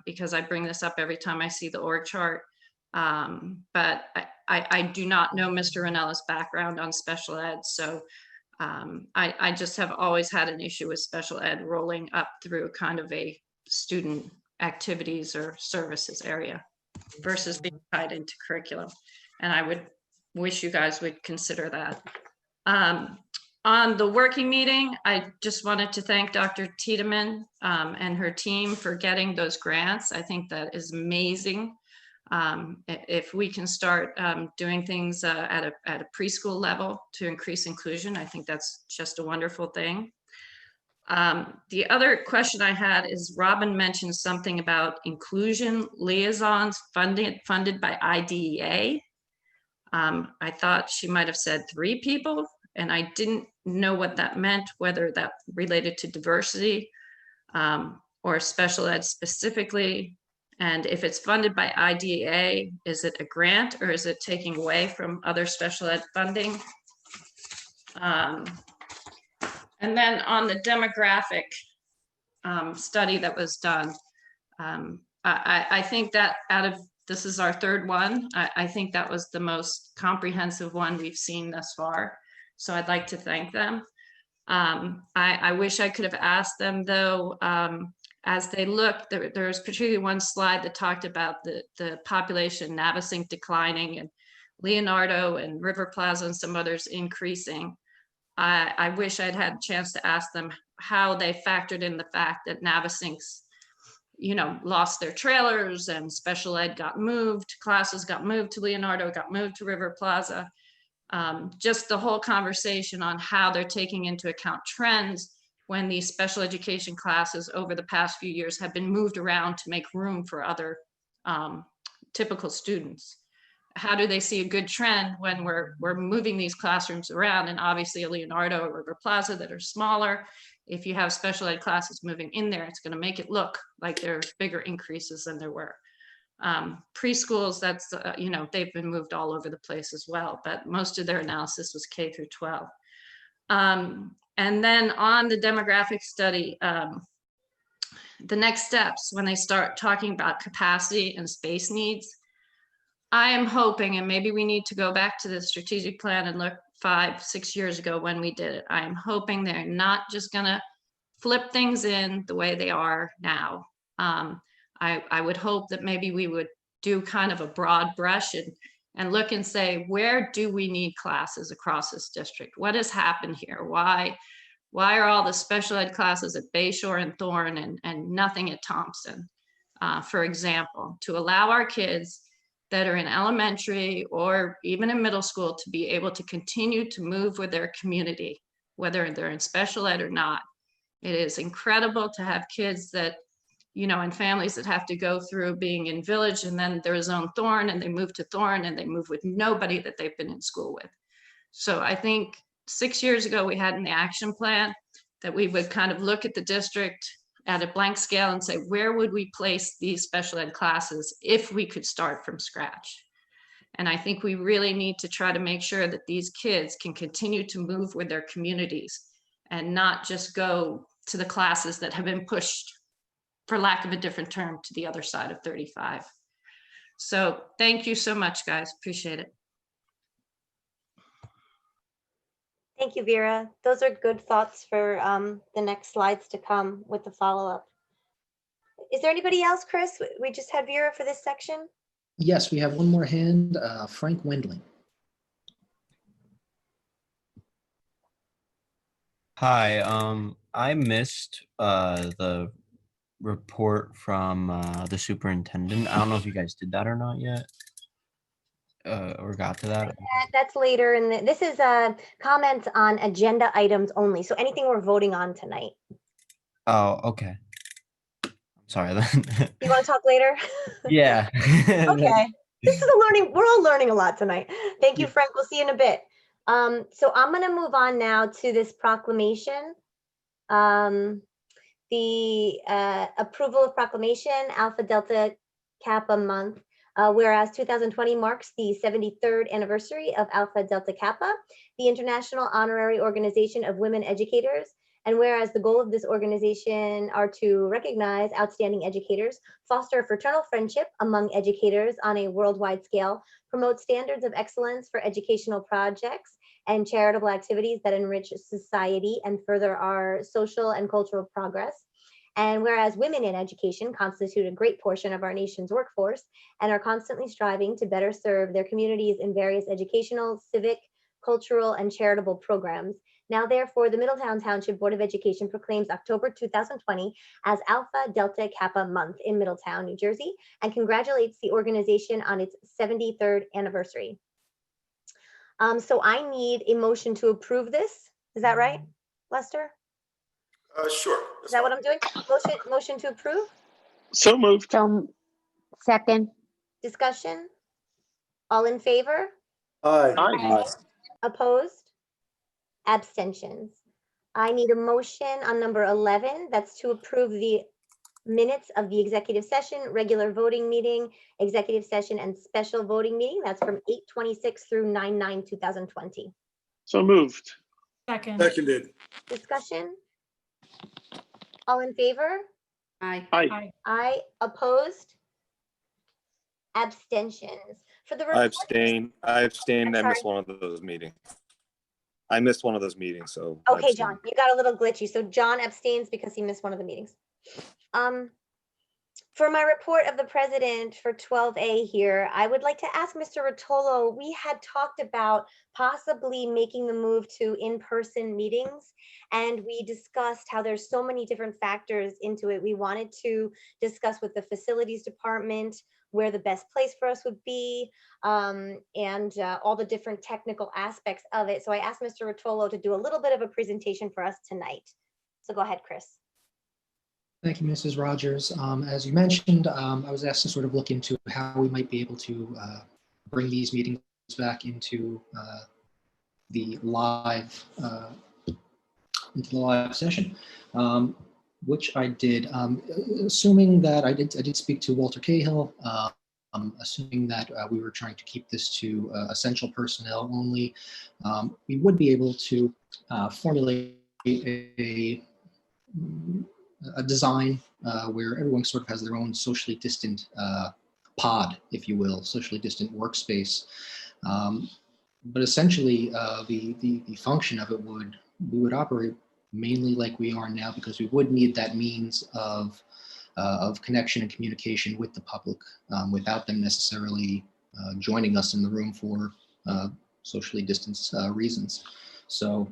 because I bring this up every time I see the org chart. But I do not know Mr. Ranella's background on special ed. So I just have always had an issue with special ed rolling up through kind of a student activities or services area versus being tied into curriculum. And I would wish you guys would consider that. On the working meeting, I just wanted to thank Dr. Tiedemann and her team for getting those grants. I think that is amazing. If we can start doing things at a preschool level to increase inclusion, I think that's just a wonderful thing. The other question I had is Robin mentioned something about inclusion liaisons funded by IDEA. I thought she might have said 3 people, and I didn't know what that meant, whether that related to diversity or special ed specifically. And if it's funded by IDEA, is it a grant or is it taking away from other special ed funding? And then on the demographic study that was done, I think that this is our 3rd one. I think that was the most comprehensive one we've seen thus far. So I'd like to thank them. I wish I could have asked them though, as they look, there's particularly one slide that talked about the population, Navasink declining and Leonardo and River Plaza and some others increasing. I wish I'd had a chance to ask them how they factored in the fact that Navasinks, lost their trailers and special ed got moved, classes got moved to Leonardo, got moved to River Plaza. Just the whole conversation on how they're taking into account trends when these special education classes over the past few years have been moved around to make room for other typical students. How do they see a good trend when we're moving these classrooms around? And obviously Leonardo or River Plaza that are smaller, if you have special ed classes moving in there, it's going to make it look like there's bigger increases than there were. Preschools, that's, you know, they've been moved all over the place as well, but most of their analysis was K through 12. And then on the demographic study, the next steps, when they start talking about capacity and space needs, I am hoping, and maybe we need to go back to the strategic plan and look 5-6 years ago when we did it. I am hoping they're not just gonna flip things in the way they are now. I would hope that maybe we would do kind of a broad brush and look and say, where do we need classes across this district? What has happened here? Why are all the special ed classes at Bayshore and Thorne and nothing at Thompson, for example, to allow our kids that are in elementary or even in middle school to be able to continue to move with their community, whether they're in special ed or not. It is incredible to have kids that, you know, and families that have to go through being in Village and then their zone Thorne and they move to Thorne and they move with nobody that they've been in school with. So I think 6 years ago, we had an action plan that we would kind of look at the district at a blank scale and say, where would we place these special ed classes if we could start from scratch? And I think we really need to try to make sure that these kids can continue to move with their communities and not just go to the classes that have been pushed, for lack of a different term, to the other side of 35. So thank you so much, guys. Appreciate it. Thank you, Vera. Those are good thoughts for the next slides to come with the follow-up. Is there anybody else, Chris? We just had Vera for this section. Yes, we have one more hand, Frank Wendling. Hi, I missed the report from the superintendent. I don't know if you guys did that or not yet, or got to that. That's later, and this is comments on agenda items only. So anything we're voting on tonight. Oh, okay. Sorry then. You want to talk later? Yeah. Okay. This is a learning. We're all learning a lot tonight. Thank you, Frank. We'll see you in a bit. So I'm going to move on now to this proclamation. The approval of proclamation, Alpha Delta Kappa month. Whereas 2020 marks the 73rd anniversary of Alpha Delta Kappa, the International Honorary Organization of Women Educators. And whereas the goal of this organization are to recognize outstanding educators, foster fraternal friendship among educators on a worldwide scale, promote standards of excellence for educational projects and charitable activities that enrich society and further our social and cultural progress. And whereas women in education constitute a great portion of our nation's workforce and are constantly striving to better serve their communities in various educational, civic, cultural, and charitable programs. Now, therefore, the Middletown Township Board of Education proclaims October 2020 as Alpha Delta Kappa Month in Middletown, New Jersey, and congratulates the organization on its 73rd anniversary. So I need a motion to approve this. Is that right, Lester? Sure. Is that what I'm doing? Motion to approve? So moved. Second. Discussion? All in favor? Aye. Aye. Opposed? Abstentions? I need a motion on number 11. That's to approve the minutes of the executive session, regular voting meeting, executive session, and special voting meeting. That's from 8/26 through 9/9/2020. So moved. Second. Seconded. Discussion? All in favor? Aye. Aye. Aye. Opposed? Abstentions? For the I report, abstain. I missed one of those meetings. I missed one of those meetings, so. I okay, abstain. John, you got a little glitchy. So John abstains because he missed one of the meetings. For my report of the president for 12A here, I would like to ask Mr. Rotolo, we had talked about possibly making the move to in-person meetings, and we discussed how there's so many different factors into it. We wanted to discuss with the facilities department where the best place for us would be, and all the different technical aspects of it. So I asked Mr. Rotolo to do a little bit of a presentation for us tonight. So go ahead, Chris. Thank you, Mrs. Rogers. As you mentioned, I was asked to sort of look into how we might be able to bring these meetings back into the live session, which I did. Assuming that I did speak to Walter Cahill. Assuming that we were trying to keep this to essential personnel only, we would be able to formulate a design where everyone sort of has their own socially distant pod, if you will, socially distant workspace. But essentially, the function of it we would operate mainly like we are now, because we would need that means of connection and communication with the public without them necessarily joining us in the room for socially distanced reasons. So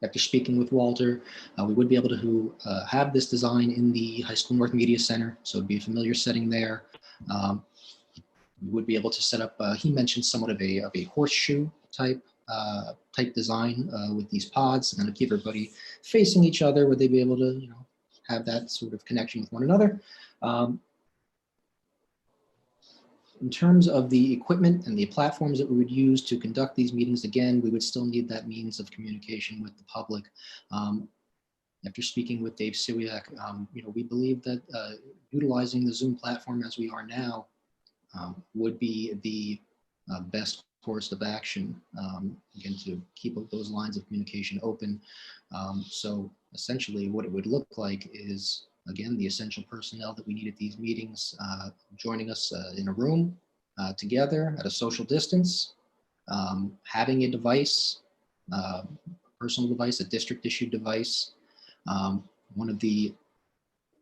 after speaking with Walter, we would be able to have this design in the High School North Media Center, so it'd be a familiar setting there. We would be able to set up, he mentioned somewhat of a horseshoe type design with these pods, and kind of keep everybody facing each other, where they'd be able to, have that sort of connection with one another. In terms of the equipment and the platforms that we would use to conduct these meetings, again, we would still need that means of communication with the public. After speaking with Dave Siwiak, we believe that utilizing the Zoom platform as we are now would be the best course of action, again, to keep those lines of communication open. So essentially what it would look like is, again, the essential personnel that we need at these meetings joining us in a room together at a social distance, having a device, personal device, a district issued device. One of the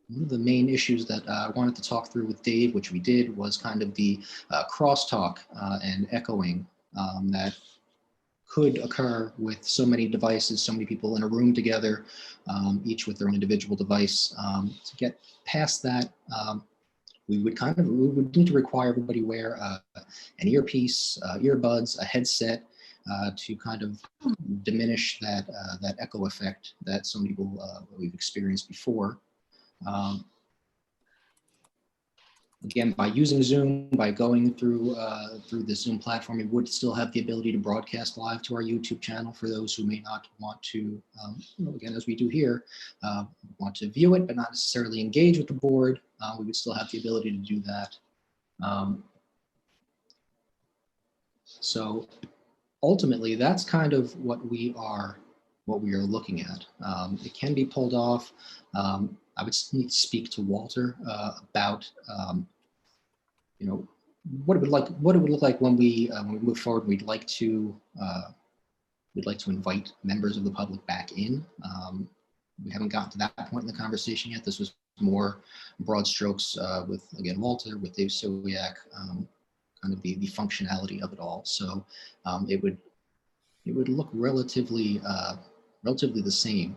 main issues that I wanted to talk through with Dave, which we did, was kind of the crosstalk and echoing that could occur with so many devices, so many people in a room together, each with their own individual device. To get past that, we would need to require everybody wear an earpiece, earbuds, a headset to kind of diminish that echo effect that some people we've experienced before. Again, by using Zoom, by going through the Zoom platform, we would still have the ability to broadcast live to our YouTube channel for those who may not want to, again, as we do here, want to view it, but not necessarily engage with the board. We would still have the ability to do that. So ultimately, that's kind of what we are looking at. It can be pulled off. I would need to speak to Walter about what it would look like when we move forward. We'd like to invite members of the public back in. We haven't gotten to that point in the conversation yet. This was more broad strokes with, again, Walter, with Dave Siwiak, kind of the functionality of it all. So it would look relatively the same.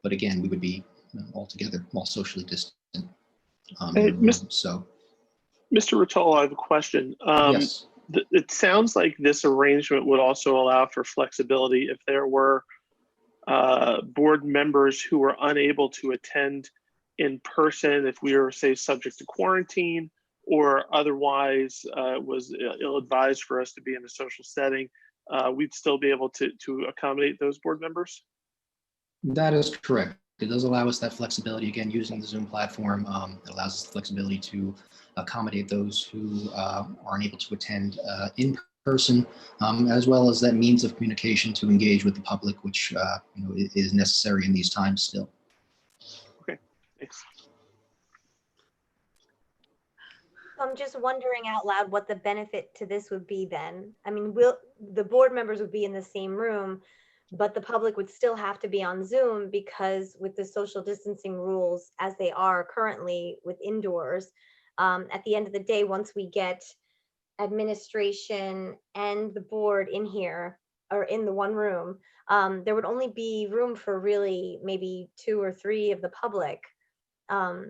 But again, we would be all together, all socially distant. So, Mr. Rotolo, I have a question. Yes. It sounds like this arrangement would also allow for flexibility if there were board members who were unable to attend in person, if we were, say, subject to quarantine, or otherwise was ill-advised for us to be in a social setting, we'd still be able to accommodate those board members? That is correct. It does allow us that flexibility, again, using the Zoom platform. It allows us the flexibility to accommodate those who are unable to attend in person, as well as that means of communication to engage with the public, which is necessary in these times still. Okay, thanks. I'm just wondering out loud what the benefit to this would be then. I mean, the board members would be in the same room, but the public would still have to be on Zoom, because with the social distancing rules as they are currently with indoors, at the end of the day, once we get administration and the board in here or in the one room, there would only be room for really maybe 2 or 3 of the public.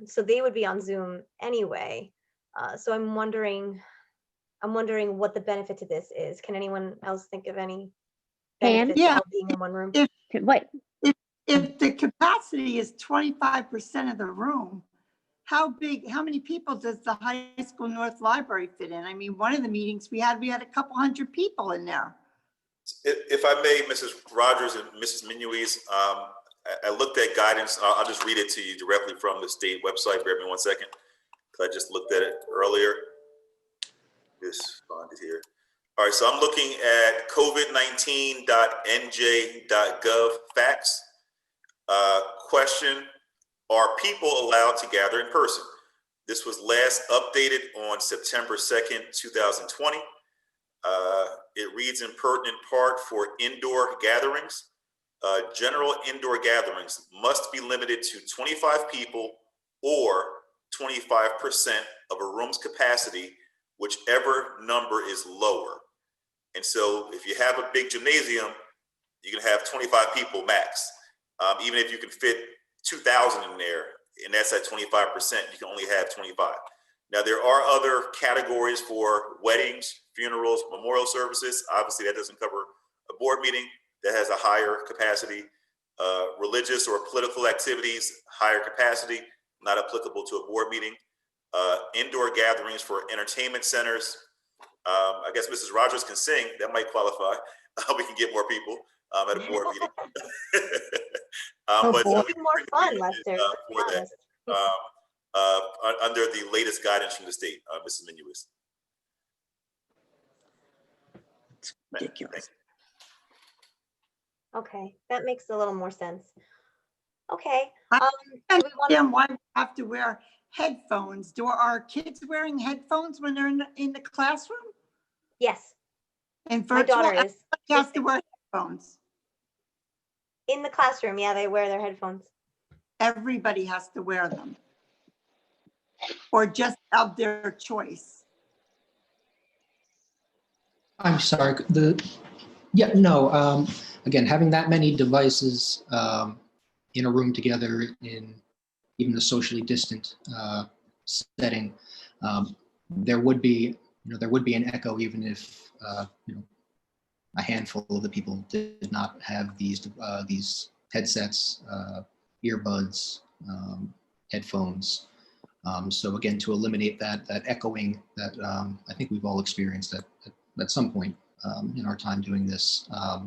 So they would be on Zoom anyway. So I'm wondering what the benefit to this is. Can anyone else think of any benefits Yeah. of being in one room? What? if the capacity is 25% of the room, how many people does the high school North Library fit in? I mean, one of the meetings we had a couple hundred people in there. If I may, Mrs. Rogers and Mrs. Minuis, I looked at guidance. I'll just read it to you directly from the state website. Bear with me 1 second, because I just looked at it earlier. Just find it here. All right, so I'm looking at covid19.nj.gov facts. Question, are people allowed to gather in person? This was last updated on September 2nd, 2020. It reads in pertinent part for indoor gatherings. General indoor gatherings must be limited to 25 people or 25% of a room's capacity, whichever number is lower. And so if you have a big gymnasium, you can have 25 people max. Even if you can fit 2,000 in there, and that's at 25%, you can only have 25. Now, there are other categories for weddings, funerals, memorial services. Obviously, that doesn't cover a board meeting that has a higher capacity. Religious or political activities, higher capacity, not applicable to a board meeting. Indoor gatherings for entertainment centers. I guess Mrs. Rogers can sing. That might qualify. We can get more people at a board meeting. But it'll be more fun, Lester. for that, under the latest guidance from the state, Mrs. Minuis. It's ridiculous. Okay, that makes a little more sense. Okay. I do we want understand why we have to wear headphones. Are kids wearing headphones when they're in the classroom? Yes. And My virtual, daughter is. everybody has to wear headphones. In the classroom, yeah, they wear their headphones. Everybody has to wear them. Or just of their choice. I'm sorry, again, having that many devices in a room together in even a socially distant setting, there would be an echo even if a handful of the people did not have these headsets, earbuds, headphones. So again, to eliminate that echoing that I think we've all experienced at some point in our time doing this, I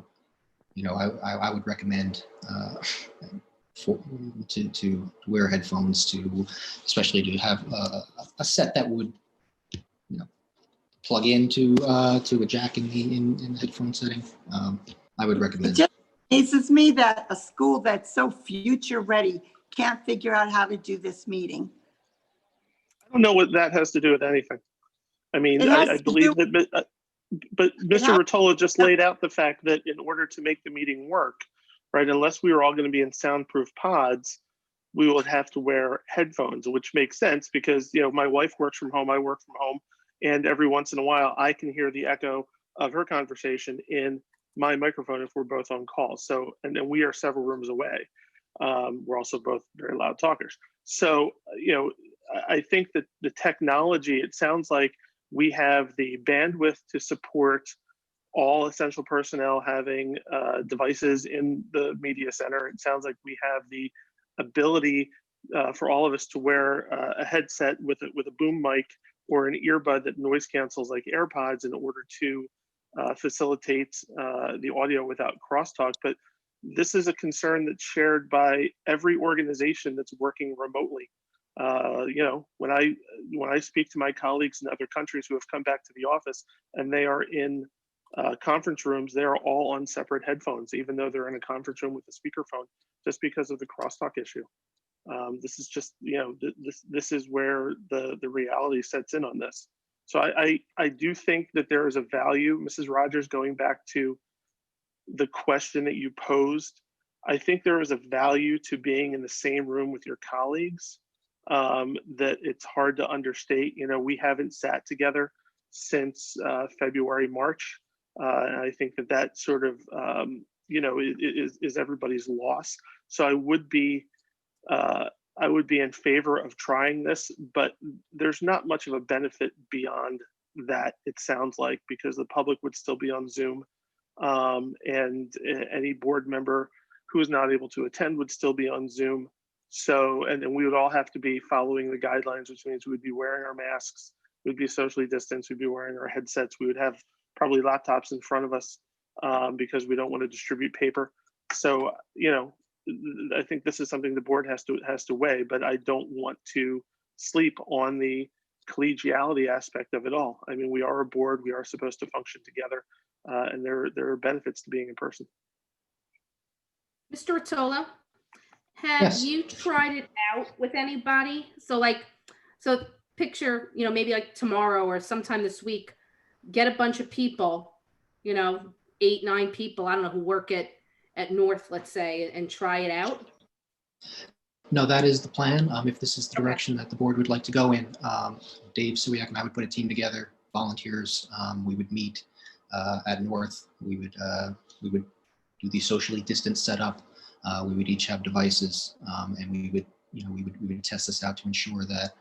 would recommend to wear headphones, especially to have a set that would plug into to a jack in the headphone setting. I would recommend. It just amazes me that a school that's so future ready can't figure out how to do this meeting. I don't know what that has to do with anything. I mean, I believe that, but Mr. Rotolo just laid out the fact that in order to make the meeting work, right, unless we were all going to be in soundproof pods, we would have to wear headphones, which makes sense because, my wife works from home, I work from home, and every once in a while I can hear the echo of her conversation in my microphone if we're both on call. So, and then we are several rooms away. We're also both very loud talkers. So, I think that the technology, it sounds like we have the bandwidth to support all essential personnel having devices in the media center. It sounds like we have the ability for all of us to wear a headset with a boom mic or an earbud that noise cancels like AirPods in order to facilitate the audio without crosstalk. But this is a concern that's shared by every organization that's working remotely. When I speak to my colleagues in other countries who have come back to the office and they are in conference rooms, they're all on separate headphones, even though they're in a conference room with a speakerphone, just because of the crosstalk issue. This is just, this is where the reality sets in on this. So I do think that there is a value, Mrs. Rogers, going back to the question that you posed. I think there is a value to being in the same room with your colleagues that it's hard to understate. We haven't sat together since February, March. And I think that sort of, is everybody's loss. So I would be in favor of trying this, but there's not much of a benefit beyond that, it sounds like, because the public would still be on Zoom. And any board member who's not able to attend would still be on Zoom. So, and then we would all have to be following the guidelines, which means we'd be wearing our masks, we'd be socially distanced, we'd be wearing our headsets, we would have probably laptops in front of us because we don't want to distribute paper. So, you know, I think this is something the board has to weigh, but I don't want to sleep on the collegiality aspect of it all. I mean, we are a board, we are supposed to function together, and there are benefits to being in person. Mr. Rotolo, have Yes. you tried it out with anybody? So picture, you know, maybe like tomorrow or sometime this week, get a bunch of people, you know, 8, 9 people, I don't know, who work at North, let's say, and try it out. No, that is the plan. If this is the direction that the board would like to go in, Dave Suiak and I would put a team together, volunteers. We would meet at North. We would do the socially distanced setup. We would each have devices, and we would test this out to ensure that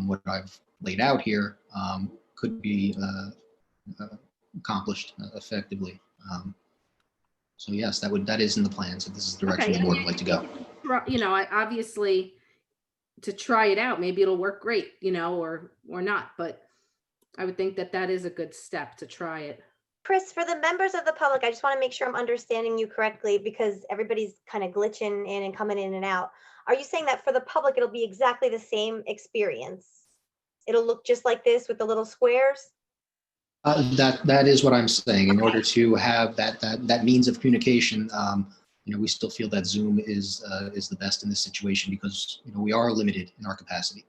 what I've laid out here could be accomplished effectively. So yes, that is in the plans. If this is the direction the board would like to go. You know, obviously to try it out, maybe it'll work great, you know, or not, but I would think that is a good step to try it. Chris, for the members of the public, I just want to make sure I'm understanding you correctly because everybody's kind of glitching in and coming in and out. Are you saying that for the public, it'll be exactly the same experience? It'll look just like this with the little squares? That is what I'm saying. In order to have that means of communication, you know, we still feel that Zoom is the best in this situation because, you know, we are limited in our capacity.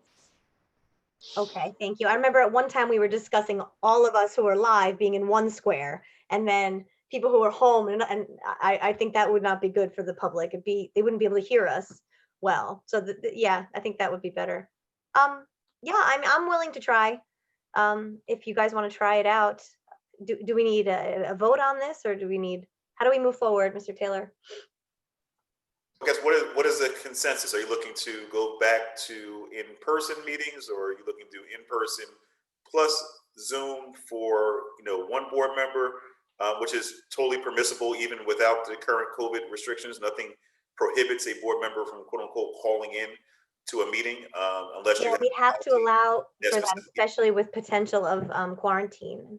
Okay, thank you. I remember at one time we were discussing all of us who are live being in one square and then people who are home, and I think that would not be good for the public. They wouldn't be able to hear us well. So yeah, I think that would be better. Yeah, I'm willing to try. If you guys want to try it out, do we need a vote on this, or how do we move forward, Mr. Taylor? I guess what is the consensus? Are you looking to go back to in-person meetings, or are you looking to do in-person plus Zoom for, you know, one board member, which is totally permissible even without the current COVID restrictions? Nothing prohibits a board member from quote unquote calling in to a meeting unless you we have to allow for that, especially with potential of quarantine.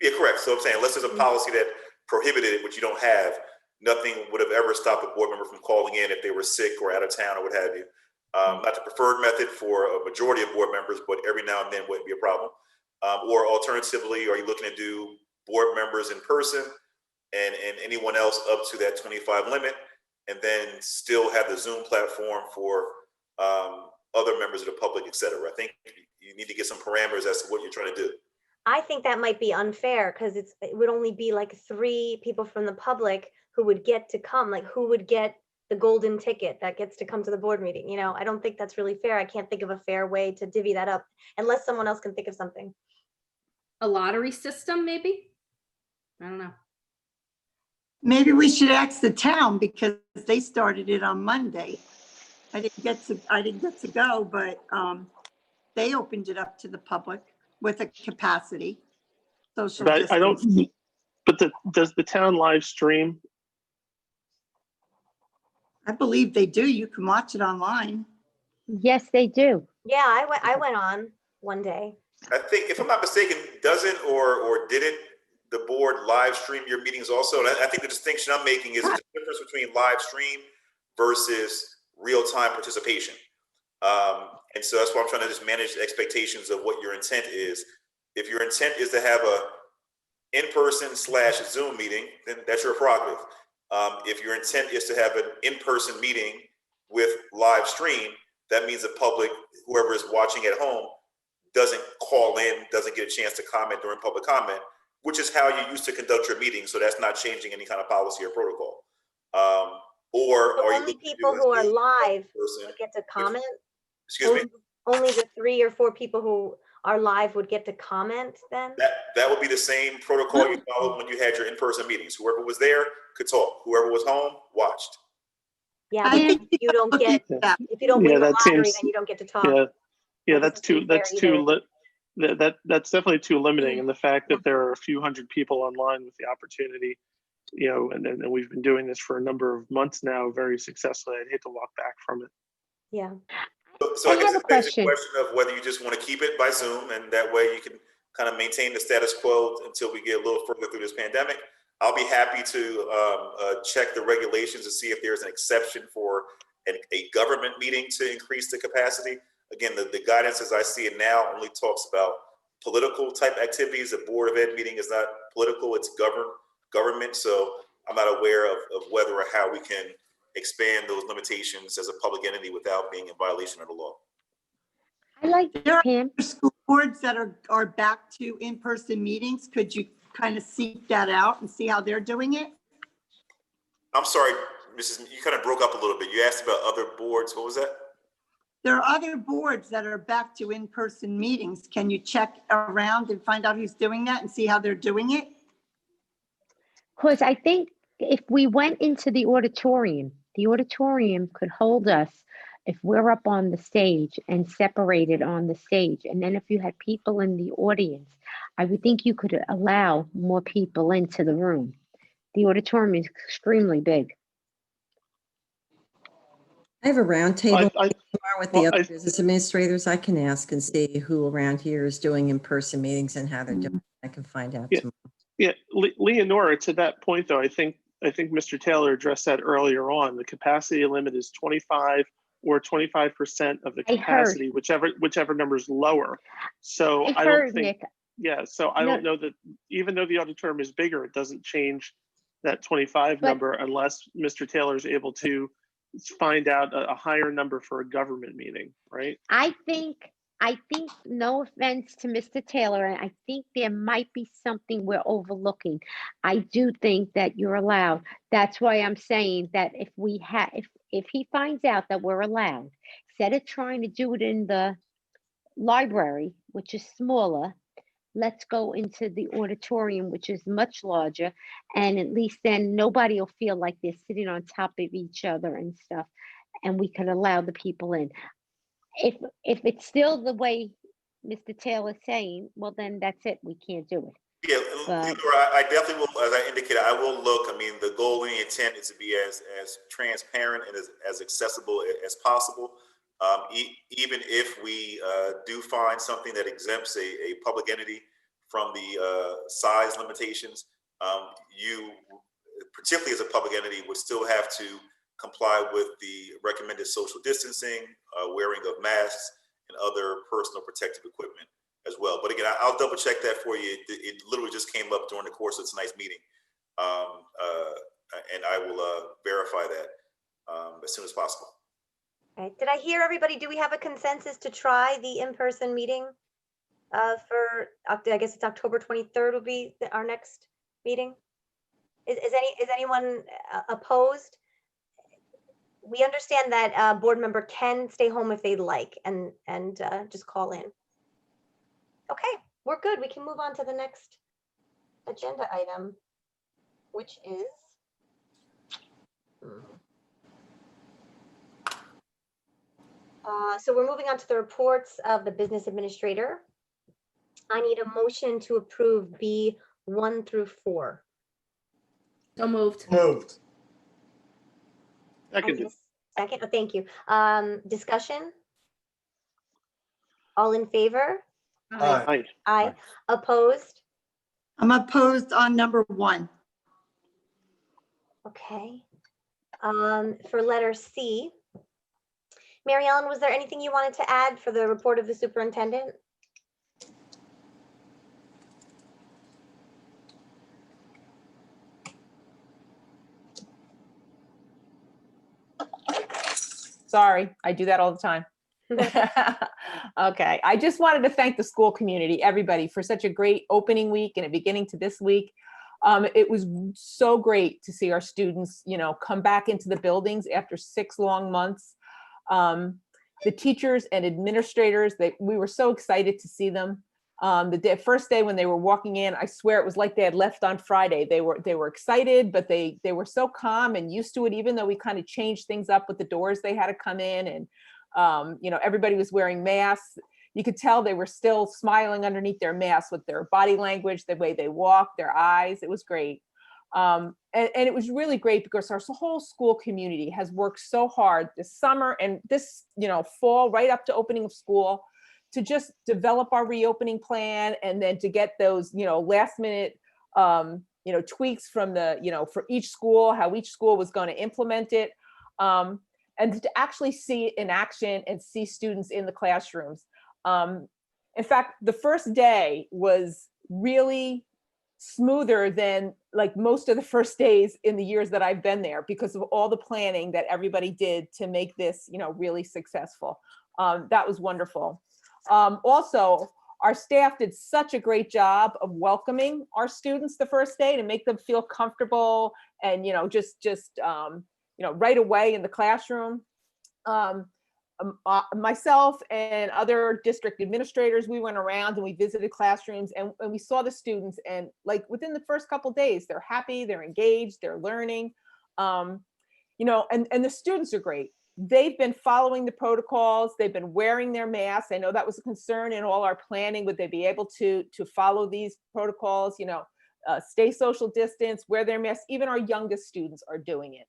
Yeah, correct. So I'm saying unless there's a policy that prohibited it, which you don't have, nothing would have ever stopped a board member from calling in if they were sick or out of town or what have you. Not the preferred method for a majority of board members, but every now and then wouldn't be a problem. Or alternatively, are you looking to do board members in person and anyone else up to that 25 limit, and then still have the Zoom platform for other members of the public, et cetera? I think you need to get some parameters as to what you're trying to do. I think that might be unfair because it would only be like 3 people from the public who would get to come, like who would get the golden ticket that gets to come to the board meeting. You know, I don't think that's really fair. I can't think of a fair way to divvy that up unless someone else can think of something. A lottery system, maybe? I don't know. Maybe we should ask the town because they started it on Monday. I didn't get to go, but they opened it up to the public with a capacity. Social But I don't. But does the town live stream? I believe they do. You can watch it online. Yes, they do. Yeah, I went on one day. I think, if I'm not mistaken, doesn't or didn't the board live stream your meetings also? And I think the distinction I'm making is the difference between live stream versus real-time participation. And so that's why I'm trying to just manage the expectations of what your intent is. If your intent is to have a in-person / Zoom meeting, then that's your prerogative. If your intent is to have an in-person meeting with live stream, that means the public, whoever is watching at home, doesn't call in, doesn't get a chance to comment during public comment, which is how you used to conduct your meetings. So that's not changing any kind of policy or protocol. Or so only people who are live would get to comment? Excuse me? Only the 3 or 4 people who are live would get to comment then? That would be the same protocol you followed when you had your in-person meetings. Whoever was there could talk. Whoever was home watched. Yeah, but if you don't win the lottery, then you don't get to talk. Yeah, that's definitely too limiting. And the fact that there are a few hundred people online with the opportunity and we've been doing this for a number of months now very successfully. I'd hate to walk back from it. Yeah. So I guess it begs the question of whether you just want to keep it by Zoom, and that way you can kind of maintain the status quo until we get a little further through this pandemic. I'll be happy to check the regulations to see if there's an exception for a government meeting to increase the capacity. Again, the guidance as I see it now only talks about political type activities. The Board of Ed meeting is not political, it's government. So I'm not aware of whether or how we can expand those limitations as a public entity without being in violation of the law. I like there are school boards that are back to in-person meetings. Could you kind of seek that out and see how they're doing it? I'm sorry, Mrs. You kind of broke up a little bit. You asked about other boards. What was that? There are other boards that are back to in-person meetings. Can you check around and find out who's doing that and see how they're doing it? Because I think if we went into the auditorium could hold us if we're up on the stage and separated on the stage. And then if you had people in the audience, I would think you could allow more people into the room. The auditorium is extremely big. I have a roundtable with the other business administrators. I can ask and see who around here is doing in-person meetings and how they're doing. I can find out tomorrow. Yeah, Leonora, to that point though, I think Mr. Taylor addressed that earlier on. The capacity limit is 25 or 25% of the capacity, whichever number is lower. So I don't think, Nick. Yeah, so I don't know that even though the auditorium is bigger, it doesn't change that 25 number unless Mr. Taylor is able to find out a higher number for a government meeting, right? I think, no offense to Mr. Taylor, and I think there might be something we're overlooking. I do think that you're allowed. That's why I'm saying that if he finds out that we're allowed, instead of trying to do it in the library, which is smaller, let's go into the auditorium, which is much larger, and at least then nobody will feel like they're sitting on top of each other and stuff, and we can allow the people in. If it's still the way Mr. Taylor's saying, well, then that's it. We can't do it. Yeah, I definitely will, as I indicated, I will look. I mean, the goal and the intent is to be as transparent and as accessible as possible. Even if we do find something that exempts a public entity from the size limitations, you, particularly as a public entity, would still have to comply with the recommended social distancing, wearing of masks, and other personal protective equipment as well. But again, I'll double check that for you. It literally just came up during the course of tonight's meeting. And I will verify that as soon as possible. Okay. Did I hear everybody? Do we have a consensus to try the in-person meeting for, I guess it's October 23rd will be our next meeting? Is anyone opposed? We understand that a board member can stay home if they'd like and just call in. Okay, we're good. We can move on to the next agenda item, which is so we're moving on to the reports of the business administrator. I need a motion to approve B1 through 4. So moved. Moved. Second. Oh, thank you. Discussion? All in favor? Aye. Aye. Opposed? I'm opposed on number 1. Okay. For letter C, Mary Ellen, was there anything you wanted to add for the report of the superintendent? Sorry, I do that all the time. Okay, I just wanted to thank the school community, everybody, for such a great opening week and a beginning to this week. It was so great to see our students, come back into the buildings after 6 long months. The teachers and administrators, we were so excited to see them. The first day when they were walking in, I swear it was like they had left on Friday. They were excited, but they were so calm and used to it, even though we kind of changed things up with the doors they had to come in, and everybody was wearing masks. You could tell they were still smiling underneath their masks with their body language, the way they walked, their eyes. It was great. And it was really great because our whole school community has worked so hard this summer and this, fall right up to opening of school to just develop our reopening plan, and then to get those, last minute, tweaks from for each school, how each school was going to implement it. And to actually see it in action and see students in the classrooms. In fact, the first day was really smoother than like most of the first days in the years that I've been there, because of all the planning that everybody did to make this, really successful. That was wonderful. Also, our staff did such a great job of welcoming our students the first day to make them feel comfortable and, right away in the classroom. Myself and other district administrators, we went around and we visited classrooms, and we saw the students, and like within the first couple of days, they're happy, they're engaged, they're learning, and the students are great. They've been following the protocols. They've been wearing their masks. I know that was a concern in all our planning. Would they be able to follow these protocols, stay social distance, wear their masks? Even our youngest students are doing it.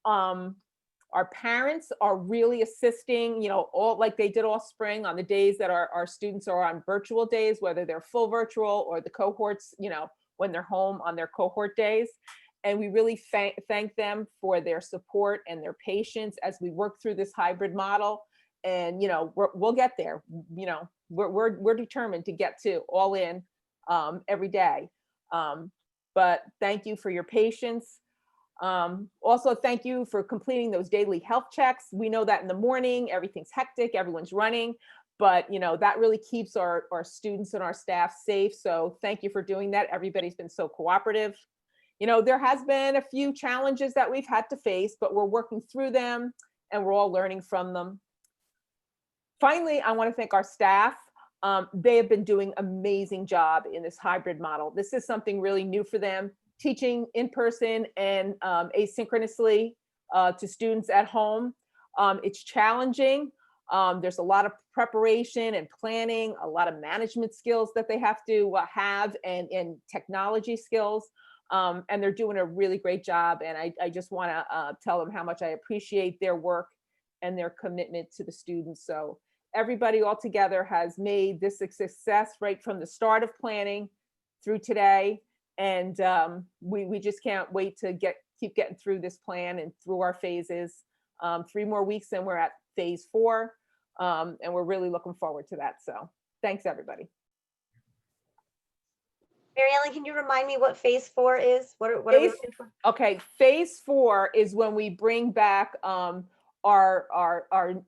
Our parents are really assisting, all like they did all spring on the days that our students are on virtual days, whether they're full virtual or the cohorts, when they're home on their cohort days. And we really thank them for their support and their patience as we work through this hybrid model. And, we'll get there. We're determined to get to all in every day. But thank you for your patience. Also, thank you for completing those daily health checks. We know that in the morning, everything's hectic, everyone's running, but that really keeps our students and our staff safe. So thank you for doing that. Everybody's been so cooperative. There has been a few challenges that we've had to face, but we're working through them and we're all learning from them. Finally, I want to thank our staff. They have been doing an amazing job in this hybrid model. This is something really new for them, teaching in person and asynchronously to students at home. It's challenging. There's a lot of preparation and planning, a lot of management skills that they have to have, and technology skills. And they're doing a really great job. And I just want to tell them how much I appreciate their work and their commitment to the students. So everybody all together has made this a success right from the start of planning through today. And we just can't wait to keep getting through this plan and through our phases. 3 more weeks and we're at phase 4. And we're really looking forward to that. So thanks, everybody. Mary Ellen, can you remind me what phase 4 is? What are we looking for? Okay, phase 4 is when we bring back our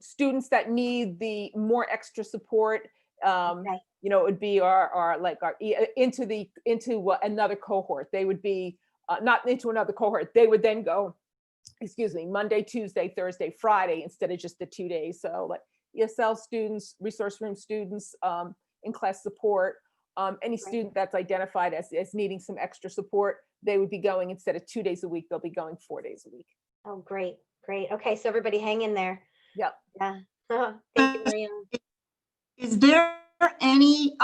students that need the more extra support. Okay. It would be into another cohort. They would be not into another cohort. They would then go, Monday, Tuesday, Thursday, Friday, instead of just the 2 days. So like ESL students, resource room students, in-class support, any student that's identified as needing some extra support, they would be going, instead of 2 days a week, they'll be going 4 days a week. Oh, great. Okay, so everybody hang in there. Yep. Yeah. Thank you, Mary Ellen. Is there any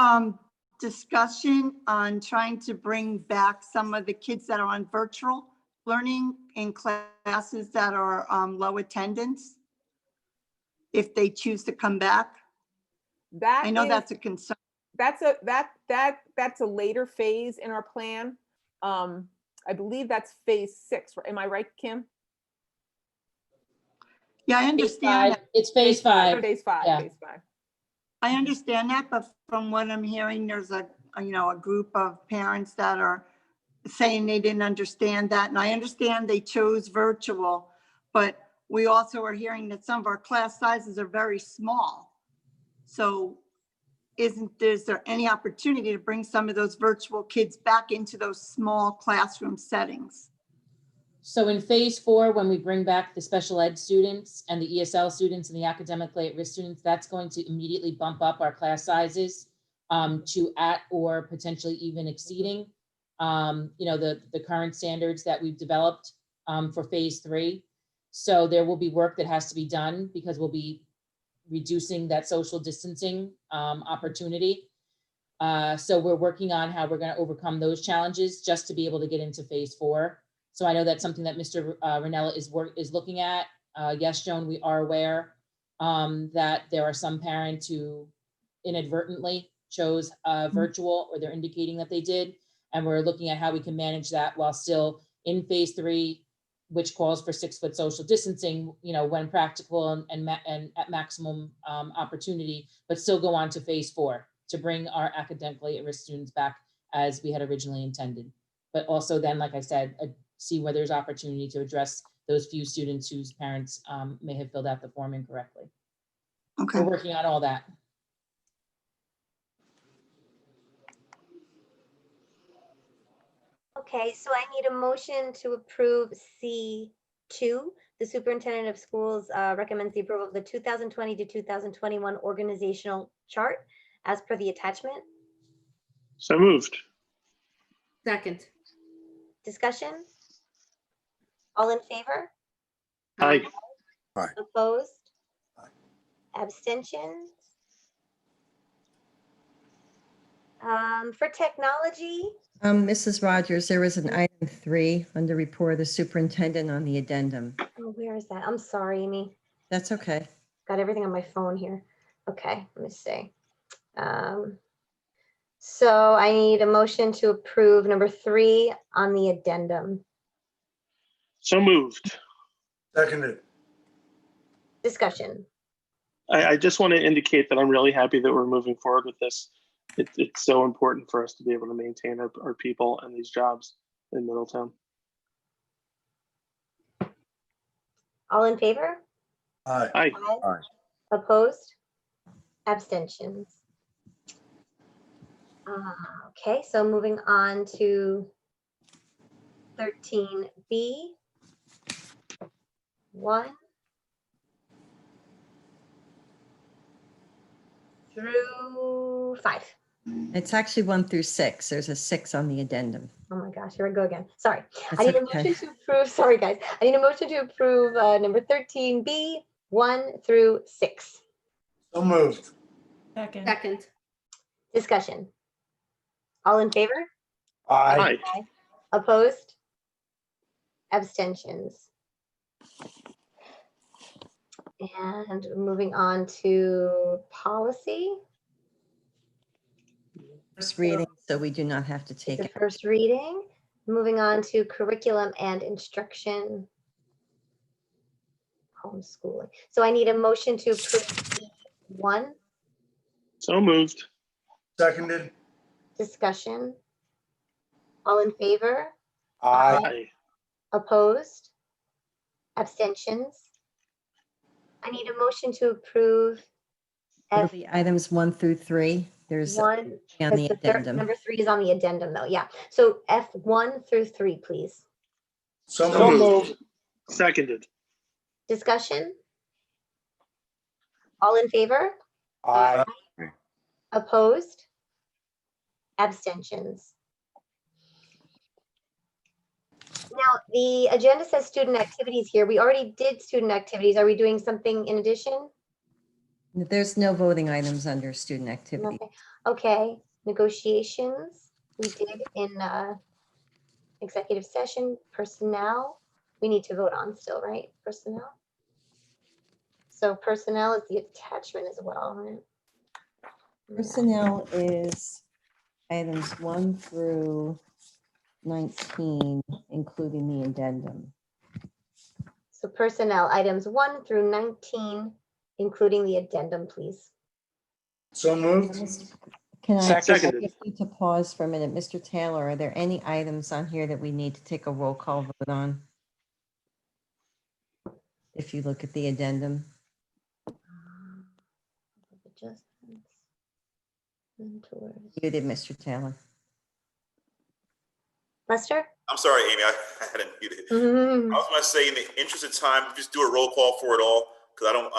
discussion on trying to bring back some of the kids that are on virtual learning in classes that are low attendance, if they choose to come back? I know that's a concern. That's a later phase in our plan. I believe that's phase 6. Am I right, Kim? Yeah, I understand that. It's phase 5. Phase 5. Yeah. Phase 5. I understand that, but from what I'm hearing, there's a group of parents that are saying they didn't understand that. And I understand they chose virtual, but we also are hearing that some of our class sizes are very small. So is there any opportunity to bring some of those virtual kids back into those small classroom settings? So in phase 4, when we bring back the special ed students and the ESL students and the academically at risk students, that's going to immediately bump up our class sizes to at or potentially even exceeding, the current standards that we've developed for phase 3. So there will be work that has to be done because we'll be reducing that social distancing opportunity. So we're working on how we're going to overcome those challenges just to be able to get into phase 4. So I know that's something that Mr. Ranella is looking at. Yes, Joan, we are aware that there are some parents who inadvertently chose virtual, or they're indicating that they did. And we're looking at how we can manage that while still in phase 3, which calls for 6-foot social distancing, when practical and at maximum opportunity, but still go on to phase 4 to bring our academically at risk students back as we had originally intended. But also then, like I said, see where there's opportunity to address those few students whose parents may have filled out the form incorrectly. Okay. We're working on all that. Okay, so I need a motion to approve C2. The superintendent of schools recommends the approval of the 2020 to 2021 organizational chart as per the attachment. So moved. Second. Discussion? All in favor? Aye. Aye. Opposed? Abstentions? For technology, Mrs. Rogers, there was an item 3 under report of the superintendent on the addendum. oh, where is that? I'm sorry, Amy. That's okay. Got everything on my phone here. Okay, let me see. So I need a motion to approve number 3 on the addendum. So moved. Seconded. Discussion. I just want to indicate that I'm really happy that we're moving forward with this. It's so important for us to be able to maintain our people and these jobs in Middletown. All in favor? Aye. Aye. Aye. Opposed? Abstentions? Okay, so moving on to 13B. 1 through 5. It's actually 1 through 6. There's a 6 on the addendum. Oh my gosh, here we go again. Sorry. That's I need a okay. motion to approve, sorry guys. I need a motion to approve number 13B, 1 through 6. So moved. Second. Discussion. All in favor? Aye. Aye. Opposed? Abstentions? And moving on to policy. First reading, so we do not have to take The it. first reading. Moving on to curriculum and instruction. Homeschooling. So I need a motion to approve E1. So moved. Seconded. Discussion. All in favor? Aye. Opposed? Abstentions? I need a motion to approve It'll be items 1 through 3. There's F1. on That's the the third, addendum. number 3 is on the addendum though, yeah. So F1 through 3, please. So So moved. moved. Seconded. Discussion? All in favor? Aye. Opposed? Abstentions? Now, the agenda says student activities here. We already did student activities. Are we doing something in addition? There's no voting items under student activity. Okay, negotiations, we did in executive session, personnel, we need to vote on still, right? Personnel. So personnel is the attachment as well, right? Personnel is items 1 through 19, including the addendum. So personnel, items 1 through 19, including the addendum, please. So moved. Can I Seconded. just need to pause for a minute? Mr. Taylor, are there any items on here that we need to take a roll call vote on? If you look at the addendum. Adjustments. Mentors. You did, Mr. Taylor. Lester? I'm sorry, Amy, I hadn't muted. Mhm. I was going to say, in the interest of time, just do a roll call for it all, because I don't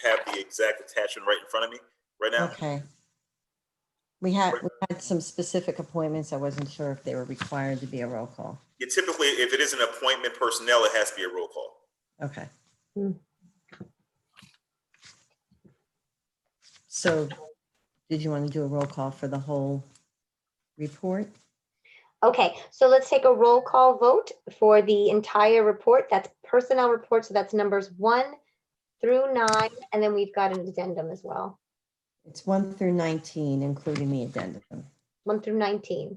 have the exact attachment right in front of me right now. Okay. We had some specific appointments. I wasn't sure if they were required to be a roll call. Yeah, typically, if it is an appointment personnel, it has to be a roll call. Okay. Hmm. So did you want to do a roll call for the whole report? Okay, so let's take a roll call vote for the entire report. That's personnel report. So that's numbers 1 through 9. And then we've got an addendum as well. It's 1 through 19, including the addendum. 1 through 19,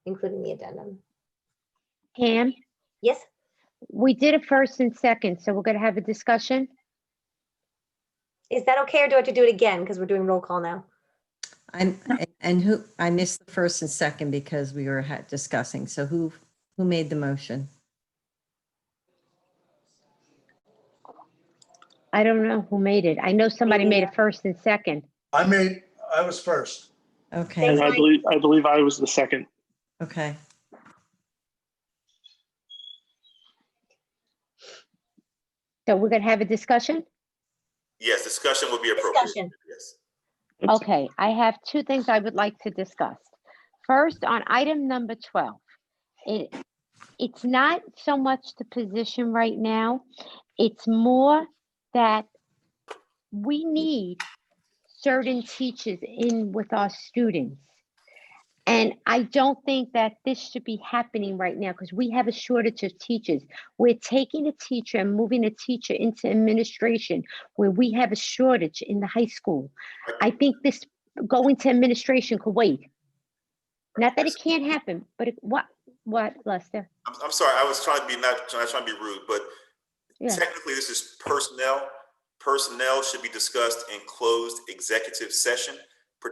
including the addendum. Pam, Yes, we did a first and second, so we're going to have a discussion. is that okay, or do I have to do it again because we're doing roll call now? I missed the first and second because we were discussing. So who made the motion? I don't know who made it. I know somebody made a first and second. I was first. Okay. And I believe I was the second. Okay. So we're going to have a discussion? Yes, discussion would be appropriate. Discussion. Yes. Okay, I have two things I would like to discuss. First, on item number 12, it's not so much the position right now. It's more that we need certain teachers in with our students. And I don't think that this should be happening right now because we have a shortage of teachers. We're taking a teacher and moving a teacher into administration where we have a shortage in the high school. I think this going to administration could wait. Not that it can't happen, but what, Lester? I'm sorry. I was trying to be not trying to be rude, but Yeah. technically this is personnel. Personnel should be discussed in closed executive session.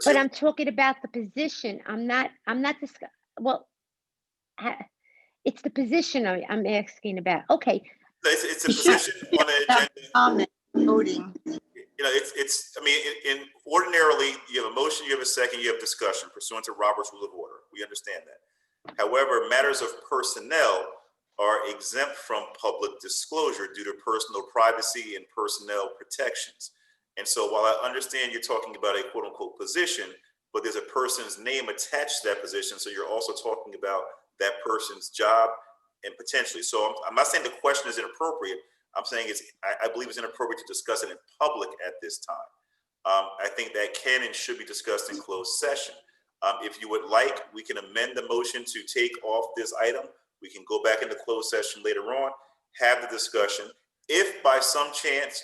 But I'm talking about the position. I'm not well, it's the position I'm asking about. Okay. It's a position on the agenda. Comment, voting. You know, I mean, in ordinarily, you have a motion, you have a second, you have discussion pursuant to Robert's Rule of Order. We understand that. However, matters of personnel are exempt from public disclosure due to personal privacy and personnel protections. And so while I understand you're talking about a quote unquote position, but there's a person's name attached to that position. So you're also talking about that person's job and potentially. So I'm not saying the question is inappropriate. I'm saying I believe it's inappropriate to discuss it in public at this time. I think that can and should be discussed in closed session. If you would like, we can amend the motion to take off this item. We can go back into closed session later on, have the discussion. If by some chance,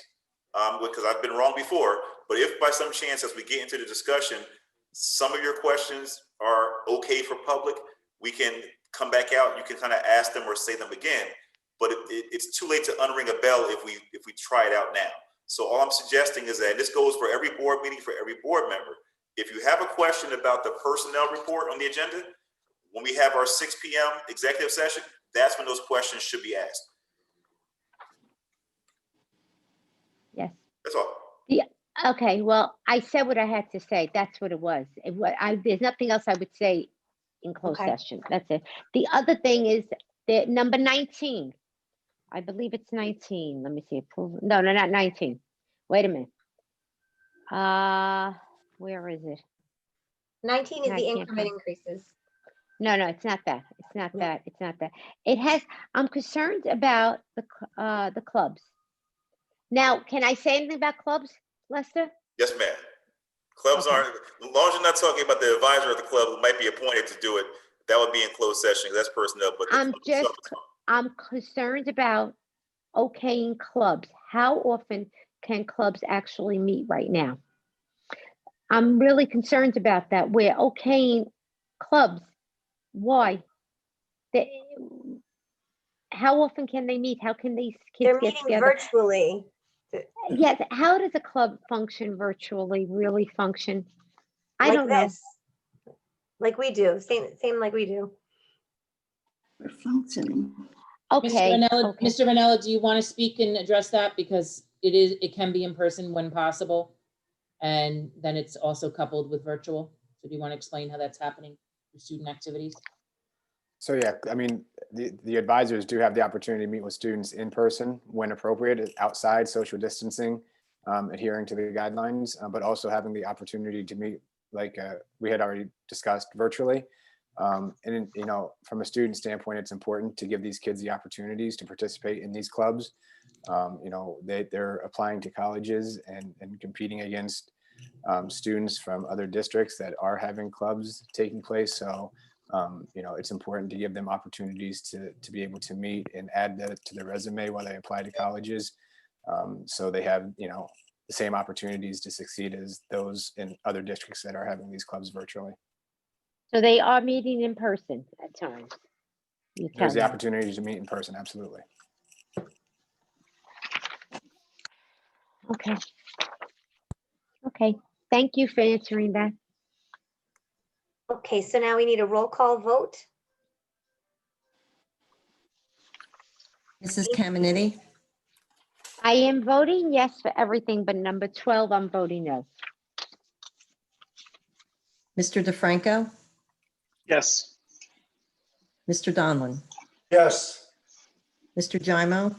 because I've been wrong before, but if by some chance as we get into the discussion, some of your questions are okay for public, we can come back out. You can kind of ask them or say them again, but it's too late to unring a bell if we try it out now. So all I'm suggesting is that, and this goes for every board meeting, for every board member, if you have a question about the personnel report on the agenda, when we have our 6 p.m. executive session, that's when those questions should be asked. Yes. That's all. Yeah. Okay. Well, I said what I had to say. That's what it was. There's nothing else I would say in closed session. That's it. The other thing is that number 19. I believe it's 19. Let me see. No, not 19. Wait a minute. Where is it? 19 is I the can't increment find- increases. No, it's not that. It's not that. It's not that. It has. I'm concerned about the clubs. Now, can I say anything about clubs, Lester? Yes, ma'am. Clubs aren't, as long as you're not talking about the advisor of the club who might be appointed to do it, that would be in closed session. That's personnel. But I'm concerned about okaying clubs. How often can clubs actually meet right now? I'm really concerned about that. We're okaying clubs. Why? How often can they meet? How can these kids They're get meeting together? virtually. Yes. How does a club function virtually? Really function? I Like don't know. this. Like we do. Same like we do. We're functioning. Okay. Mr. Ranella, do you want to speak and address that? Because it can be in person when possible. And then it's also coupled with virtual. So do you want to explain how that's happening for student activities? So yeah, I mean, the advisors do have the opportunity to meet with students in person when appropriate, outside social distancing, adhering to the guidelines, but also having the opportunity to meet, like we had already discussed, virtually. And you know, from a student standpoint, it's important to give these kids the opportunities to participate in these clubs. You know, they're applying to colleges and competing against students from other districts that are having clubs taking place. So, it's important to give them opportunities to be able to meet and add that to their resume while they apply to colleges. So they have, the same opportunities to succeed as those in other districts that are having these clubs virtually. So they are meeting in person at times. You tell There's the me. opportunity to meet in person, absolutely. Okay. Okay. Thank you for answering that. Okay, so now we need a roll call vote. Mrs. Caminiti, I am voting yes for everything, but number 12, I'm voting no. Mr. DeFranco, Yes. Mr. Donlin, Yes. Mr. Gymo,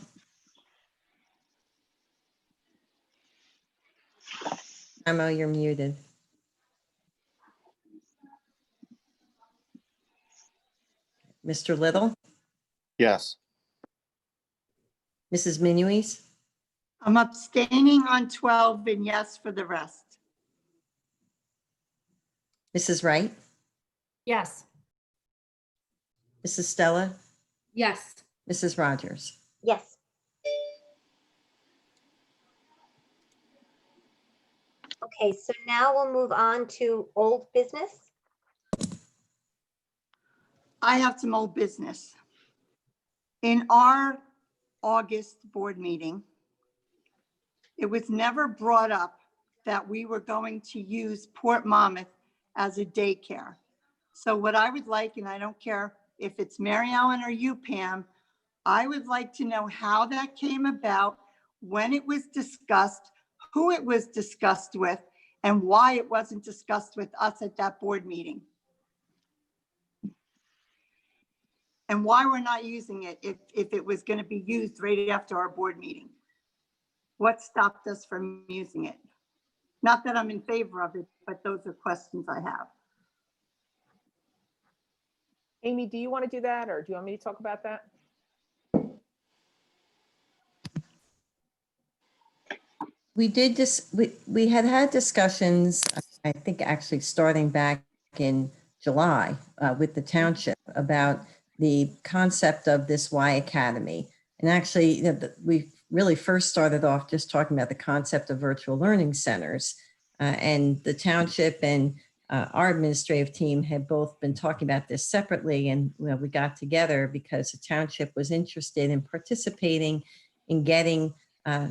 Gymo, you're muted. Mr. Little, Yes. Mrs. Minuis, I'm abstaining on 12 and yes for the rest. Mrs. Wright, Yes. Mrs. Stella, Yes. Mrs. Rogers. Yes. Okay, so now we'll move on to old business. I have some old business. In our August board meeting, it was never brought up that we were going to use Port Monmouth as a daycare. So what I would like, and I don't care if it's Mary Ellen or you, Pam, I would like to know how that came about, when it was discussed, who it was discussed with, and why it wasn't discussed with us at that board meeting. And why we're not using it if it was going to be used right after our board meeting. What stopped us from using it? Not that I'm in favor of it, but those are questions I have. Amy, do you want to do that, or do you want me to talk about that? We did this, we had discussions, I think actually starting back in July with the township about the concept of this Y Academy. And actually, we really first started off just talking about the concept of virtual learning centers. And the township and our administrative team had both been talking about this separately. And we got together because the township was interested in participating in getting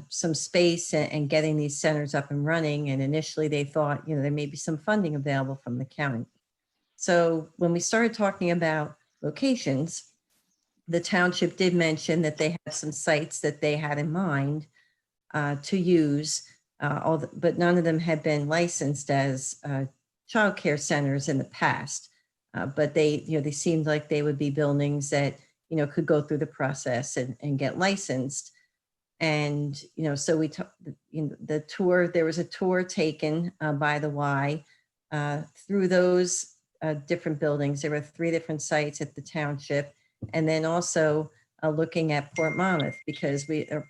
some space and getting these centers up and running. And initially they thought, there may be some funding available from the county. So when we started talking about locations, the township did mention that they have some sites that they had in mind to use, but none of them had been licensed as childcare centers in the past. But they seemed like they would be buildings that, could go through the process and get licensed. And, so we took the tour, there was a tour taken by the Y through those different buildings. There were 3 different sites at the township. And then also looking at Port Monmouth, because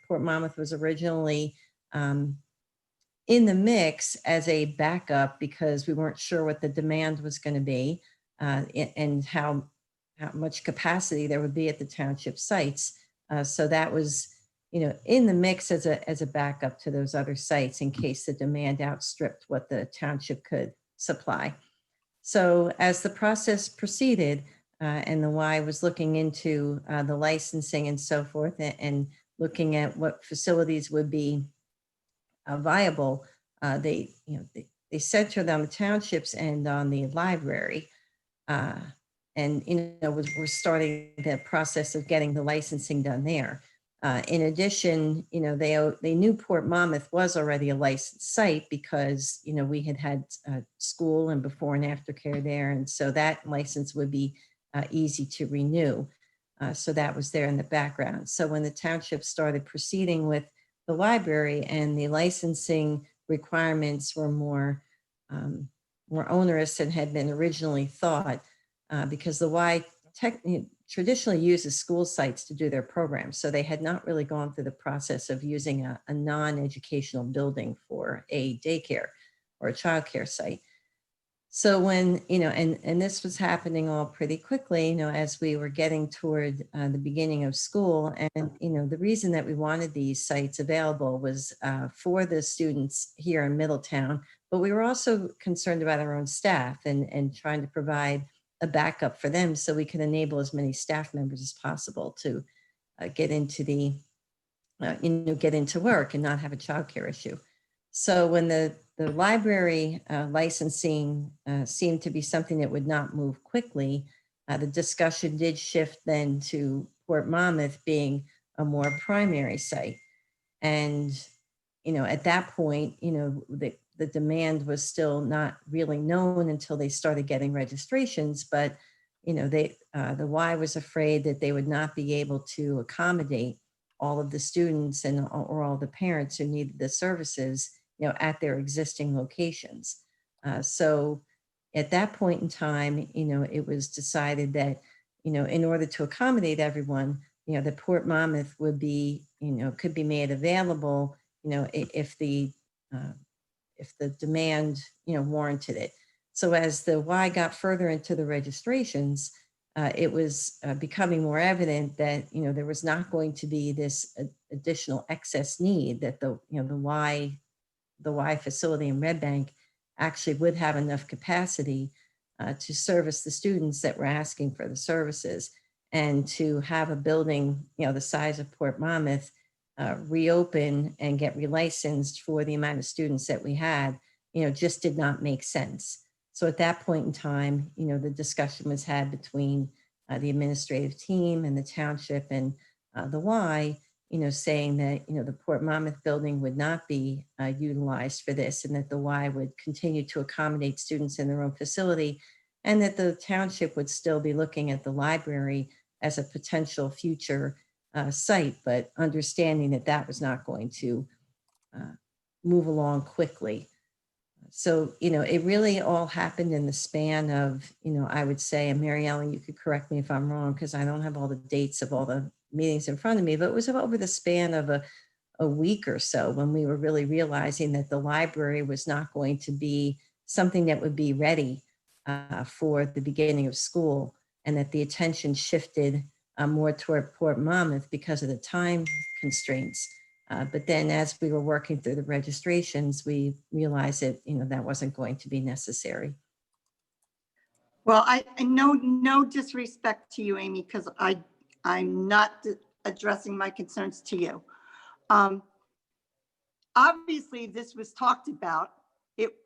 Port Monmouth was originally in the mix as a backup because we weren't sure what the demand was going to be and how much capacity there would be at the township sites. So that was, in the mix as a backup to those other sites in case the demand outstripped what the township could supply. So as the process proceeded, and the Y was looking into the licensing and so forth, and looking at what facilities would be viable, they centered on the townships and on the library. And we're starting the process of getting the licensing done there. In addition, they knew Port Monmouth was already a licensed site because we had school and before and after care there, and so that license would be easy to renew. So that was there in the background. So when the township started proceeding with the library and the licensing requirements were more onerous than had been originally thought, because the Y traditionally uses school sites to do their programs. So they had not really gone through the process of using a non-educational building for a daycare. or a childcare site. So when, and this was happening all pretty quickly, as we were getting toward the beginning of school. And, the reason that we wanted these sites available was for the students here in Middletown, but we were also concerned about our own staff and trying to provide a backup for them so we could enable as many staff members as possible to get into get into work and not have a childcare issue. So when the library licensing seemed to be something that would not move quickly, the discussion did shift then to Port Monmouth being a more primary site. And, at that point, the demand was still not really known until they started getting registrations, but, the Y was afraid that they would not be able to accommodate all of the students or all the parents who needed the services at their existing locations. So at that point in time, it was decided that, in order to accommodate everyone, the Port Monmouth would be, could be made available, if the demand, warranted it. So as the Y got further into the registrations, it was becoming more evident that, there was not going to be this additional excess need, that the Y facility in Red Bank actually would have enough capacity to service the students that were asking for the services, and to have a building, the size of Port Monmouth reopen and get relicensed for the amount of students that we had, just did not make sense. So at that point in time, the discussion was had between the administrative team and the township and the Y, saying that, the Port Monmouth building would not be utilized for this, and that the Y would continue to accommodate students in their own facility, and that the township would still be looking at the library as a potential future site, but understanding that that was not going to move along quickly. So, it really all happened in the span of, I would say, and Mary Ellen, you could correct me if I'm wrong, because I don't have all the dates of all the meetings in front of me, but it was over the span of a week or so when we were really realizing that the library was not going to be something that would be ready for the beginning of school, and that the attention shifted more toward Port Monmouth because of the time constraints. But then as we were working through the registrations, we realized that, that wasn't going to be necessary. Well, I no disrespect to you, Amy, because I'm not addressing my concerns to you. Obviously, this was talked about.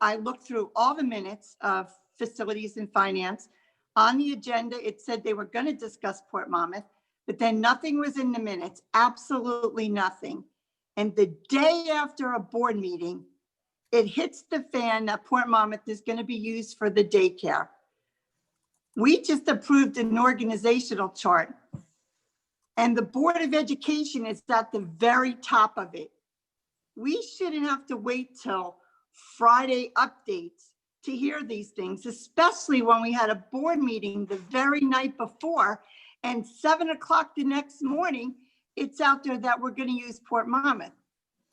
I looked through all the minutes of facilities and finance. On the agenda, it said they were going to discuss Port Monmouth, but then nothing was in the minutes, absolutely nothing. And the day after a board meeting, it hits the fan that Port Monmouth is going to be used for the daycare. We just approved an organizational chart, and the Board of Education is at the very top of it. We shouldn't have to wait till Friday updates to hear these things, especially when we had a board meeting the very night before, and 7 o'clock the next morning, it's out there that we're going to use Port Monmouth.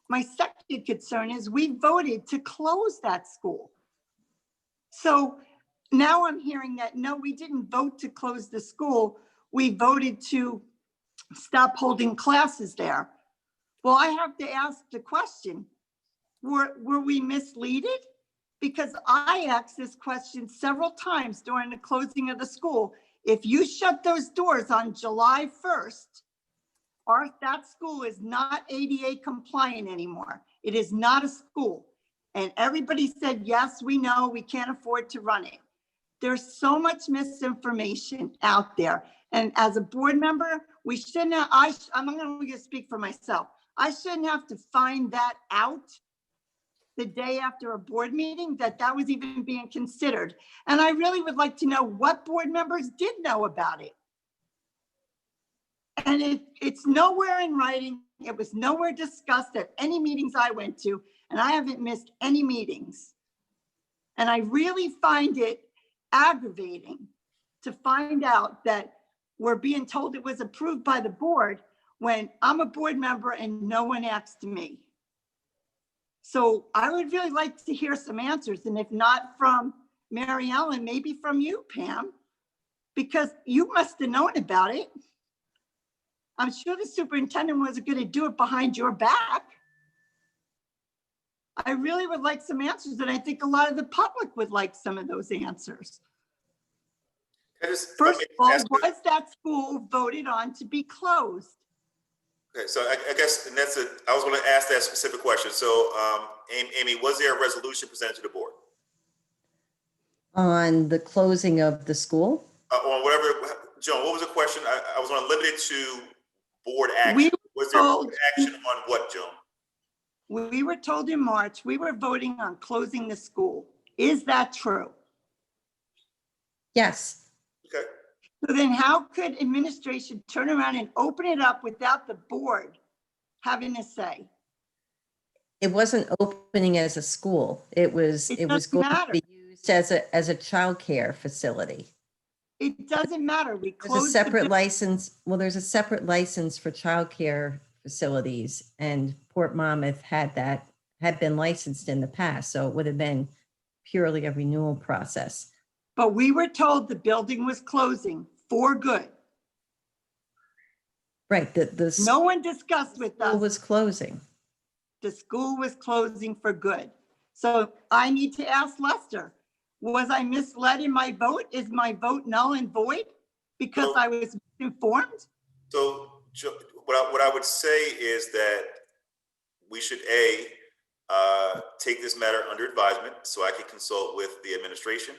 My second concern is we voted to close that school. So now I'm hearing that, no, we didn't vote to close the school. We voted to stop holding classes there. Well, I have to ask the question, were we misleaded? Because I asked this question several times during the closing of the school. If you shut those doors on July 1st, that school is not ADA compliant anymore. It is not a school. And everybody said, yes, we know, we can't afford to run it. There's so much misinformation out there. And as a board member, we shouldn't have, I'm going to speak for myself. I shouldn't have to find that out the day after a board meeting, that was even being considered. And I really would like to know what board members did know about it. And it's nowhere in writing. It was nowhere discussed at any meetings I went to, and I haven't missed any meetings. And I really find it aggravating to find out that we're being told it was approved by the board when I'm a board member and no one asked me. So I would really like to hear some answers, and if not from Mary Ellen, maybe from you, Pam, because you must have known about it. I'm sure the superintendent wasn't going to do it behind your back. I really would like some answers, and I think a lot of the public would like some of those answers. First of all, was that school voted on to be closed? Okay, so I guess, and I was going to ask that specific question. So, Amy, was there a resolution presented to the board? On the closing of the school? On whatever, Joan, what was the question? I was going to limit it to board action. Was there board action on what, Joan? We were told in March, we were voting on closing the school. Is that true? Yes. Okay. So then how could administration turn around and open it up without the board having a say? It wasn't opening as a school. It was going to be used as a childcare facility. It doesn't matter. We There's a closed separate license. Well, there's a separate license for childcare facilities, and Port Monmouth had been licensed in the past, so it would have been purely a renewal process. But we were told the building was closing for good. Right. No one discussed with us. School was closing. The school was closing for good. So I need to ask Lester, was I misled in my vote? Is my vote null and void because I was informed? So what I would say is that we should take this matter under advisement so I can consult with the administration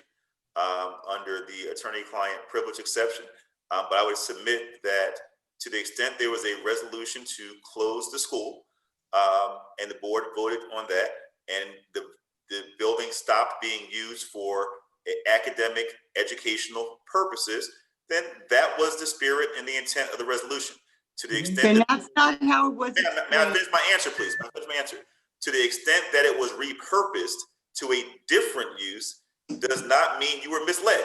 under the attorney-client privilege exception. But I would submit that to the extent there was a resolution to close the school and the board voted on that, and the building stopped being used for academic educational purposes, then that was the spirit and the intent of the resolution. To the extent then that's not how it was. May I finish my answer, please? May I finish my answer? To the extent that it was repurposed to a different use does not mean you were misled.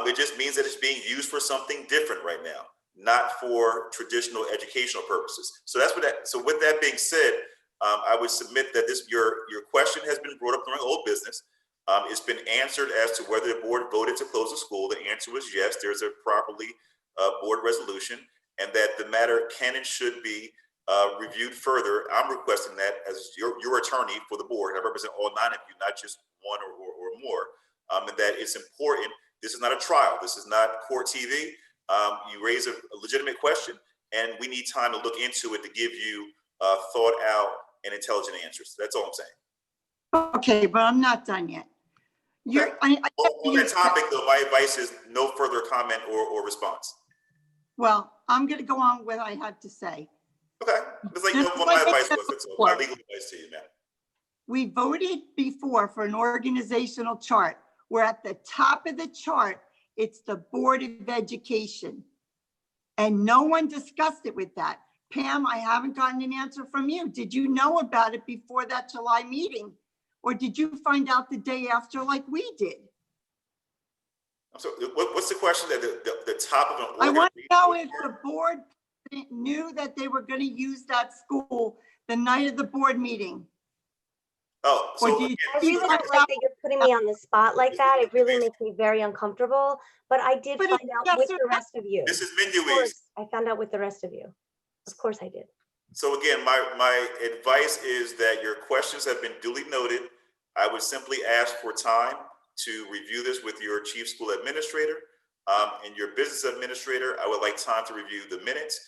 It just means that it's being used for something different right now, not for traditional educational purposes. So that's what that. So with that being said, I would submit that your question has been brought up during old business. It's been answered as to whether the board voted to close the school. The answer was yes. There's a properly board resolution, and that the matter can and should be reviewed further. I'm requesting that as your attorney for the board. I represent all 9 of you, not just one or more, and that it's important. This is not a trial. This is not court TV. You raise a legitimate question, and we need time to look into it to give you thought out and intelligent answers. That's all I'm saying. Okay, but I'm not done yet. On that topic, though, my advice is no further comment or response. Well, I'm going to go on with what I had to say. Okay, it's like what my advice was. That's all. My legal advice to you, man. We voted before for an organizational chart, where at the top of the chart, it's the Board of Education. And no one discussed it with that. Pam, I haven't gotten an answer from you. Did you know about it before that July meeting? Or did you find out the day after like we did? So what's the question? That the top of an I want to know if the board knew that they were going to use that school the night of the board meeting. Oh, so I really don't like that you're putting me on the spot like that. It really makes me very uncomfortable. But I did find out with the rest of you. This is Minuis. I found out with the rest of you. Of course I did. So again, my advice is that your questions have been duly noted. I would simply ask for time to review this with your chief school administrator and your business administrator. I would like time to review the minutes,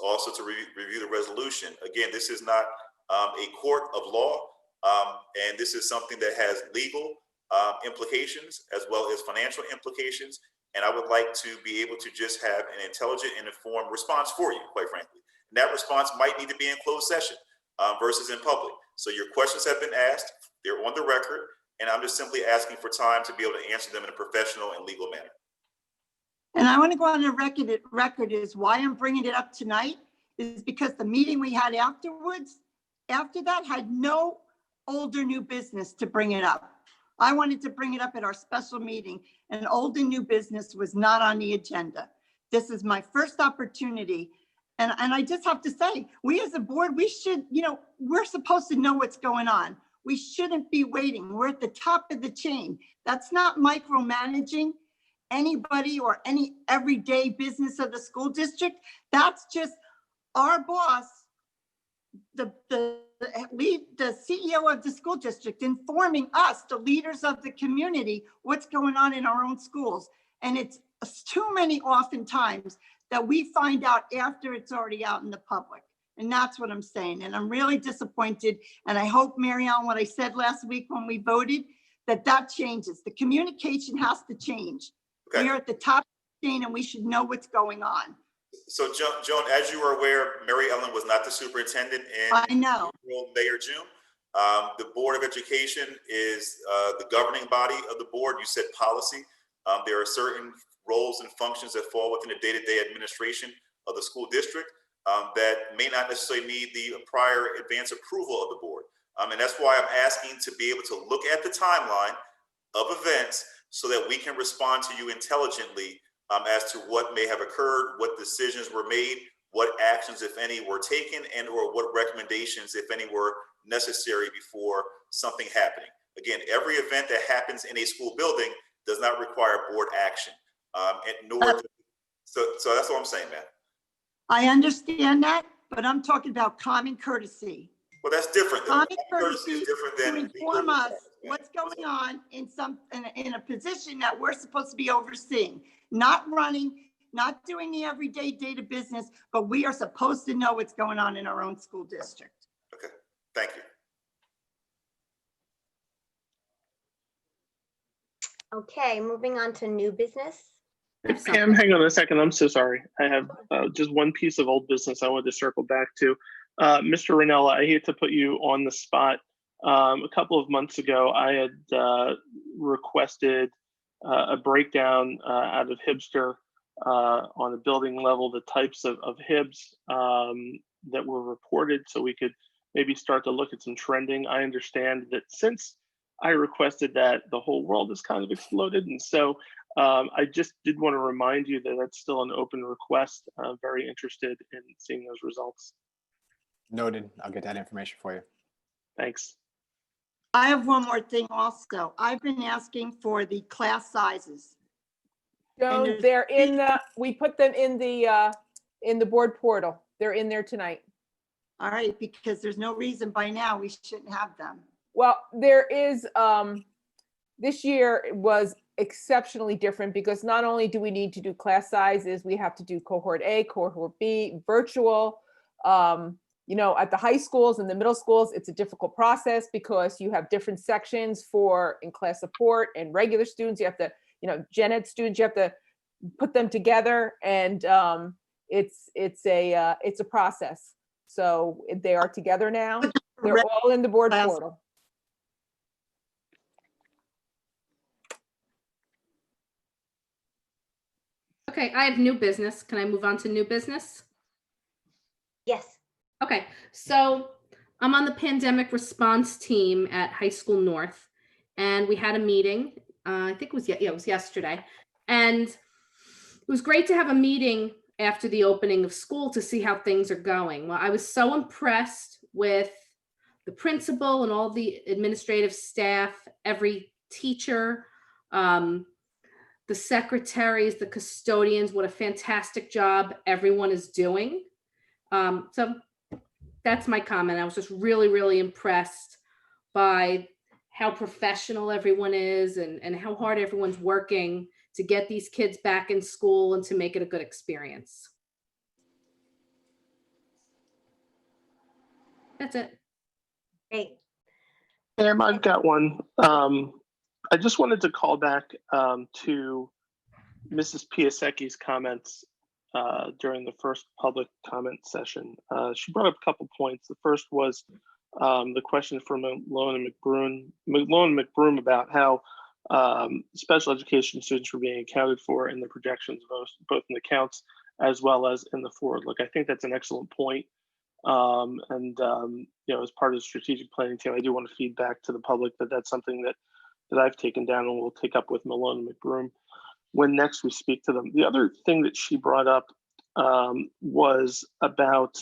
also to review the resolution. Again, this is not a court of law. And this is something that has legal implications as well as financial implications. And I would like to be able to just have an intelligent and informed response for you, quite frankly. And that response might need to be in closed session versus in public. So your questions have been asked, they're on the record, and I'm just simply asking for time to be able to answer them in a professional and legal manner. And I want to go on the record is why I'm bringing it up tonight is because the meeting we had afterwards, after that, had no old or new business to bring it up. I wanted to bring it up at our special meeting, and old and new business was not on the agenda. This is my first opportunity, And I just have to say, we as a board, we should, we're supposed to know what's going on. We shouldn't be waiting. We're at the top of the chain. That's not micromanaging anybody or any everyday business of the school district. That's just our boss, the CEO of the school district, informing us, the leaders of the community, what's going on in our own schools. And it's too many oftentimes that we find out after it's already out in the public. And that's what I'm saying. And I'm really disappointed. And I hope, Mary Ellen, what I said last week when we voted, that changes. The communication has to change. Okay. We are at the top of the chain and we should know what's going on. So Joan, as you are aware, Mary Ellen was not the superintendent in I know. May or June. The Board of Education is the governing body of the board. You said policy. There are certain roles and functions that fall within the day-to-day administration of the school district that may not necessarily need the prior advance approval of the board. And that's why I'm asking to be able to look at the timeline of events so that we can respond to you intelligently as to what may have occurred, what decisions were made, what actions, if any, were taken, and or what recommendations, if any, were necessary before something happening. Again, every event that happens in a school building does not require board action. So that's what I'm saying, man. I understand that, but I'm talking about common courtesy. Well, that's different. Common courtesy is different than to inform us what's going on in a position that we're supposed to be overseeing, not running, not doing the everyday data business, but we are supposed to know what's going on in our own school district. Okay, thank you. Okay, moving on to new business. Pam, hang on a second. I'm so sorry. I have just one piece of old business I wanted to circle back to. Mr. Ranella, I hate to put you on the spot. A couple of months ago, I had requested a breakdown out of Hibster on a building level, the types of Hibs that were reported, so we could maybe start to look at some trending. I understand that since I requested that, the whole world has kind of exploded. And so I just did want to remind you that that's still an open request. I'm very interested in seeing those results. Noted. I'll get that information for you. Thanks. I have one more thing also. I've been asking for the class sizes. Joan, they're in the, we put them in the board portal. They're in there tonight. All right, because there's no reason by now we shouldn't have them. Well, there is, this year was exceptionally different because not only do we need to do class sizes, we have to do cohort A, cohort B, virtual. You know, at the high schools and the middle schools, it's a difficult process because you have different sections for in-class support and regular students. You have to, you know, gen ed students, you have to put them together, and it's a process. So they are together now. They're all in the board portal. Okay, I have new business. Can I move on to new business? Yes. Okay, so I'm on the pandemic response team at High School North, and we had a meeting. I think it was yesterday, and it was great to have a meeting after the opening of school to see how things are going. Well, I was so impressed with the principal and all the administrative staff, every teacher, the secretaries, the custodians, what a fantastic job everyone is doing. So that's my comment. I was just really, really impressed by how professional everyone is and how hard everyone's working to get these kids back in school and to make it a good experience. That's it. Great. Pam, I've got one. I just wanted to call back to Mrs. Piasecki's comments during the first public comment session. She brought up a couple points. The first was the question from Malone and McBroom about how special education students were being accounted for in the projections, both in the counts as well as in the forward look. I think that's an excellent point. You know, as part of the strategic planning team, I do want to feed back to the public that that's something that I've taken down and we'll take up with Malone and McBroom when next we speak to them. The other thing that she brought up was about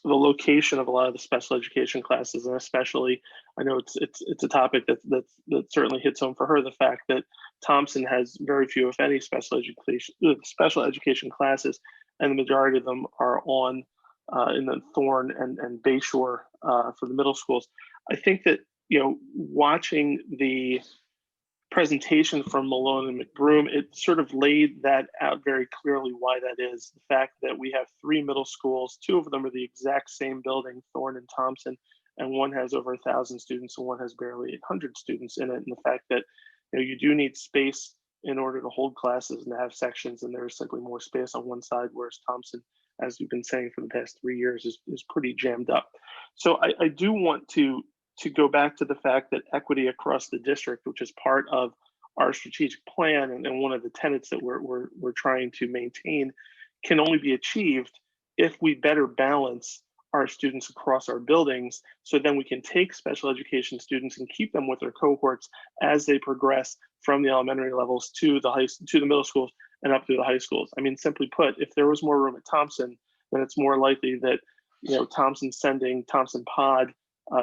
the location of a lot of the special education classes, and especially, I know it's a topic that certainly hits home for her. The fact that Thompson has very few, if any, special education classes, and the majority of them are on in the Thorne and Bayshore for the middle schools. I think that, you know, watching the presentation from Malone and McBroom, it sort of laid that out very clearly why that is. The fact that we have 3 middle schools, 2 of them are the exact same building, Thorne and Thompson, and one has over 1,000 students and one has barely 800 students in it. And the fact that, you know, you do need space in order to hold classes and to have sections, and there's simply more space on one side, whereas Thompson, as we've been saying for the past 3 years, is pretty jammed up. So I do want to go back to the fact that equity across the district, which is part of our strategic plan and one of the tenets that we're trying to maintain, can only be achieved if we better balance our students across our buildings, so then we can take special education students and keep them with their cohorts as they progress from the elementary levels to the middle schools and up through the high schools. I mean, simply put, if there was more room at Thompson, then it's more likely that, you know, Thompson sending Thompson Pod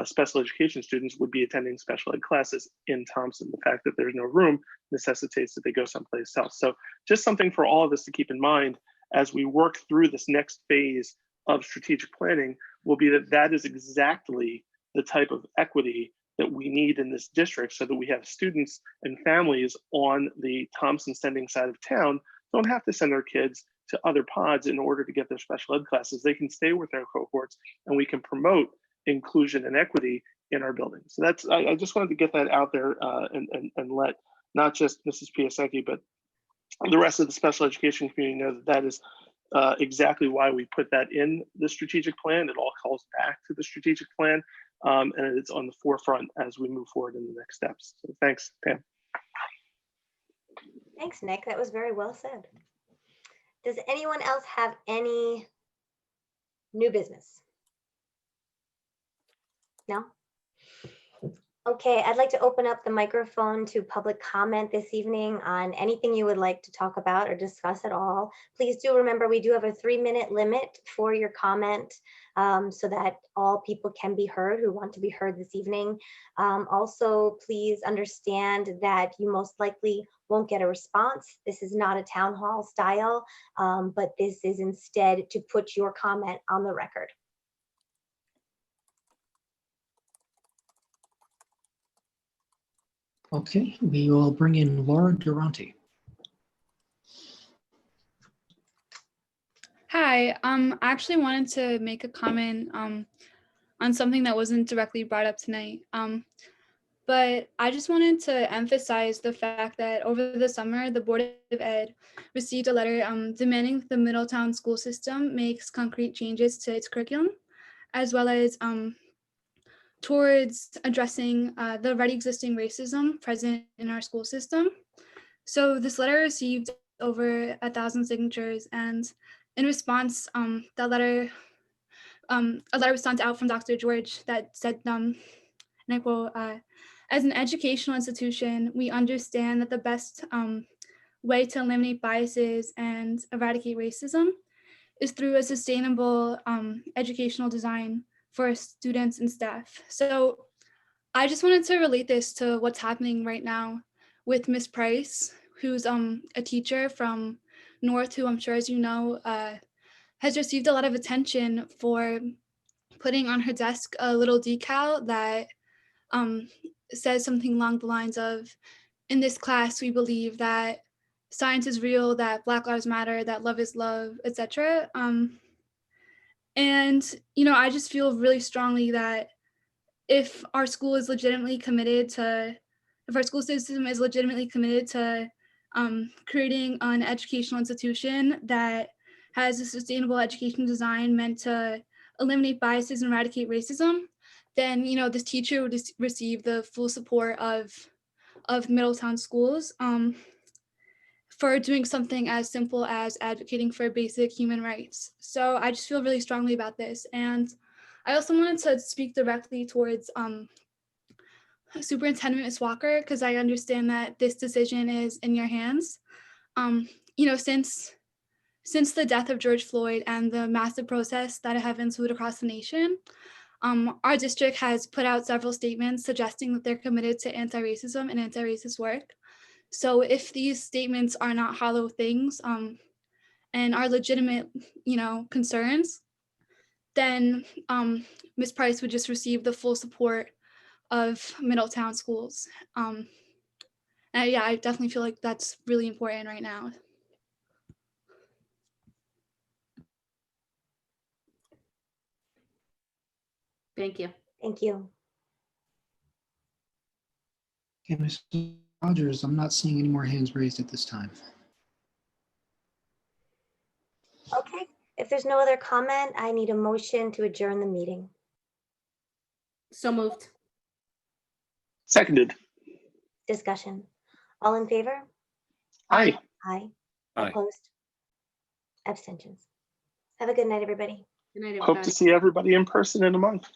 special education students would be attending special ed classes in Thompson. The fact that there's no room necessitates that they go someplace else. So just something for all of us to keep in mind as we work through this next phase of strategic planning will be that is exactly the type of equity that we need in this district, so that we have students and families on the Thompson sending side of town don't have to send their kids to other pods in order to get their special ed classes. They can stay with their cohorts, and we can promote inclusion and equity in our buildings. So that's, I just wanted to get that out there and let not just Mrs. Piasecki, but the rest of the special education community know that that is exactly why we put that in the strategic plan. It all calls back to the strategic plan, and it's on the forefront as we move forward in the next steps. So thanks, Pam. Thanks, Nick. That was very well said. Does anyone else have any new business? No? Okay, I'd like to open up the microphone to public comment this evening on anything you would like to talk about or discuss at all. Please do remember we do have a 3-minute limit for your comment, so that all people can be heard who want to be heard this evening. Also, please understand that you most likely won't get a response. This is not a town hall style, but this is instead to put your comment on the record. Okay, we will bring in Laura Durante. Hi, I actually wanted to make a comment on something that wasn't directly brought up tonight. But I just wanted to emphasize the fact that over the summer, the Board of Ed received a letter demanding the Middletown school system makes concrete changes to its curriculum, as well as towards addressing the already existing racism present in our school system. So this letter received over 1,000 signatures, and in response, a letter was sent out from Dr. George that said, and I quote, as an educational institution, we understand that the best way to eliminate biases and eradicate racism is through a sustainable educational design for students and staff. So I just wanted to relate this to what's happening right now with Miss Price, who's a teacher from North, who I'm sure, as you know, has received a lot of attention for putting on her desk a little decal that says something along the lines of, in this class, we believe that science is real, that Black Lives Matter, that love is love, etc. And, you know, I just feel really strongly that if our school is legitimately committed to, if our school system is legitimately committed to creating an educational institution that has a sustainable education design meant to eliminate biases and eradicate racism, then, you know, this teacher would receive the full support of Middletown schools for doing something as simple as advocating for basic human rights. So I just feel really strongly about this. And I also wanted to speak directly towards Superintendent Ms. Walker, because I understand that this decision is in your hands. You know, since since the death of George Floyd and the massive protests that have ensued across the nation, our district has put out several statements suggesting that they're committed to anti-racism and anti-racist work. So if these statements are not hollow things and are legitimate, concerns, then Ms. Price would just receive the full support of Middletown schools. Yeah, I definitely feel like that's really important right now. Thank you. Thank you. Okay, Mr. Rogers, I'm not seeing any more hands raised at this time. Okay, if there's no other comment, I need a motion to adjourn the meeting. So moved. Seconded. Discussion. All in favor? Aye. Aye. Aye. Opposed? Abstentions. Have a good night, everybody. Good night, Hope to see everybody in person in a month.